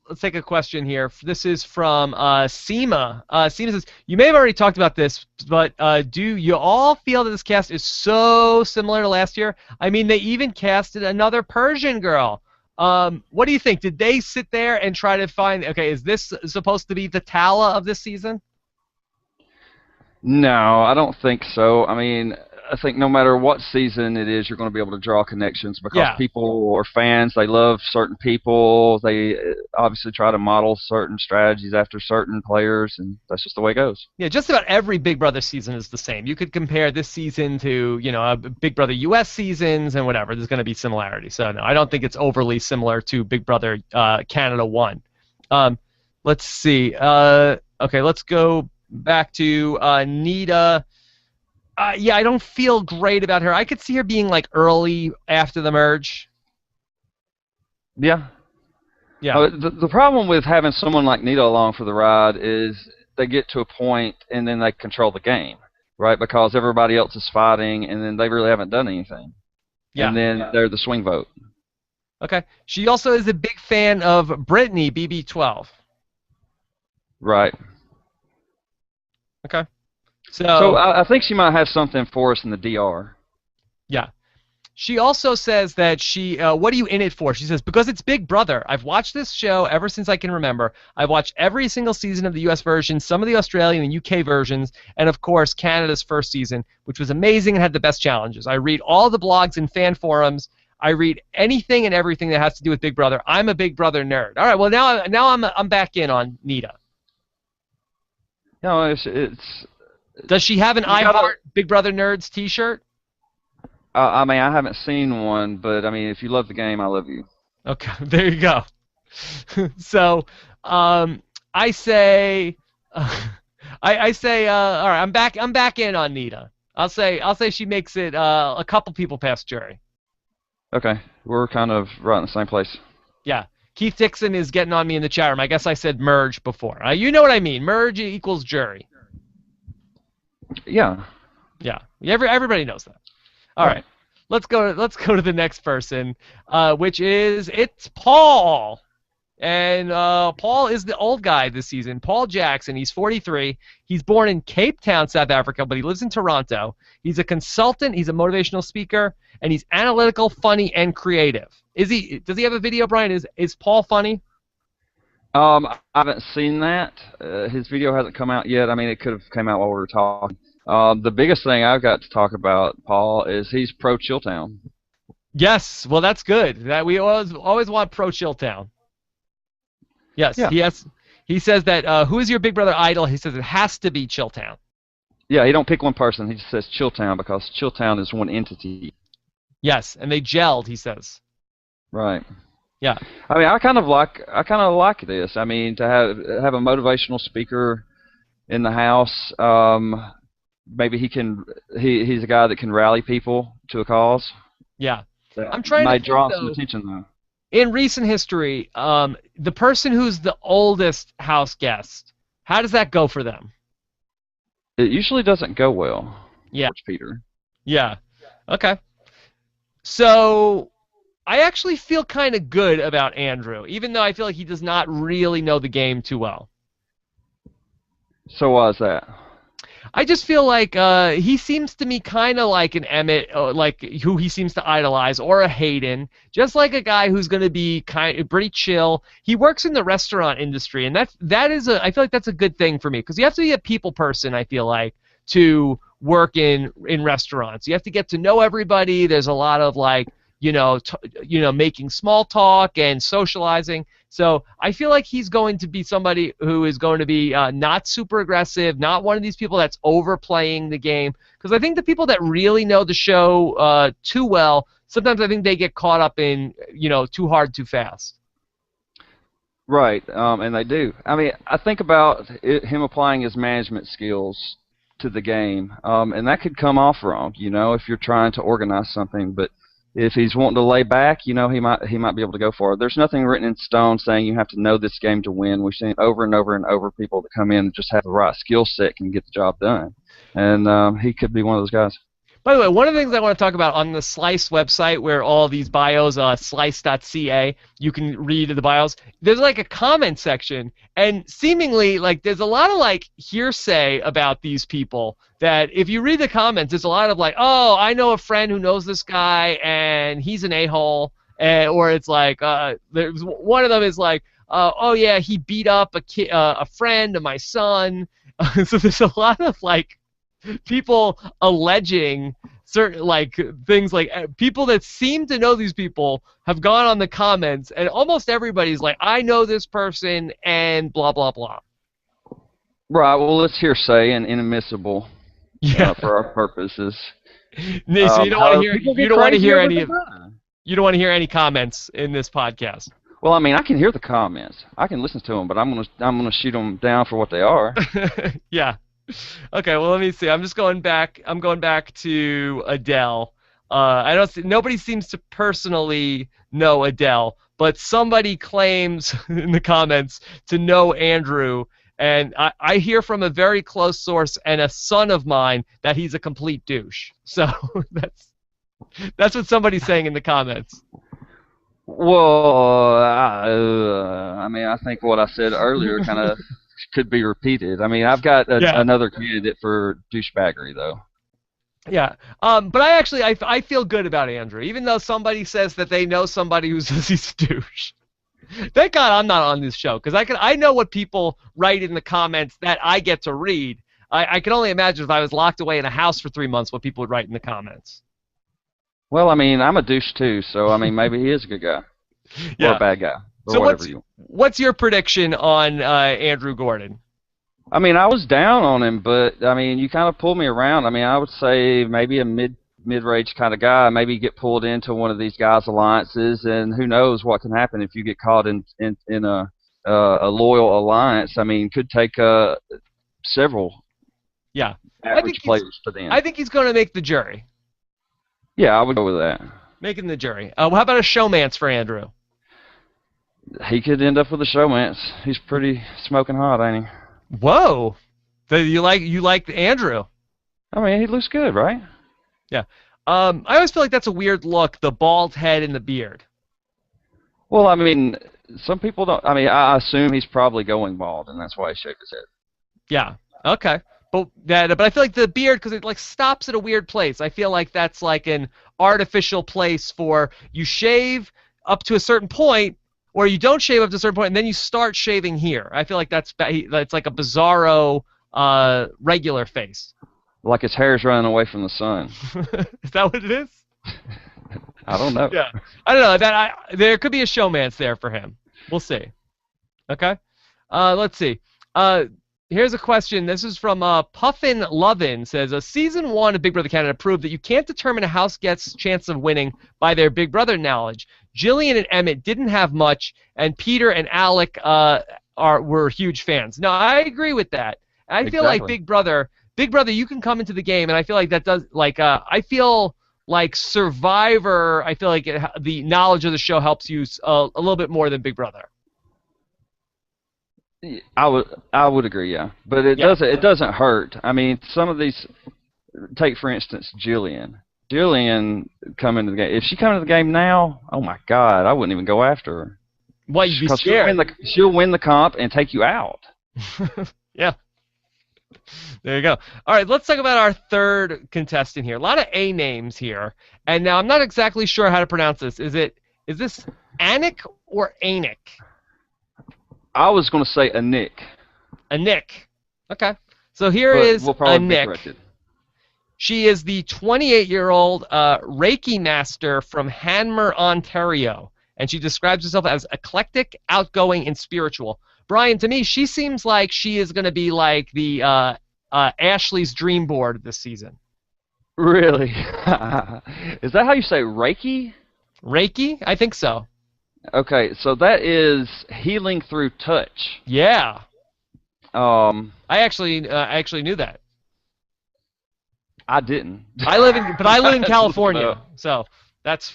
A: Let's take a question here. This is from Seema. Seema says, you may have already talked about this, but do you all feel that this cast is so similar to last year? I mean, they even casted another Persian girl. What do you think? Did they sit there and try to find, okay, is this supposed to be the Tala of this season?
B: No, I don't think so. I mean, I think no matter what season it is, you're going to be able to draw connections because people are fans. They love certain people. They obviously try to model certain strategies after certain players, and that's just the way it goes.
A: Yeah, just about every Big Brother season is the same. You could compare this season to, Big Brother US seasons and whatever. There's going to be similarities. So, no, I don't think it's overly similar to Big Brother Canada 1. Let's see. Okay, let's go back to Nita. Yeah, I don't feel great about her. I could see her being like early after the merge.
B: Yeah.
A: Yeah.
B: The problem with having someone like Nita along for the ride is they get to a point and then they control the game, right? Because everybody else is fighting and then they really haven't done anything. And
A: Yeah.
B: then they're the swing vote.
A: Okay. She also is a big fan of Brittany BB12.
B: Right.
A: Okay.
B: So
A: So,
B: I think she might have something for us in the DR.
A: yeah. She also says that what are you in it for? She says, because it's Big Brother. I've watched this show ever since I can remember. I've watched every single season of the US version, some of the Australian and UK versions, and of course, Canada's first season, which was amazing and had the best challenges. I read all the blogs and fan forums. I read anything and everything that has to do with Big Brother. I'm a Big Brother nerd. All right, well, now I'm back in on Nita.
B: You know, it's
A: Does she have an
B: you
A: I
B: gotta.
A: Heart Big Brother Nerds t-shirt?
B: I mean, I haven't seen one, but I mean, if you love the game, I love you.
A: Okay, there you go. So, I say, I say, all right, I'm back in on Nita. I'll say she makes it a couple people past jury.
B: Okay, we're kind of right in the same place.
A: Yeah, Keith Dixon is getting on me in the chat room. I guess I said merge before. You know what I mean? Merge equals jury.
B: Yeah.
A: Yeah, everybody knows that. All right, let's go. Let's go to the next person, which is it's Paul. And Paul is the old guy this season. Paul Jackson. He's 43. He's born in Cape Town, South Africa, but he lives in Toronto. He's a consultant. He's a motivational speaker, and he's analytical, funny, and creative. Is he? Does he have a video, Brian? Is Paul funny?
B: I haven't seen that. His video hasn't come out yet. I mean, it could have come out while we were talking. The biggest thing I've got to talk about, Paul, is he's pro Chilltown.
A: Yes. Well, that's good. That we always want pro Chilltown. Yes.
B: Yeah.
A: He says that who is your Big Brother idol? He says it has to be Chilltown.
B: Yeah, he don't pick one person. He just says Chilltown because Chilltown is one entity.
A: Yes, and they gelled. He says.
B: Right.
A: Yeah.
B: I mean, I kind of like this. I mean, to have a motivational speaker in the house. Maybe he's a guy that can rally people to a cause.
A: Yeah.
B: That
A: I'm trying to
B: might
A: think,
B: draw
A: though,
B: some attention though.
A: in recent history, the person who's the oldest house guest, how does that go for them?
B: It usually doesn't go well.
A: Yeah.
B: George Peter.
A: Yeah. Okay. So I actually feel kind of good about Andrew, even though I feel like he does not really know the game too well.
B: So why is that?
A: I just feel like he seems to me kind of like an Emmett, like who he seems to idolize, or a Hayden, just like a guy who's going to be pretty chill. He works in the restaurant industry, and I feel like that's a good thing for me because you have to be a people person. I feel like to work in restaurants, you have to get to know everybody. There's a lot of like making small talk and socializing. So I feel like he's going to be somebody who is going to be not super aggressive, not one of these people that's overplaying the game. Because I think the people that really know the show too well, sometimes I think they get caught up in, too hard, too fast.
B: Right, and they do. I mean, I think about him applying his management skills to the game, and that could come off wrong, if you're trying to organize something. But if he's wanting to lay back, he might be able to go for it. There's nothing written in stone saying you have to know this game to win. We've seen it over and over and over. People that come in and just have the right skill set can get the job done, and he could be one of those guys.
A: By the way, one of the things I want to talk about on the Slice website, where all these bios, slice.ca, you can read the bios. There's like a comment section, and seemingly like there's a lot of like hearsay about these people. That if you read the comments, there's a lot of like, oh, I know a friend who knows this guy, and he's an a-hole, or it's like, there's one of them is like, oh yeah, he beat up a friend of my son. So there's a lot of like people alleging certain like things, like people that seem to know these people have gone on the comments, and almost everybody's like, I know this person and blah blah blah.
B: Right. Well, it's hearsay and inadmissible for our purposes.
A: So you don't want to hear you don't want to hear any comments in this podcast.
B: Well, I mean, I can hear the comments. I can listen to them, but I'm gonna shoot them down for what they are.
A: Yeah. Okay, well let me see. I'm just going back. I'm going back to Adele. I don't see, nobody seems to personally know Adele, but somebody claims in the comments to know Andrew, and I hear from a very close source and a son of mine that he's a complete douche. So that's what somebody's saying in the comments.
B: Well, I mean, I think what I said earlier kind of could be repeated. I mean, I've got
A: Yeah.
B: another candidate for douchebaggery, though.
A: Yeah. But I feel good about Andrew, even though somebody says that they know somebody who says he's a douche. Thank God I'm not on this show because I know what people write in the comments that I get to read. I can only imagine if I was locked away in a house for 3 months what people would write in the comments.
B: Well, I mean, I'm a douche too, so I mean, maybe he is a good guy or a
A: Yeah.
B: bad guy or
A: So
B: whatever you.
A: what's your prediction on Andrew Gordon?
B: I mean, I was down on him, but I mean, you kind of pulled me around. I mean, I would say maybe a mid-range kind of guy. Maybe get pulled into one of these guys' alliances, and who knows what can happen if you get caught in a loyal alliance. I mean, could take several
A: Yeah. I think
B: average
A: he's
B: players to the
A: I
B: end.
A: think he's going to make the jury.
B: Yeah, I would go with that.
A: Making the jury. Well, how about a showmance for Andrew?
B: He could end up with a showmance. He's pretty smoking hot, ain't he?
A: Whoa. You like Andrew?
B: I mean, he looks good, right?
A: Yeah. I always feel like that's a weird look, the bald head and the beard.
B: Well, I mean, some people don't. I mean, I assume he's probably going bald, and that's why he shook his head.
A: Yeah. Okay. But I feel like the beard because it like stops at a weird place. I feel like that's like an artificial place for you shave up to a certain point, or you don't shave up to a certain point, and then you start shaving here. I feel like that's like a bizarro regular face.
B: Like his hair's running away from the sun.
A: Is that what it is?
B: I don't know.
A: Yeah. I don't know. There could be a showmance there for him. We'll see. Okay. Let's see. Here's a question. This is from Puffin Lovin. Says, Season 1 of Big Brother Canada proved that you can't determine a house guest's chance of winning by their Big Brother knowledge. Jillian and Emmett didn't have much, and Peter and Alec were huge fans. No, I agree with that. I feel like
B: Exactly.
A: Big Brother, you can come into the game, and I feel like that does, like, I feel like Survivor, I feel like the knowledge of the show helps you a little bit more than Big Brother.
B: I would agree, yeah. But it doesn't hurt. I mean, some of these take for instance Jillian. Jillian come into the game. If she come into the game now, oh my God, I wouldn't even go after her.
A: Why you'd be
B: Because
A: scared?
B: she'll win the comp and take you out.
A: Yeah. There you go. All right, let's talk about our third contestant here. A lot of A names here, and now I'm not exactly sure how to pronounce this. Is this Anik or Anik?
B: I was going to say a Nick,
A: Anik. Okay. So here
B: but
A: is
B: we'll probably be
A: Anik.
B: corrected.
A: She is the 28-year-old Reiki master from Hanmer, Ontario, and she describes herself as eclectic, outgoing, and spiritual. Brian, to me, she seems like she is going to be like the Ashley's dream board this season.
B: Really? Is that how you say Reiki?
A: Reiki? I think so.
B: Okay, so that is healing through touch.
A: Yeah.
B: Um,
A: I actually knew that.
B: I didn't.
A: I live in
B: That's
A: California, so that's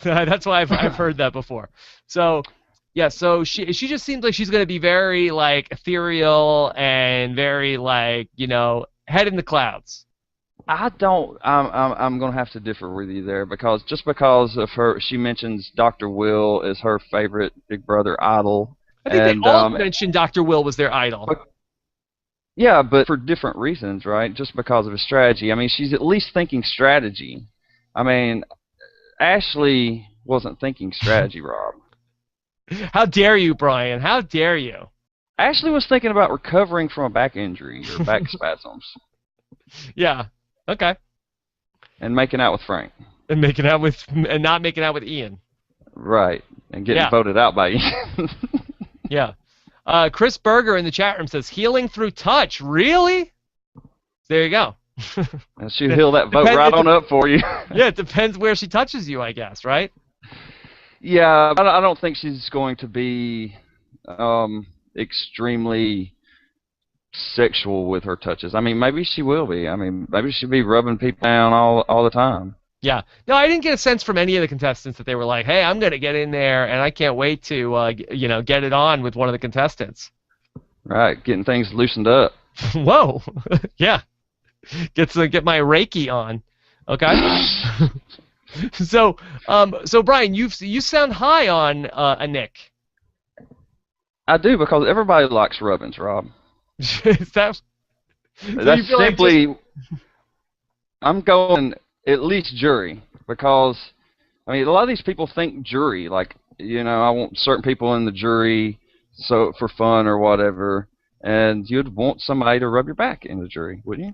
A: that's why I've heard that before. So yeah, so she just seems like she's gonna be very like ethereal and very like head in the clouds.
B: I don't. I'm gonna have to differ with you there because just because of her, she mentions Dr. Will as her favorite Big Brother idol,
A: I think they
B: and
A: all mentioned Dr. Will was their idol.
B: yeah, but for different reasons, right? Just because of his strategy. I mean, she's at least thinking strategy. I mean, Ashley wasn't thinking strategy, Rob.
A: How dare you, Brian? How dare you?
B: Ashley was thinking about recovering from a back injury or back spasms
A: Yeah. Okay.
B: and making out with Frank.
A: And not making out with Ian.
B: Right, and getting
A: Yeah.
B: voted out by Ian.
A: Yeah. Chris Berger in the chat room says healing through touch. Really? There you go.
B: And she'll heal that vote right on up for you.
A: Yeah, it depends where she touches you, I guess, right?
B: Yeah, I don't think she's going to be extremely sexual with her touches. I mean, maybe she will be. I mean, maybe she'll be rubbing people down all the time.
A: Yeah. No, I didn't get a sense from any of the contestants that they were like, "Hey, I'm gonna get in there, and I can't wait to, get it on with one of the contestants."
B: Right, getting things loosened up.
A: Whoa. Yeah. Get my Reiki on. Okay. So Brian, you sound high on a Nick.
B: I do, because everybody likes rubbings, Rob.
A: Is that? So
B: That's
A: you feel like
B: simply. I'm going at least jury, because I mean a lot of these people think jury, like, I want certain people in the jury so for fun or whatever, and you'd want somebody to rub your back in the jury, wouldn't you?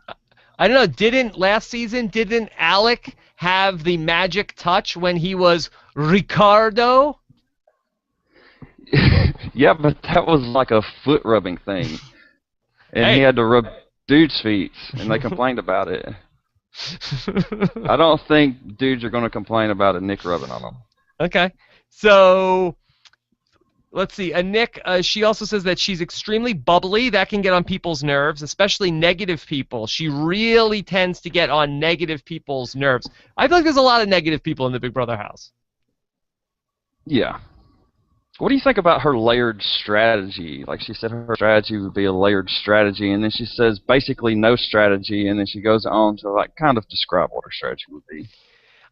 A: I don't know. Last season, didn't Alec have the magic touch when he was Ricardo?
B: Yeah, but that was like a foot rubbing thing, and
A: Hey.
B: he had to rub dudes' feet, and they complained about it. I don't think dudes are going to complain about a Nick rubbing on them.
A: Okay. So let's see. A Nick, she also says that she's extremely bubbly. That can get on people's nerves, especially negative people. She really tends to get on negative people's nerves. I feel like there's a lot of negative people in the Big Brother house.
B: Yeah. What do you think about her layered strategy? Like, she said her strategy would be a layered strategy, and then she says basically no strategy, and then she goes on to like kind of describe what her strategy would be.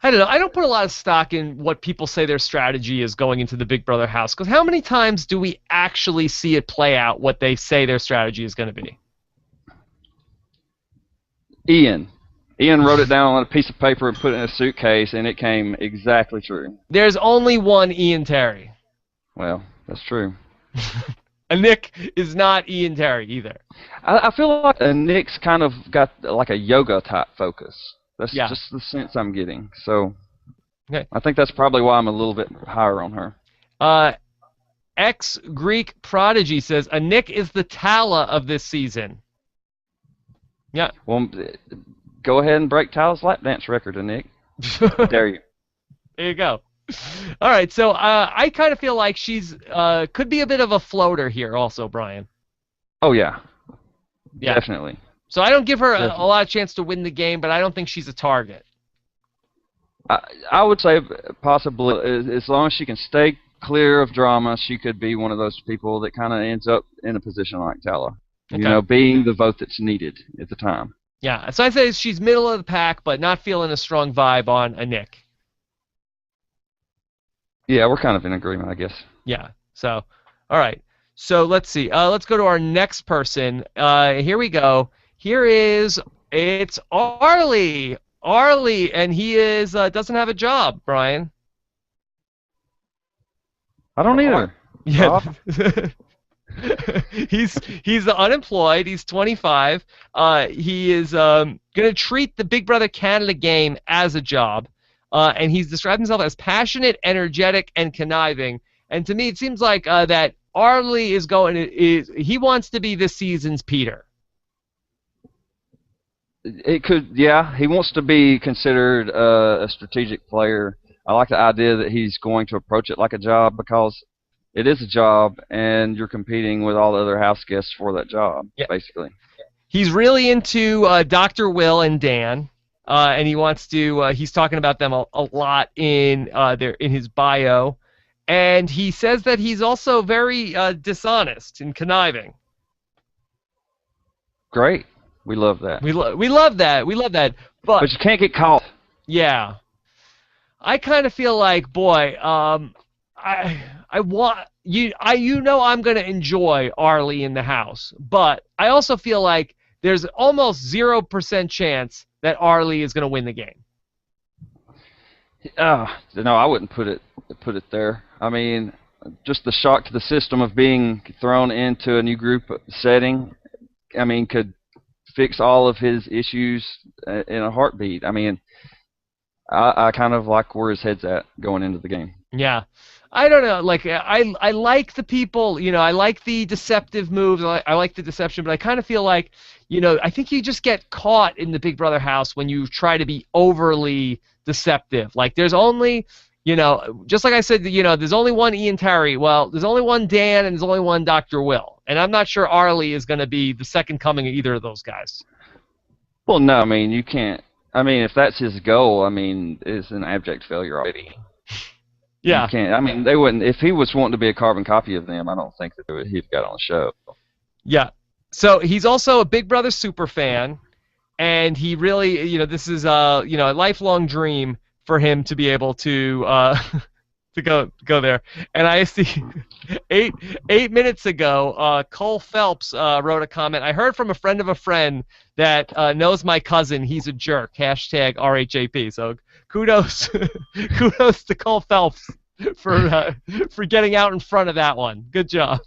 A: I don't know. I don't put a lot of stock in what people say their strategy is going into the Big Brother house, because how many times do we actually see it play out what they say their strategy is going to be?
B: Ian wrote it down on a piece of paper and put it in a suitcase, and it came exactly true.
A: There's only one Ian Terry.
B: Well, that's true.
A: And Nick is not Ian Terry either.
B: I feel like Nick's kind of got like a yoga type focus. That's just the sense I'm getting. So
A: okay.
B: I think that's probably why I'm a little bit higher on her.
A: Ex-Greek Prodigy says, a Nick is the Tala of this season. Yeah.
B: Well, go ahead and break Tyler's lap dance record, Nick. Dare you.
A: There you go. All right, so I kind of feel like she's could be a bit of a floater here also, Brian.
B: Oh, yeah. Definitely.
A: So I don't give her a lot of chance to win the game, but I don't think she's a target.
B: I would say possibly, as long as she can stay clear of drama, she could be one of those people that kind of ends up in a position like Tala. Okay. Being the vote that's needed at the time.
A: Yeah, so I say she's middle of the pack, but not feeling a strong vibe on a Nick.
B: Yeah, we're kind of in agreement, I guess.
A: Yeah. So, all right. So let's see. Let's go to our next person. Here we go. It's Arlie. Arlie, and he doesn't have a job, Brian.
B: I don't either.
A: Yeah. He's unemployed. He's 25. He is going to treat the Big Brother Canada game as a job. And he's described himself as passionate, energetic, and conniving. And to me, it seems like that Arlie he wants to be this season's Peter.
B: It could, yeah. He wants to be considered a strategic player. I like the idea that he's going to approach it like a job, because it is a job, and you're competing with all the other house guests for that job, basically.
A: He's really into Dr. Will and Dan. And he wants to. He's talking about them a lot in his bio, and he says that he's also very dishonest and conniving.
B: Great, we love that.
A: We love that. We love that. But
B: you can't get caught.
A: Yeah, I kind of feel like, boy, I want you. I'm going to enjoy Arlie in the house, but I also feel like there's almost 0% chance that Arlie is going to win the game.
B: No, I wouldn't put it there. I mean, just the shock to the system of being thrown into a new group setting, I mean, could fix all of his issues in a heartbeat. I mean, I kind of like where his head's at going into the game.
A: Yeah. I don't know. Like, I like the people, I like the deceptive moves. I like the deception, but I kind of feel like, I think you just get caught in the Big Brother house when you try to be overly deceptive. Like, there's only, just like I said, there's only one Ian Terry. Well, there's only one Dan, and there's only one Dr. Will. And I'm not sure Arlie is going to be the second coming of either of those guys.
B: Well, no, I mean, you can't. I mean, if that's his goal, I mean, it's an abject failure already. You
A: Yeah.
B: can't. I mean, they wouldn't. If he was wanting to be a carbon copy of them, I don't think that he'd got on the show.
A: Yeah. So he's also a Big Brother super fan, and he really, this is a lifelong dream for him to be able to to go there. And I see 8 minutes ago, Cole Phelps wrote a comment. I heard from a friend of a friend that knows my cousin. He's a jerk. Hashtag RHAP. So kudos, kudos to Cole Phelps for getting out in front of that one. Good job.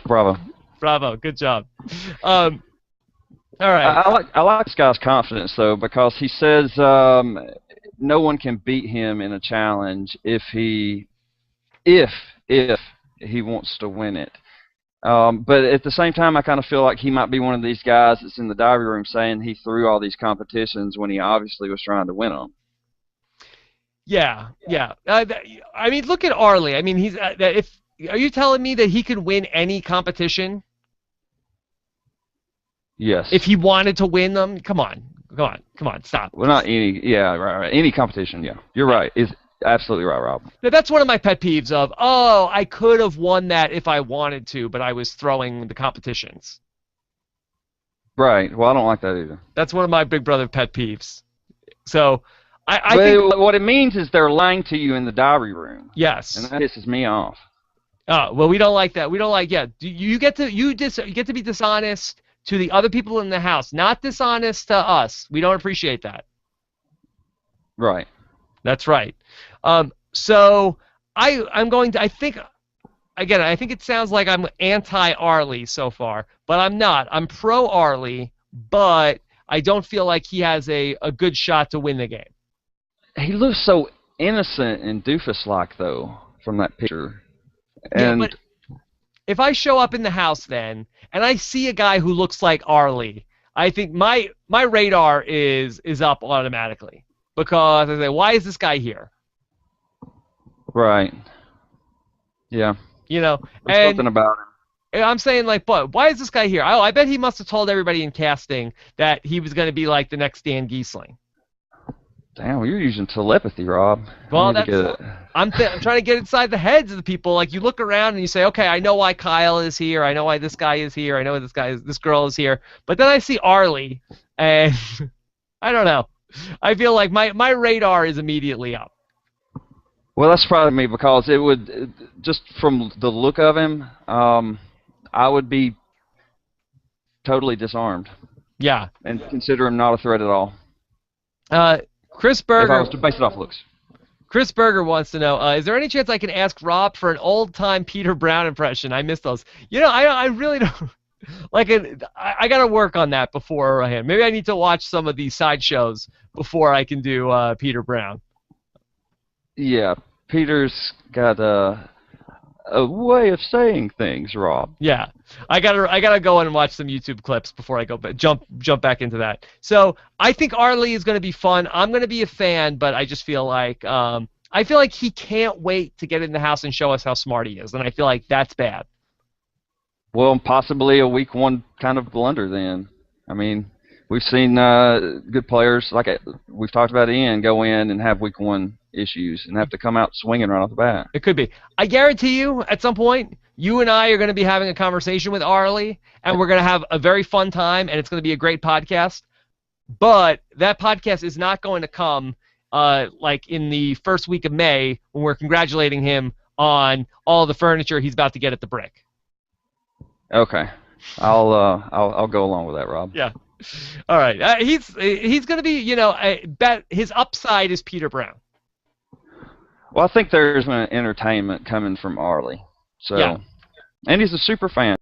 B: Bravo.
A: Bravo. Good job. All right.
B: I like this guy's confidence though, because he says no one can beat him in a challenge if he wants to win it. But at the same time, I kind of feel like he might be one of these guys that's in the diary room saying he threw all these competitions when he obviously was trying to win them.
A: Yeah. I mean, look at Arlie. I mean, he's are you telling me that he could win any competition?
B: Yes.
A: If he wanted to win them, come on, stop.
B: Well, not any. Yeah, right. Any competition. Yeah, you're right. Is absolutely right, Rob.
A: Now, that's one of my pet peeves of, I could have won that if I wanted to, but I was throwing the competitions.
B: Right. Well, I don't like that either.
A: That's one of my Big Brother pet peeves. So, I think
B: what it means is they're lying to you in the diary room.
A: Yes.
B: And that pisses me off.
A: Oh, well, we don't like that. We don't like. Yeah, you get to be dishonest to the other people in the house, not dishonest to us. We don't appreciate that.
B: Right.
A: That's right. So I think it sounds like I'm anti-Arlie so far, but I'm not. I'm pro-Arlie, but I don't feel like he has a good shot to win the game.
B: He looks so innocent and doofus-like, though, from that picture. And
A: yeah, but if I show up in the house then, and I see a guy who looks like Arlie, I think my radar is up automatically, because I say, why is this guy here?
B: Right. Yeah.
A: There's
B: something about him.
A: I'm saying, like, but why is this guy here? I bet he must have told everybody in casting that he was going to be like the next Dan Giesling.
B: Damn, you're using telepathy, Rob.
A: Well, I'm trying to get inside the heads of the people. Like, you look around and you say, okay, I know why Kyle is here. I know why this guy is here. I know why this girl is here. But then I see Arlie, and I don't know. I feel like my radar is immediately up.
B: Well, that's probably me, because it would, just from the look of him, I would be totally disarmed.
A: Yeah.
B: And consider him not a threat at all.
A: Chris Berger.
B: If I was to base it off looks.
A: Chris Berger wants to know, is there any chance I can ask Rob for an old-time Peter Brown impression? I miss those. I really don't. Like, I got to work on that beforehand. Maybe I need to watch some of these sideshows before I can do Peter Brown.
B: Yeah, Peter's got a way of saying things, Rob.
A: Yeah, I gotta go and watch some YouTube clips before I go jump back into that. So I think Arlie is gonna be fun. I'm gonna be a fan, but I just feel like he can't wait to get in the house and show us how smart he is, and I feel like that's bad.
B: Well, possibly a week one kind of blunder then. I mean, we've seen good players, like we've talked about Ian, go in and have week one issues and have to come out swinging right off the bat.
A: It could be. I guarantee you, at some point, you and I are going to be having a conversation with Arlie, and we're going to have a very fun time, and it's going to be a great podcast. But that podcast is not going to come like in the first week of May when we're congratulating him on all the furniture he's about to get at the Brick.
B: Okay, I'll go along with that, Rob.
A: Yeah. All right. He's going to be, I bet his upside is Peter Brown.
B: Well, I think there's an entertainment coming from Arlie. So, yeah. And he's a super fan.